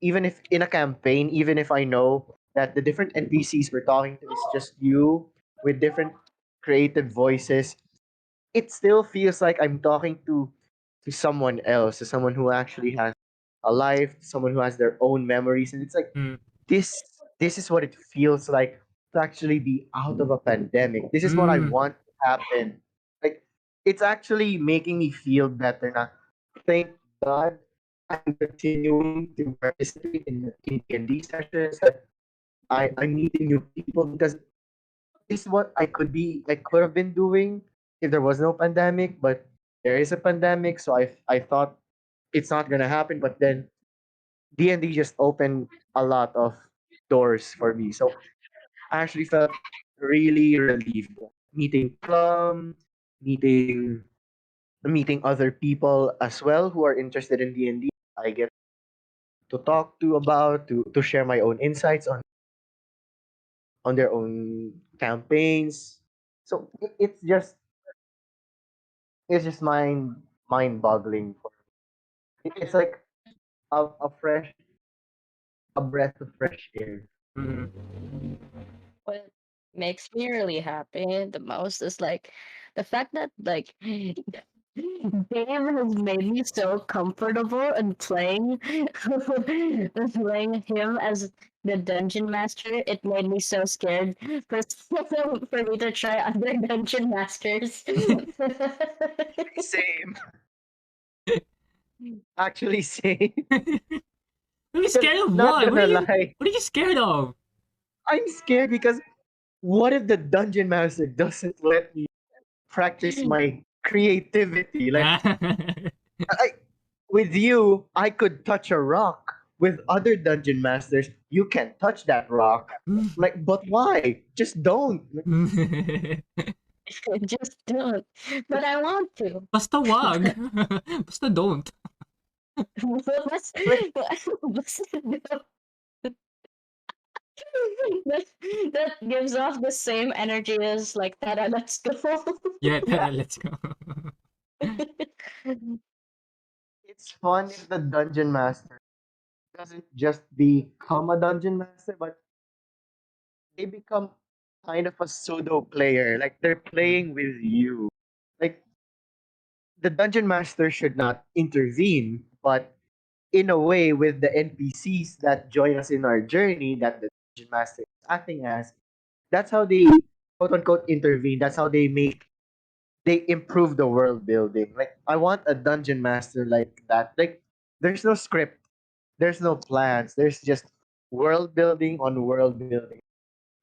even if in a campaign, even if I know that the different NPCs we're talking to is just you with different creative voices, it still feels like I'm talking to someone else, to someone who actually has a life, someone who has their own memories, and it's like Mm. this this is what it feels like to actually be out of a pandemic. This is what I Mm. want to happen. Like it's actually making me feel better now. Thank God I'm continuing to participate in D&D sessions. I'm meeting new people because this is what I could have been doing if there was no pandemic, but there is a pandemic, so I thought it's not gonna happen, but then D&D just opened a lot of doors for me. So I actually felt really relieved. Meeting Plum, meeting meeting other people as well who are interested in D&D. I get to talk to about to share my own insights on their own campaigns. So it's just mind boggling. It's like a fresh a breath of fresh air. Mm. What makes me really happy the most is like the fact that like Dave has made me so comfortable in playing playing him as the dungeon master. It made me so scared for for me to try other dungeon masters. Same. Actually, same. Are you Because scared of not what? gonna lie, What are you scared of? I'm scared because what if the dungeon master doesn't let me practice my creativity? Like I with you, I could touch a rock. With other dungeon masters, you can't touch that rock. Like, but why? Just don't. Just don't. But I want to. Basta wag. Basta don't. Let's, Like, let's that, that gives off the same energy as like Tara, let's go. Yeah, tara, let's go. it's fun if the dungeon master doesn't just become a dungeon master, but they become kind of a pseudo player. Like they're Mm. playing with you. Like the dungeon master should not intervene, but in a way, with the NPCs that join us in our journey, that the dungeon master is acting as, that's how they quote unquote intervene. That's how they improve the world building. Like I want a dungeon master like that. Like there's no script, there's no plans, there's just world building on world building.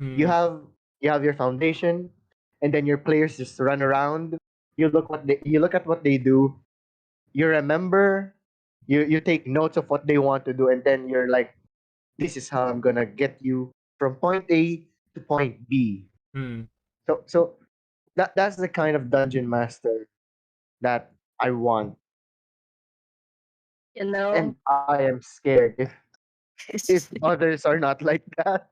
You Mm. have you have your foundation, and then your players just run around. You look at what they do. You remember. You take notes of what they want to do, and then you're like this is how I'm gonna get you from point A to point B. Mm. So that's the kind of dungeon master that I want, You know, and I am scared if others are not like that.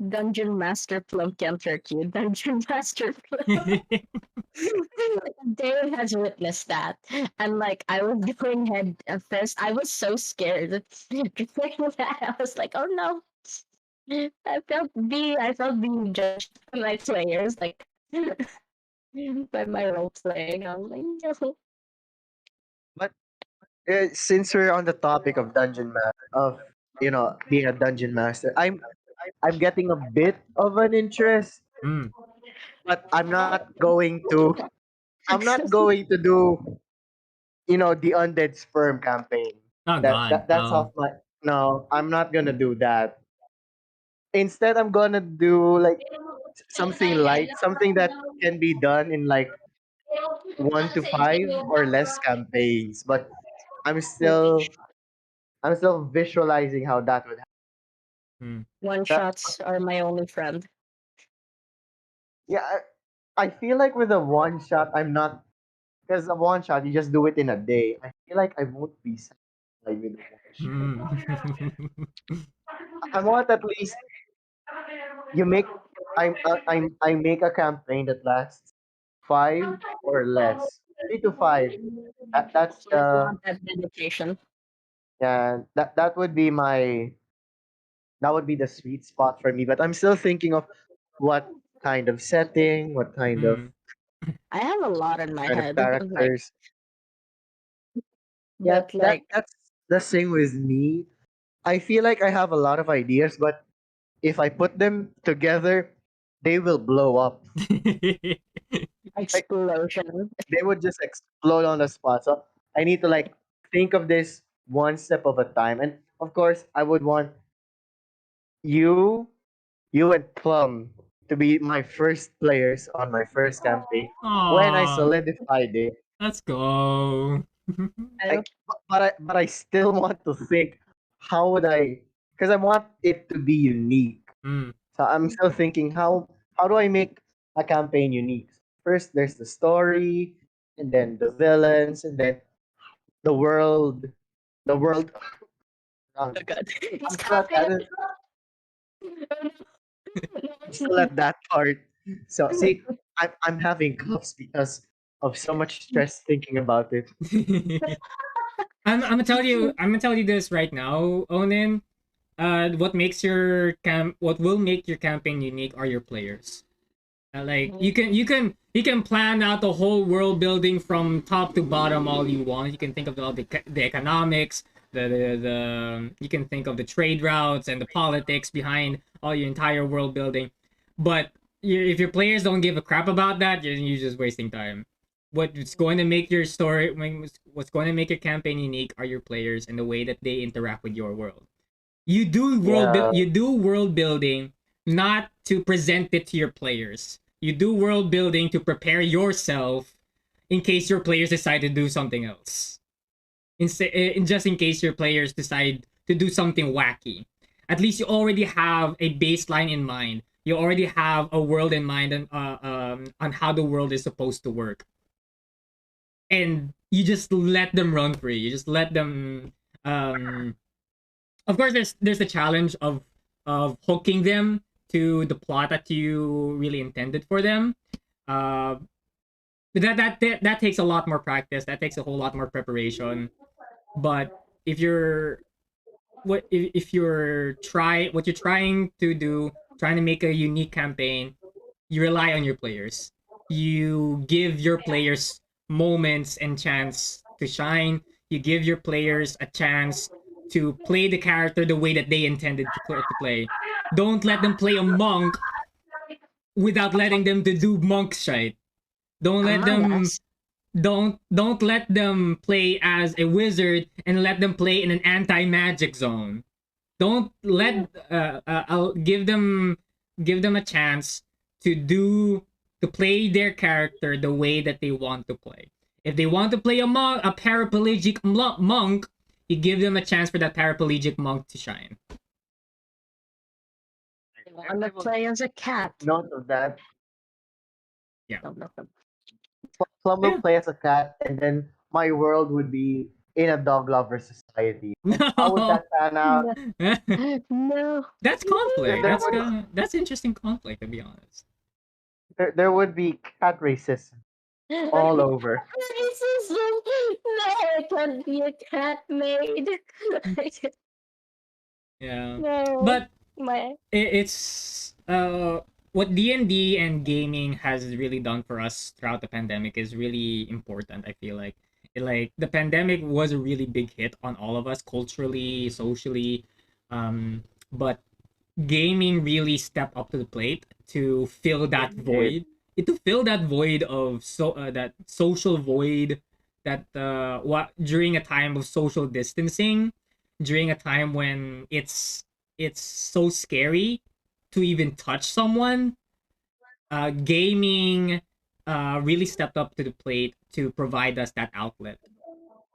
Dungeon Master Plum can't hurt you. Dungeon Master Plum. Dave has witnessed that. And like I was going head at first, I was so scared. During that, I was like, oh no. I felt being judged by my players, like by my role playing. I was like, no. But since we're on the topic of dungeon master, of being a dungeon master, I'm getting a bit of an interest, Mm. but I'm not going to do the undead sperm campaign. Oh That, God. that that's Oh. off my No, I'm not gonna do that. Instead, I'm gonna do like something light, something that can be done in like 1 to 5 or less campaigns. But I'm still I'm still visualizing how that would Mm. One happen. shots are my only friend. Yeah, I feel like with a one shot, I'm not, because a one shot you just do it in a day. I feel like I won't be satisfied with a one shot. Mm. I want at least you make I make a campaign that lasts 5 or less, 3 to 5. That's Just the want that dedication. Yeah, that would be the sweet spot for me. But I'm still thinking of what kind of setting, what kind of Mm. I have a lot in my kind of head, like, characters. Yeah, but that like, that's the same with me. I feel like I have a lot of ideas, but if I put them together, they will blow up. Like explosion. they would just explode on the spot. So I need to like think of this one step of a time. And of course, I would want you, you and Plum to be my first players on my first campaign when I Aw. solidified it. Let's go. I don't. Like, but I still want to think how would I, because I want it to be unique. Mm. So I'm still thinking how do I make a campaign unique? First, there's the story, and then the villains, and then the world, the world around Oh it. god, he's I'm still at coughing. that. No, I'm still at that part. So see, I'm having coughs because of so much stress thinking about it. I'm gonna tell you this right now, Onin. What will make your campaign unique are your players. Like you can plan out the whole world building from top to bottom all you want. You can think of all the economics, the you can think of the trade routes and the politics behind all your entire world building. But if your players don't give a crap about that, you're just wasting time. What's going to make your what's going to make your campaign unique are your players and the way that they interact with your world. Yeah, You do world building not to present it to your players. You do world building to prepare yourself in case your players decide to do something else. Just in case your players decide to do something wacky. At least you already have a baseline in mind. You already have a world in mind on how the world is supposed to work. And you just let them run free. You just let them um of course there's the challenge of hooking them to the plot that you really intended for them. Uh, but that takes a lot more practice. That takes a whole lot more preparation. But if you're if you're what you're trying to do, trying to make a unique campaign, you rely on your players. You give your players moments and chance to shine. You give your players a chance to play the character the way that they intended to play. Don't let them play a monk without letting them to do monk shit. Don't let Among them Us. don't let them play as a wizard and let them play in an anti-magic zone. Don't let I'll give them a chance to do to play their character the way that they want to play. If they want to play a paraplegic monk, You give them a chance for that paraplegic monk to shine. I want to play as a cat. Note of that. Yeah. No, no, no. Plum will Yeah. play as a cat, and then my world would be in a dog lover society. And how would No. that pan out? No. That's conflict. There would That's interesting conflict, to be honest. there would be cat racism all over. Racism. No, I can't be a cat maid. Yeah. No, But my it's what D&D and gaming has really done for us throughout the pandemic is really important. I feel like the pandemic was a really big hit on all of us culturally, socially, but gaming really stepped up to the plate to fill that void. To fill that void of that social void that what during a time of social distancing, during a time when it's so scary to even touch someone. Gaming really stepped up to the plate to provide us that outlet.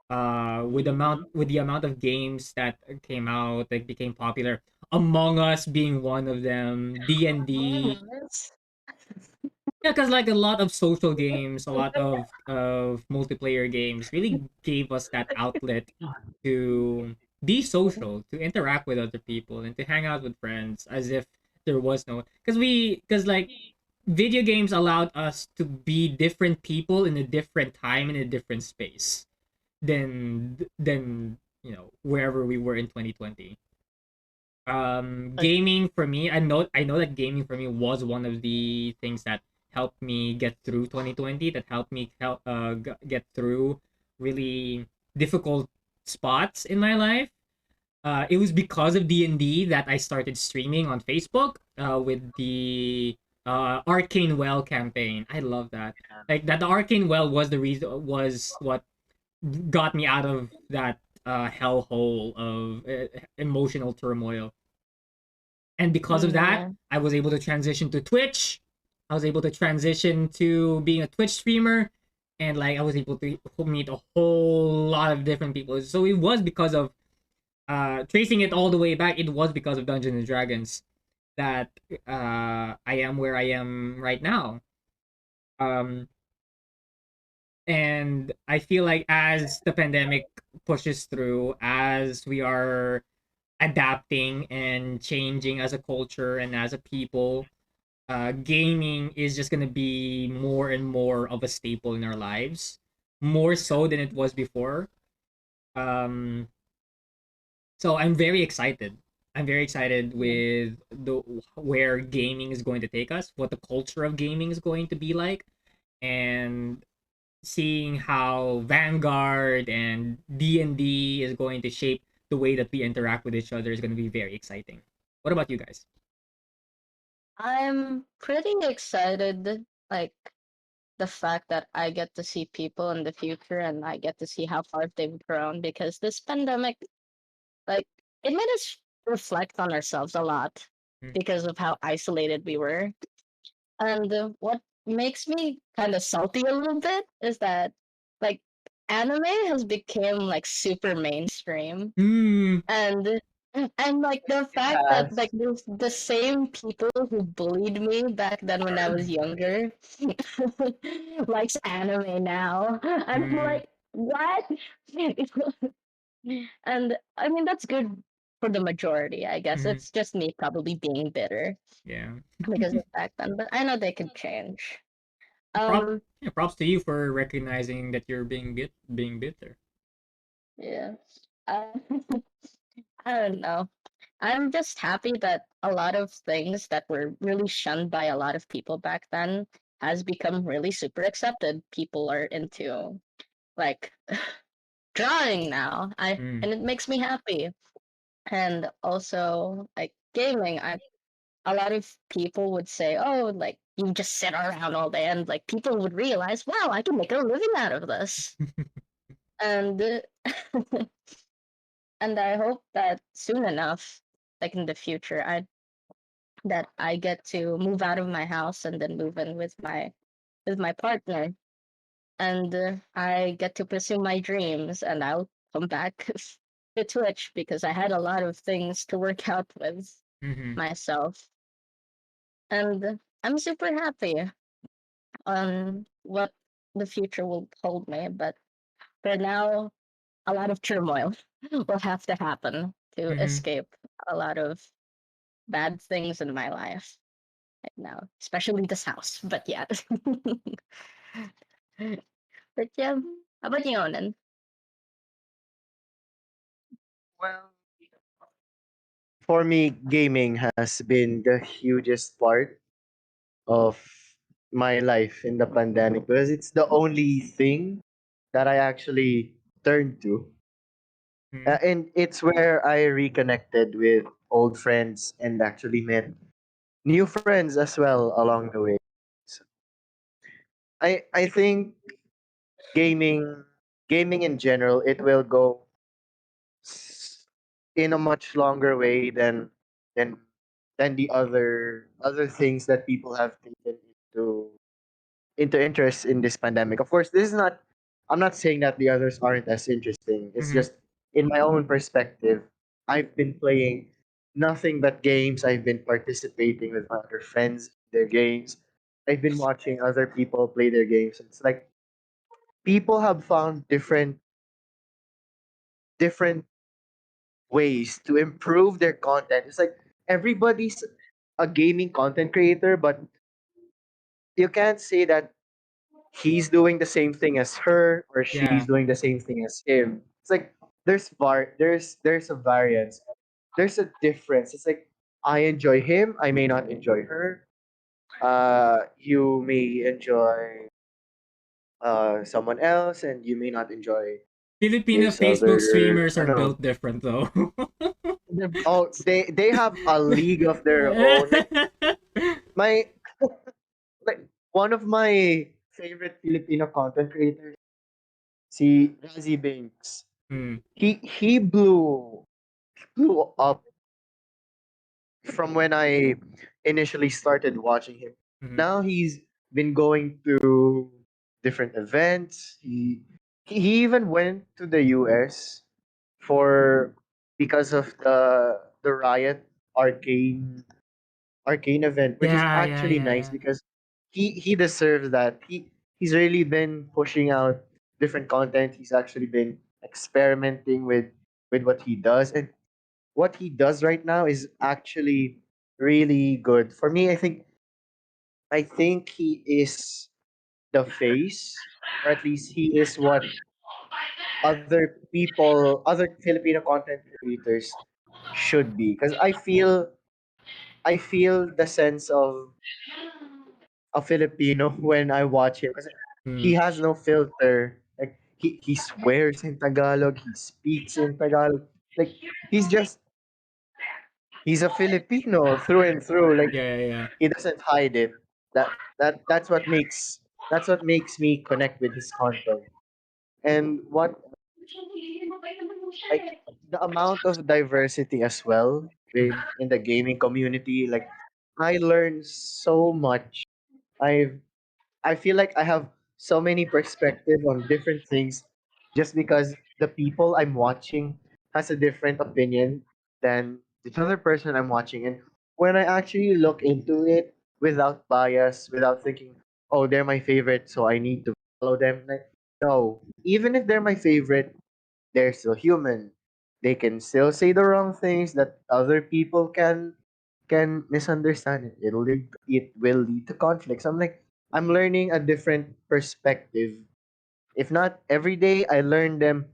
With the amount of games that came out that became popular, Among Us being one of them, D&D. yes. Yeah, because like a lot of social games, a lot of multiplayer games really gave us that outlet to be social, to interact with other people, and to hang out with friends as if there was no. Because like video games allowed us to be different people in a different time in a different space than wherever we were in 2020. Gaming for me, I know that gaming for me was one of the things that helped me get through 2020, that helped me get through really difficult spots in my life. It was because of D&D that I started streaming on Facebook with the Arcane Well campaign. I love that. Like that, the Arcane Well was what got me out of that hellhole of emotional turmoil. And because of that, Yeah. I was able to transition to Twitch. I was able to transition to being a Twitch streamer, and like I was able to meet a whole lot of different people. So it was because of tracing it all the way back. It was because of Dungeons and Dragons that I am where I am right now. Um, and I feel like as the pandemic pushes through, as we are adapting and changing as a culture and as a people, gaming is just gonna be more and more of a staple in our lives, more so than it was before. Um, so I'm very excited. I'm very excited with the where gaming is going to take us, what the culture of gaming is going to be like, and seeing how Vanguard and D&D is going to shape the way that we interact with each other is going to be very exciting. What about you guys? I'm pretty excited, like the fact that I get to see people in the future and I get to see how far they've grown because this pandemic, like, it made us reflect on ourselves a lot Mm. because of how isolated we were. And what makes me kind of salty a little bit is that, like, anime has become like super mainstream, Hmm. and like the fact that like Yes. the same people who bullied me back then when I was younger likes anime now, and I'm Hmm. like, what? And I mean that's good for the majority, I guess. Hmm. It's just me probably being bitter Yeah. because of back then, but I know they can change. Prop. Um, Yeah. Props to you for recognizing that you're being bitter. yeah. Uh, I don't know. I'm just happy that a lot of things that were really shunned by a lot of people back then has become really super accepted. People are into like drawing now. I Mm. and it makes me happy. And also like gaming. I A lot of people would say, "Oh, like you just sit around all day," and like people would realize, "Wow, I can make a living out of this." And and I hope that soon enough, like in the future, I get to move out of my house and then move in with my partner, and I get to pursue my dreams, and I'll come back to Twitch because I had a lot of things to work out with Mm-hmm. myself. And I'm super happy on what the future will hold me. But for now, a lot of turmoil will have to happen to Mm-hmm. escape a lot of bad things in my life right now, especially this house. But yeah. But yeah, how about you, Onan? Well, for me, gaming has been the hugest part of my life in the pandemic because it's the only thing that I actually turned to. And it's where I reconnected with old friends and actually met new friends as well along the way. So I think gaming gaming in general it will go s- in a much longer way than than the other things that people have taken into interest in this pandemic. Of course, this is not. I'm not saying that the others aren't as interesting. It's Mm-hmm. just in my own perspective. I've been playing nothing but games. I've been participating with my other friends in their games. I've been watching other people play their games. It's like people have found different ways to improve their content. It's like everybody's a gaming content creator, but you can't say that he's doing the same thing as her or she's Yeah. doing the same thing as him. It's like there's a variance. There's a difference. It's like I enjoy him, I may not enjoy her. You may enjoy someone else and you may not enjoy Filipino this Facebook other streamers I are don't know. built different though. Oh, they have a league of their own. Like my like one of my favorite Filipino content creators, si Razzie Binks. Hmm. He blew up from when I initially started watching him. Mhm. Now he's been going to different events. He even went to the US for because of the Riot Arcane Arcane event, which is Yeah, yeah, actually yeah, nice yeah. because he deserves that. He's really been pushing out different content. He's actually been experimenting with what he does, and what he does right now is actually really good. For me, I think he is the face, or at least he is what other Filipino content creators should be. Because I feel the sense of a Filipino when I watch him because he Mm. has no filter. Like he swears in Tagalog, he speaks in Tagalog. Like he's just he's a Filipino through and through. Like Yeah, yeah, yeah. he doesn't hide it. That's what makes me connect with his content. And what like the amount of diversity as well in the gaming community. Like I learned so much. I've I feel like I have so many perspective on different things just because the people I'm watching has a different opinion than the other person I'm watching. And when I actually look into it without bias, without thinking, oh, they're my favorite, so I need to follow them. Like, no, even if they're my favorite, they're still human. They can still say the wrong things that other people can misunderstand it. It will lead to conflicts. I'm learning a different perspective. If not every day, I learn them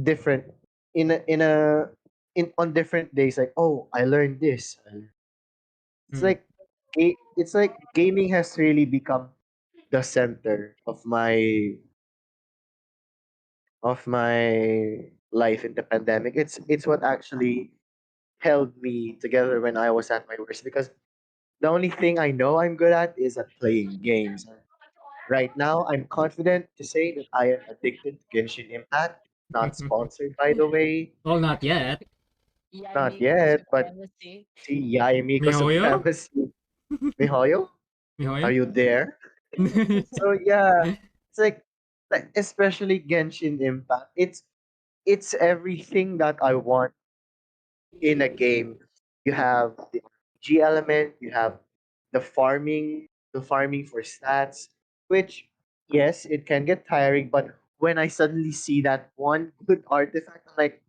different in a in on different days. Like, oh, I learned this. It's Mm. like it's like gaming has really become the center of my life in the pandemic. It's what actually held me together when I was at my worst because the only thing I know I'm good at is at playing games. Right now, I'm confident to say that I am addicted to Genshin Impact. Not sponsored, by the way. Well, not yet. Not Yaimiko yet, but supremacy. see, Yaimiko Mihoyo? Supremacy. Mihoyo, are Mihoyo? you there? So yeah, it's like especially Genshin Impact. it's everything that I want in a game. You have the RPG element, you have the farming for stats, which yes, it can get tiring, but when I suddenly see that one good artifact, I'm like,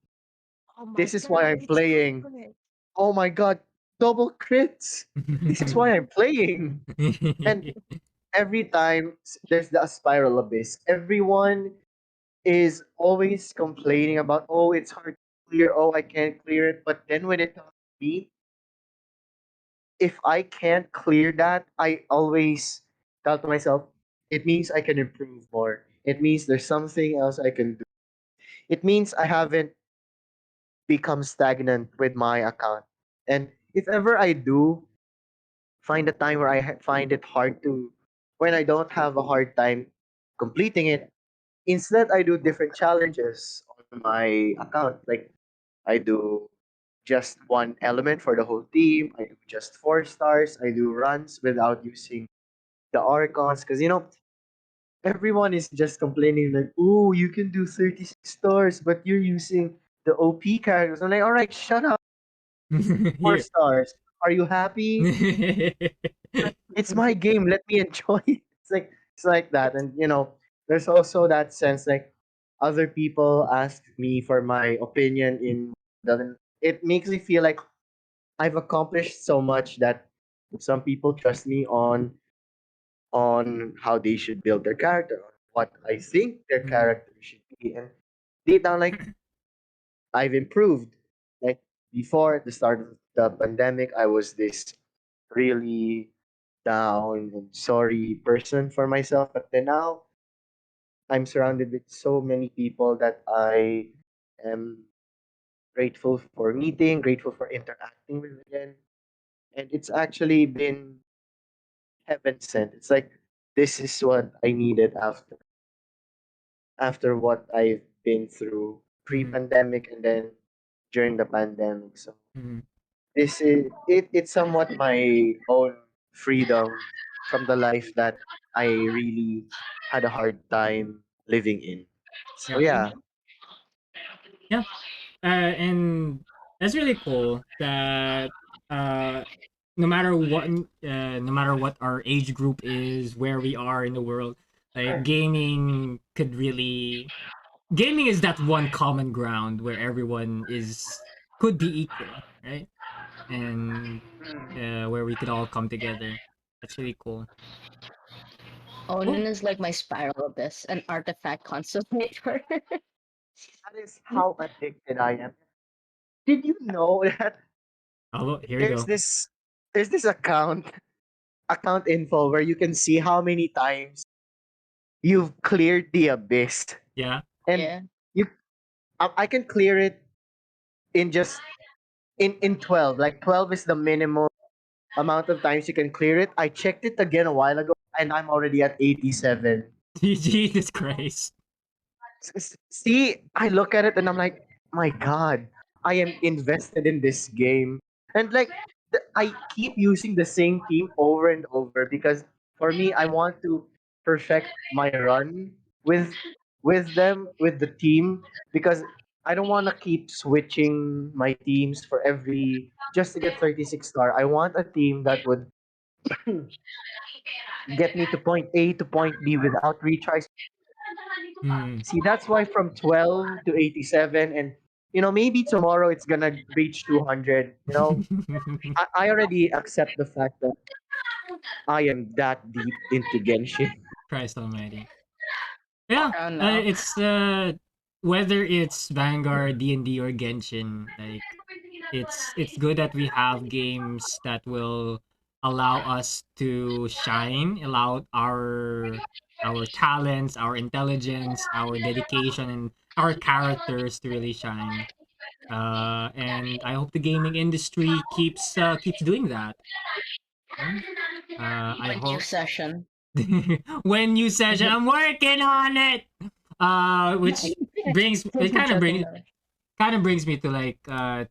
Oh my this is why god, I'm it's so playing. good. Oh my god, double crits. This is why I'm playing. And every time there's the spiral abyss, everyone is always complaining about, oh, it's hard to clear, oh, I can't clear it. But then when it comes to me, if I can't clear that, I always tell to myself, it means I can improve more. It means there's something else I can do. It means I haven't become stagnant with my account. And if ever I do find a time where find it hard to, when I don't have a hard time completing it, instead I do different challenges on my account. Like I do just one element for the whole team. I do just 4 stars. I do runs without using the Archons. Because, everyone is just complaining, like, oh, you can do 36 stars, but you're using the OP characters. I'm like, all right, shut up. Four Here. stars. Are you happy? It's my game. Let me enjoy it. It's like that. And, there's also that sense like other people ask me for my opinion in doesn't it makes me feel like I've accomplished so much that some people trust me on how they should build their character, on what I think their Mm, character should be. And deep down, like I've improved. Like before the start of the pandemic, I was this really down and sorry person for myself. But then now I'm surrounded with so many people that I am grateful for meeting, grateful for interacting with again. And it's actually been heaven sent. It's like this is what I needed after what I've been through mm, pre-pandemic and then during the pandemic. So mm. this is it's somewhat my own freedom from the life that I really had a hard time living in. So Yeah. yeah. Yeah. And that's really cool that uh no matter what our age group is, where we are in the world, like gaming is that one common ground where everyone is could be equal, right? And where we could all come together. That's really cool. Onin Cool. is like my spiral abyss, an artifact consumator. That is how addicted I am. Did you know that Oh, here we there's go. this there's this account info where you can see how many times you've cleared the abyss. Yeah. And Yeah. you I can clear it in just in 12. Like 12 is the minimum amount of times you can clear it. I checked it again a while ago and I'm already at 87. Jesus Christ. See, I look at it and I'm like, my God, I am invested in this game. And like, I keep using the same team over and over because for me, I want to perfect my run with them, with the team, because I don't want to keep switching my teams for every just to get 36 star. I want a team that would get me to point A to point B without retries. Hmm. See, that's why from 12 to 87, and maybe tomorrow it's gonna reach 200. I already accept the fact that I am that deep into Genshin. Christ Almighty. Yeah, Oh no. it's whether it's Vanguard, D&D, or Genshin, like it's good that we have games that will allow us to shine, allow our talents, our intelligence, our dedication, and our characters to really shine. And I hope the gaming industry keeps doing that. Yeah. I A new hope session. when you session, I'm working on it. Which brings it I'm joking though. kind of brings me to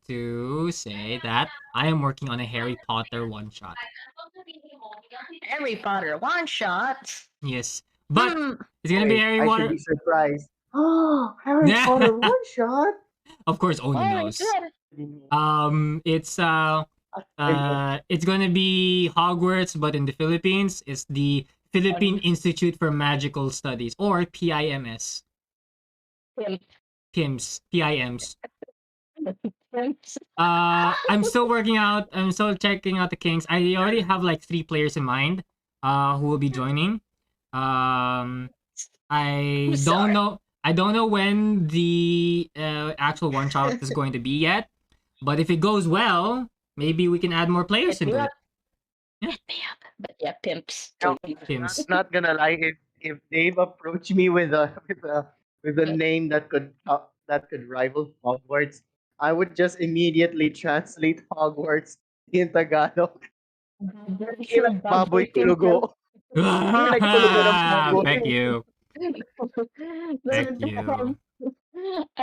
to say that I am working on a Harry Potter one shot. Harry Potter one shot. Yes, but Hmm. it's gonna be Wait, Harry I should be Potter. surprised. Oh, Harry Potter one shot. Of course, Oh Oni my knows. god. It's gonna be Hogwarts, but in the Philippines, it's the Philippine Institute for Magical Studies, or PIMS. Pimp. PIMS. Pimps. I'm still working out. I'm still checking out the kinks. I already have like 3 players in mind. Who will be joining. I I'm don't sorry. know. I don't know when the actual one shot is going to be yet. But if it goes well, maybe we can add more players Hit me into up. it. Yeah. Hit me up. But yeah, pimps. Now, Pims. not gonna lie, if Dave approached me with a with a name that could rival Hogwarts, I would just immediately translate Hogwarts in Tagalog. Be like Baboy Kulugo. Be like Kulugo ng Baboy. Thank you. But, Thank you. I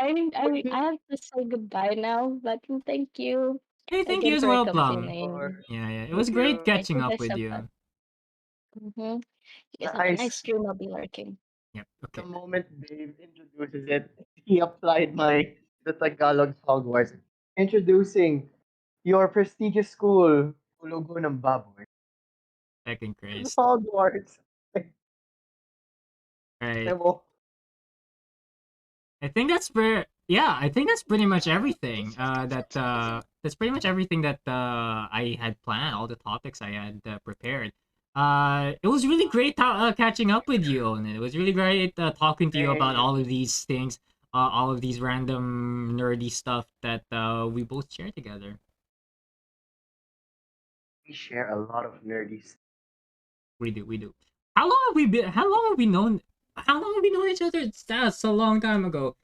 have to say goodbye now, but thank you Hey, thank you again as for well, Plum. accompanying. Yeah, yeah. It Thank was great you. Thank catching you up guys with so you. much. Mm-hmm. You guys have a nice Guys, stream. I'll be lurking. Yep. the Okay. moment Dave introduces it, he applied the Tagalog Hogwarts. Introducing your prestigious school, Kulugo ng Baboy. Second Christ. Hogwarts. Right. Alam mo, I think that's I think that's pretty much everything. That's pretty much everything that I had planned. All the topics I had prepared. It was really great catching up with you, and it was really great talking to you about hey, all of these things, all of these random nerdy stuff that we both share together. we share a lot of nerdy stuff. We do, we do. How long have we been? How long have we known? How long have we known each other? That's a long time ago.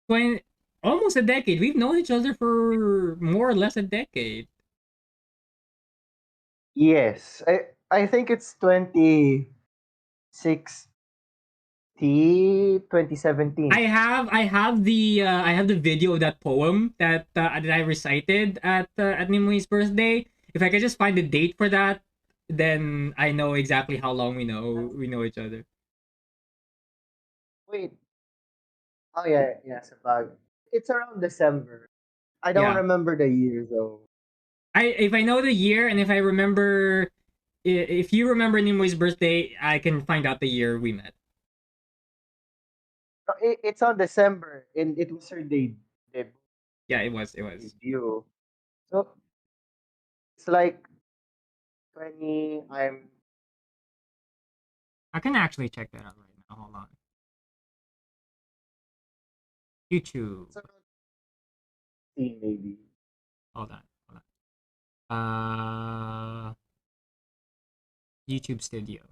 20, almost a decade. We've known each other for more or less a decade. Yes, I think it's 2017. I have the video of that poem that I recited at Nimoy's birthday. If I could just find the date for that, then I know exactly how long we know each other. Wait, oh yeah, yeah, sabag. It's around December. I don't Yeah. remember the year though. If I know the year, and if I remember, if you remember Nimoy's birthday, I can find out the year we met. It's on December, and it was her Yeah, it was. It was. debut. So it's like 20. I can actually check that out right now. Hold on. YouTube. It's around 15 maybe. Hold on. Hold on. YouTube Studio.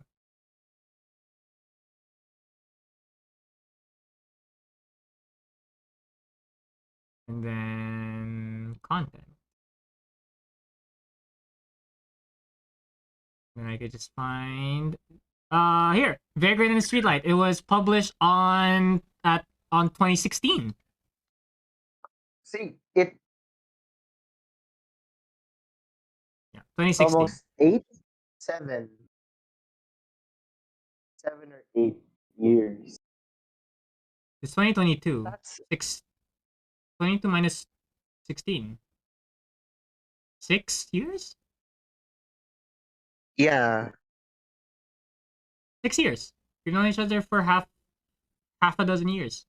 And then content. Then I could just find here, Vagrant in the Streetlight. It was published on 2016. See, it Yeah, 2016. almost 7 or 8 years. It's 2022. That's 22 minus 16. 6 years? yeah, 6 years. We've known each other for half a dozen years.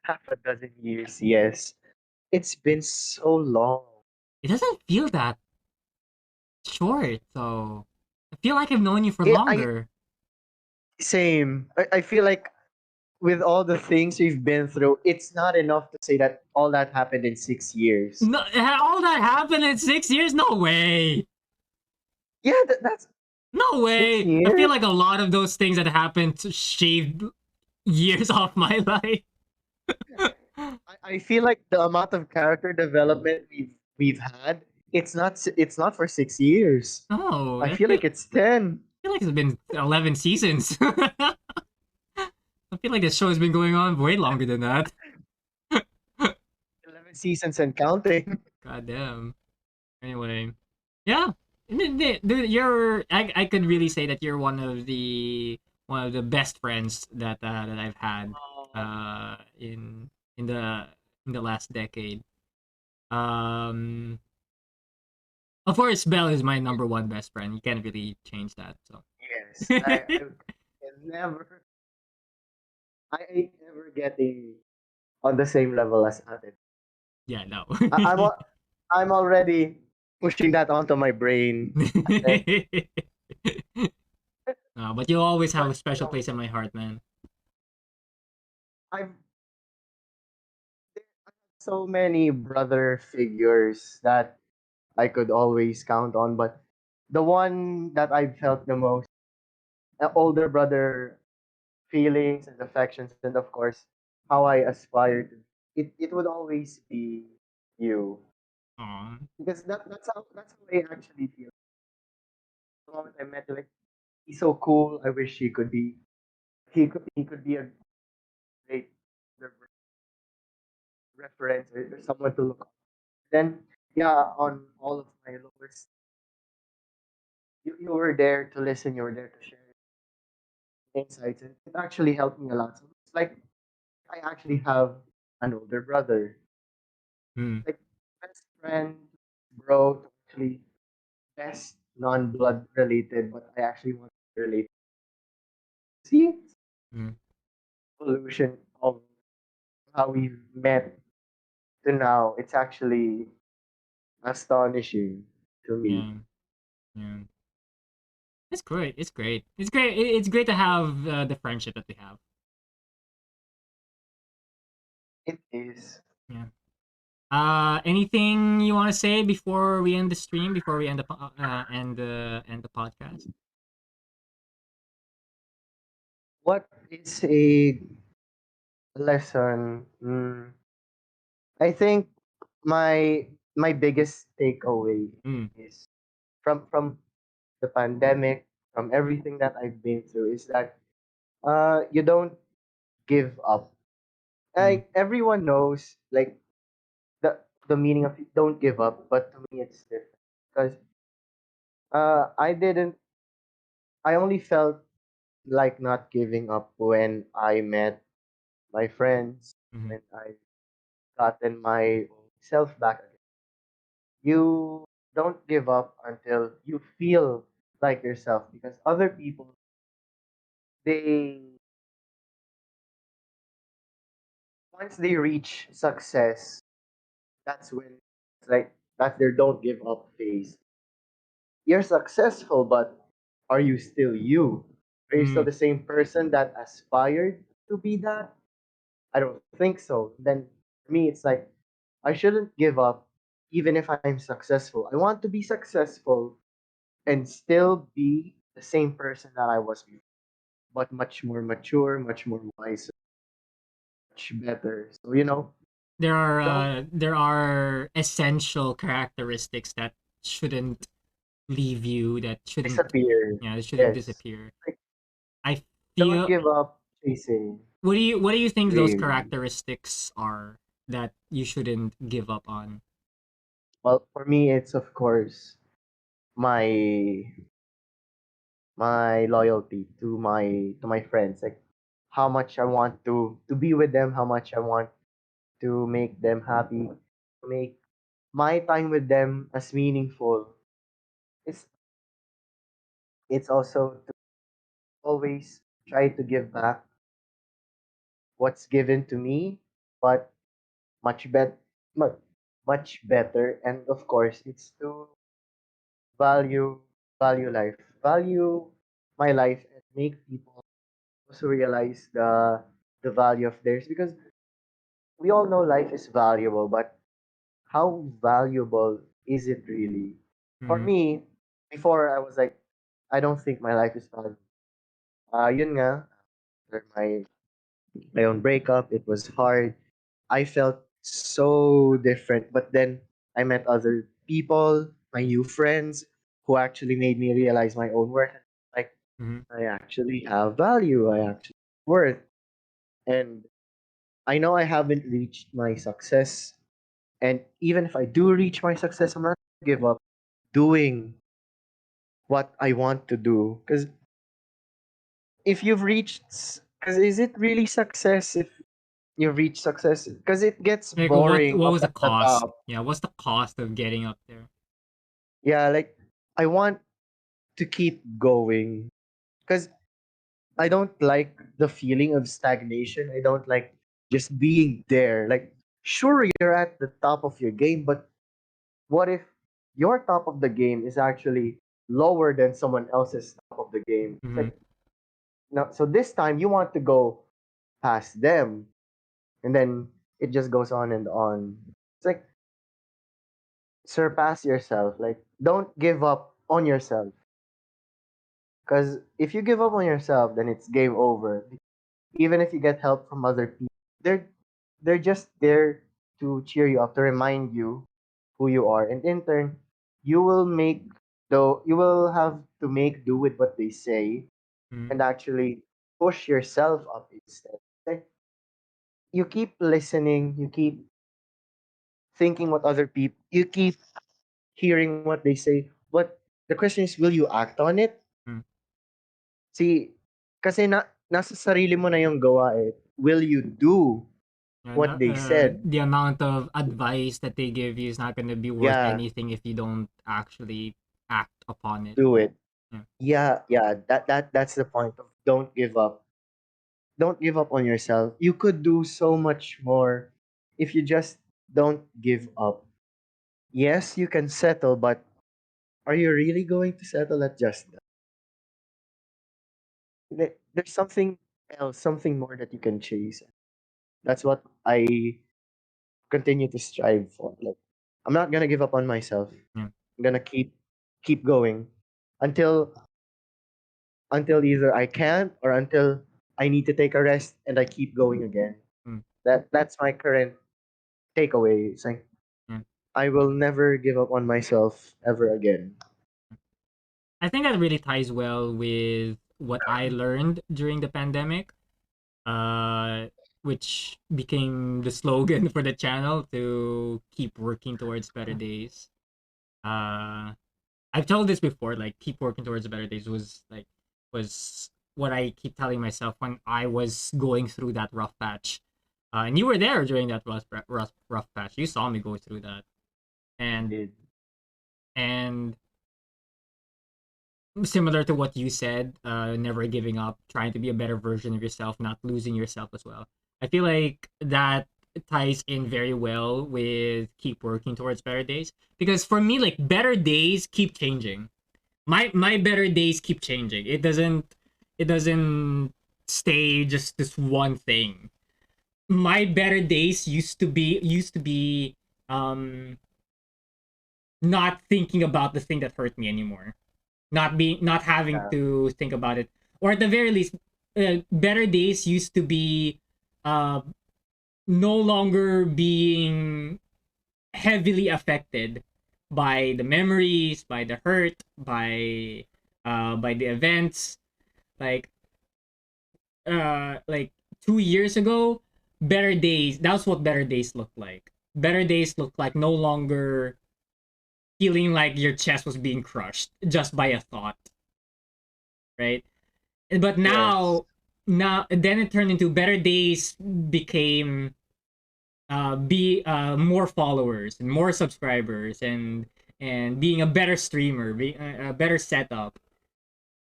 half a dozen years. Yes, it's been so long. It doesn't feel that short, though. I feel like I've known you for I longer. same. I feel like with all the things we've been through, it's not enough to say that all that happened in 6 years. No, all that happened in 6 years? No way. Yeah, that's No way. 6 I feel years. like a lot of those things that happened shaved years off my life. I feel like the amount of character development we've had, it's not for 6 years. No, I feel like it's 10. I feel like it's been 11 seasons. I feel like this show has been going on way longer than that. 11 seasons and counting. God damn. Anyway, yeah. You're. I could really say that you're one of the one of the best friends that I've had Um, in the last decade. Um, of course, Belle is my number one best friend. You can't really change that. So yes, I can never, I ain't never getting on the same level as Ate. yeah, no. I, I'm al- I'm already pushing that onto my brain. Ate. No, but you'll always have a But special place in my heart, man. I've so many brother figures that I could always count on, but the one that I felt the most, older brother feelings and affections, and of course, how I aspire to, it would always be you. Aw. Because that's how I actually feel. The moment I met you, like, he's so cool. I wish he could be a great reference, or someone to look up. Then yeah, on all of my lowest, you were there to listen, you were there to share insights, and it actually helped me a lot. So it's like I actually have an older brother, Hmm. like best friend, bro, actually best non-blood related, but I actually want to relate. See, Hmm. evolution of how we met to now. It's actually astonishing to me. Yeah. Yeah. It's great. It's great. It's great. It's great to have the friendship that we have. It is. Yeah. Anything you want to say before we end the stream? Before we end the end the podcast? What is a lesson? I think my biggest takeaway Mm. is from the pandemic, from everything that I've been through, is that you don't give up. Mm. Like everyone knows, like the meaning of don't give up, but to me it's different because I didn't. I only felt like not giving up when I met my friends, Mm-hmm. when I gotten my self back again. You don't give up until you feel like yourself, because other people, they, once they reach success, that's when it's like that's their don't give up phase. You're successful, but are you still you? Are you still Mm. the same person that aspired to be that? I don't think so. Then for me, it's like I shouldn't give up even if I'm successful. I want to be successful and still be the same person that I was before, but much more mature, much more wiser, much better. So, don't There are essential characteristics that shouldn't leave you. That shouldn't disappear. yeah. That shouldn't Yes. disappear. Like, I don't feel. give up chasing What do you think those dream. characteristics are that you shouldn't give up on? Well, for me, it's of course my my loyalty to my friends. Like how much I want to be with them, how much I want to make them happy, to make my time with them as meaningful. It's it's also to always try to give back what's given to me, but much much, much better. And of course, it's to value value life, value my life, and make people also realize the value of theirs, because we all know life is valuable, but how valuable is it really? For Mm-hmm. me, before I was like, I don't think my life is valuable. Yun nga, after my own breakup, it was hard. I felt so different, but then I met other people, my new friends, who actually made me realize my own worth. Like, Mm-hmm. I actually have value. I actually have worth. And I know I haven't reached my success. And even if I do reach my success, I'm not gonna give up doing what I want to do. Because if you've reached, because is it really success if you've reached success? Because it gets Like boring what up was the at the cost? top. Yeah, what's the cost of getting up there? Yeah, like I want to keep going because I don't like the feeling of stagnation. I don't like just being there. Like, sure, you're at the top of your game, but what if your top of the game is actually lower than someone else's top of the game? It's Mm-hmm. like, no, so this time you want to go past them, and then it just goes on and on. It's like, surpass yourself. Like, don't give up on yourself. Because if you give up on yourself, then it's game over. Even if you get help from other people, they're they're just there to cheer you up, to remind you who you are, and in turn, you will make though you will have to make do with what they say Mm-hmm. and actually push yourself up instead. Like, you keep listening, you keep thinking what other people, you keep hearing what they say, but the question is, will you act on it? Mm-hmm. See, kasi nasa sarili mo na yung gawa eh. Will you do Yeah, what they said? the amount of advice that they give you is not going to be worth Yeah, anything if you don't actually act upon it. do it. Yeah. Yeah, that's the point of don't give up. Don't give up on yourself. You could do so much more if you just don't give up. Yes, you can settle, but are you really going to settle at just that? There's something else, something more that you can chase. That's what I continue to strive for. Like, I'm not gonna give up on myself. Yeah. I'm gonna keep going until either I can't or until I need to take a rest and I keep going again. Mm, That's my current takeaway. It's like yeah. I will never give up on myself ever again. I think that really ties well with what I learned during the pandemic, uh, which became the slogan for the channel to keep working towards better days. Uh, I've told this before, like keep working towards better days was what I keep telling myself when I was going through that rough patch. And you were there during that rough patch. You saw me go through that, and Did and similar to what you said, never giving up, trying to be a better version of yourself, not losing yourself as well. I feel like that ties in very well with keep working towards better days, because for me, like, better days keep changing. My better days keep changing. It doesn't stay just this one thing. My better days used to be um not thinking about the thing that hurt me anymore, not having yeah, to think about it, or at the very least, better days used to be uh no longer being heavily affected by the memories, by the hurt, by the events. Like 2 years ago, better days, that's what better days look like. Better days look like no longer feeling like your chest was being crushed just by a thought, right? But yes, now then it turned into better days became be more followers and more subscribers, and being a better streamer, being a better setup.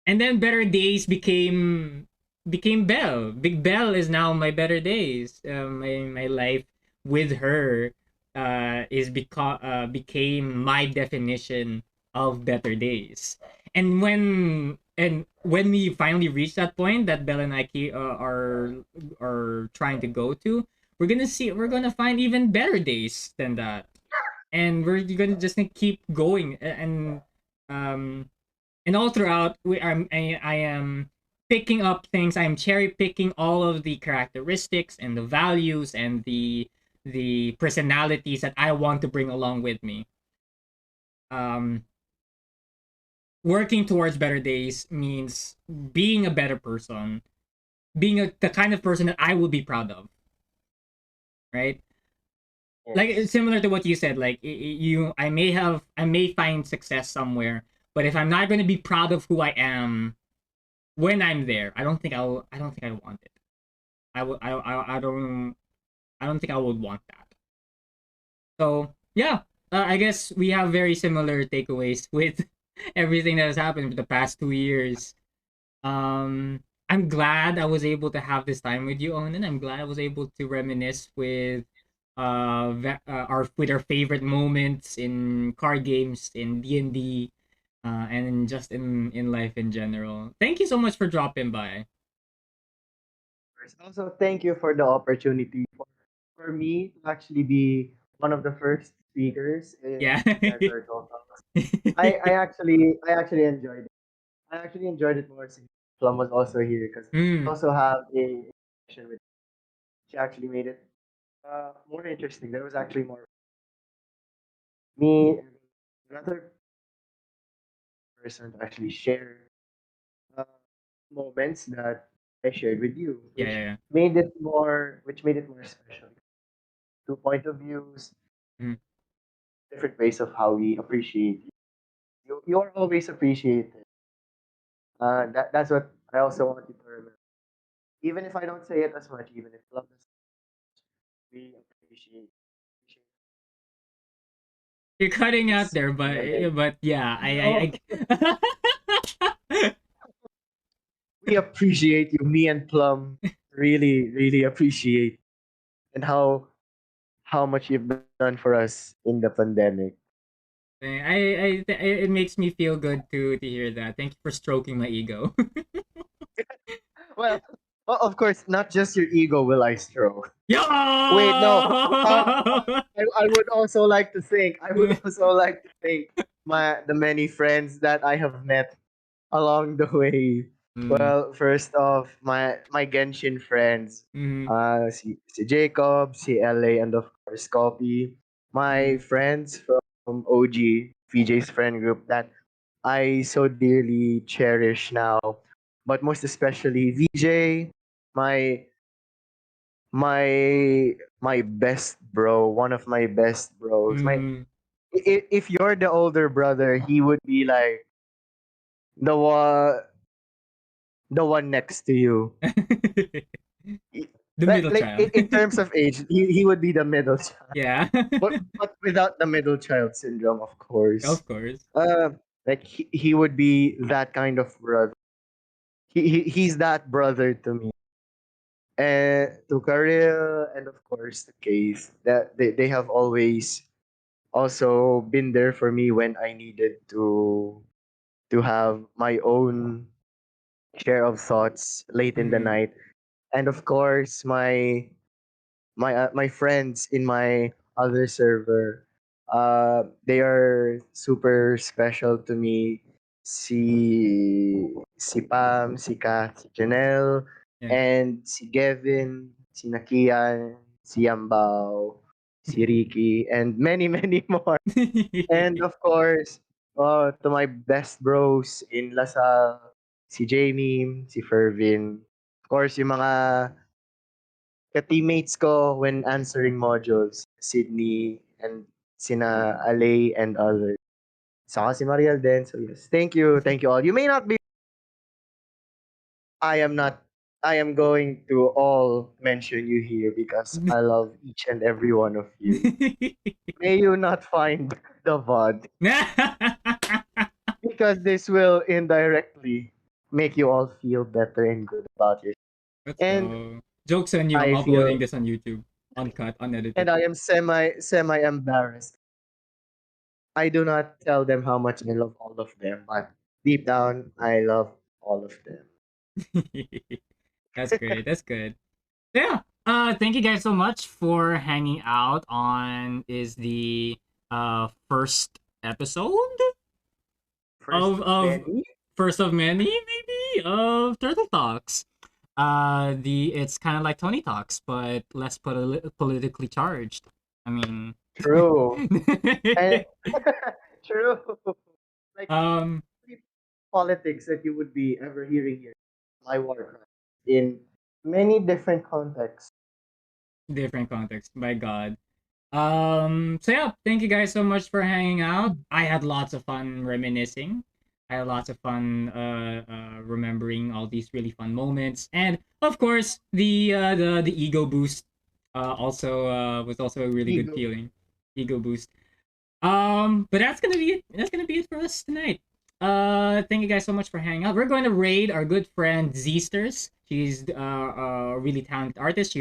And then better days became Belle. Big Belle is now my better days. My life with her became my definition of better days. And when we finally reach that point that Belle and Ike are trying to go to, we're gonna find even better days than that, and we're gonna just keep going. Um and all throughout, I am picking up things. I'm cherry picking all of the characteristics and the values and the personalities that I want to bring along with me. um Working towards better days means being a better person, being the kind of person that I will be proud of, right? Like, it's yes, similar to what you said, like, I may find success somewhere, but if I'm not going to be proud of who I am, when I'm there, I don't think I'll. I don't think I want it. I would. I don't. I don't think I would want that. So yeah, I guess we have very similar takeaways with everything that has happened for the past 2 years. I'm glad I was able to have this time with you, Onan. I'm glad I was able to reminisce with our favorite moments in card games, in D&D, and just in life in general. Thank you so much for dropping by. Also, thank you for the opportunity for me to actually be one of the first speakers Yeah. in our Turtle Talks. I actually enjoyed it. I actually enjoyed it more since Plum was also here because Mm, also have a session with she actually made it more interesting. There was actually more me and another person to actually share uh, moments that I shared with you, yeah, yeah, yeah. which made it more special. Two point of views, Mm, different ways of how we appreciate you. You are always appreciated. That's what I also want you to remember. Even if I don't say it as much, even if love is we appreciate you're cutting out this. there, but yeah, No, I we appreciate you. Me and Plum really, really appreciate and how much you've done for us in the pandemic. it makes me feel good to hear that. Thank you for stroking my ego. Well, of course, not just your ego will I stroke. Yo! Wait, no. I would also like to thank. I would also like to thank the many friends that I have met along the way. Mm, Well, first off, my Genshin friends, mm, si Jacob, si LA, and of course Copy. My mm, friends from OG, VJ's friend group that I so dearly cherish now, but most especially VJ, my my best bro, one of my best bros. mm. If you're the older brother, he would be like the one the one next to you. I- The Like middle like child. in terms of age, he would be the middle child, Yeah. but without the middle child syndrome, of course. Of course. Like he would be that kind of brother. He's that brother to me. And to Karel and of course the case that they have always also been there for me when I needed to have my own share of thoughts late in the Mm, night. And of course my friends in my other server, they are super special to me. Si Pam, si Kat, si Janelle, yeah. and si Gavin, si Nakian, si Yambao, si Ricky, and many many more. And of course, to my best bros in Lasal, si Jamie, si Fervin. Of course, yung mga ka-teammates ko when answering modules, Sydney and sina Alay and others. Saka si Mariel din. So yes, thank you all. You may not be, I am not, I am going to all mention you here because I love each and every one of you. May you not find the VOD because this will indirectly make you all feel better and good about yourself. Let's And go. Joke's on you. I'm I uploading feel, this on YouTube. Uncut, and unedited. I am semi embarrassed. I do not tell them how much I love all of them, but deep down, I love all of them. That's great. That's good. Yeah. Thank you guys so much for hanging out on is the first episode First of of many. first of many maybe of Turtle Talks. The it's kind of like Tony Talks, but less politically charged. I mean, True. And true. Like um, every politics that you would be ever hearing here, my Warcraft, in many different contexts. different context. My God. So yeah, thank you guys so much for hanging out. I had lots of fun reminiscing. I had lots of fun remembering all these really fun moments, and of course the ego boost also was also a really good Ego. feeling. Ego boost. But that's gonna be it. That's gonna be it for us tonight. Thank you guys so much for hanging out. We're going to raid our good friend Zeasters. She's a really talented artist.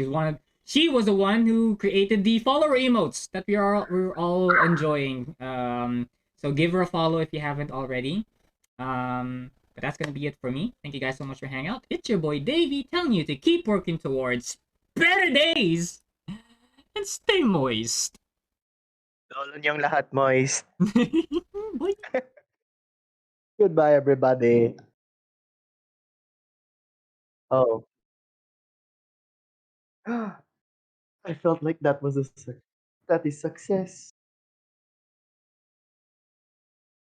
She was the one who created the follower emotes that we're all enjoying. So give her a follow if you haven't already. But that's gonna be it for me. Thank you guys so much for hanging out. It's your boy Davey telling you to keep working towards better days and stay moist. Lolo niyong lahat, moist. Bye. Goodbye, everybody. Oh. I felt like that is success.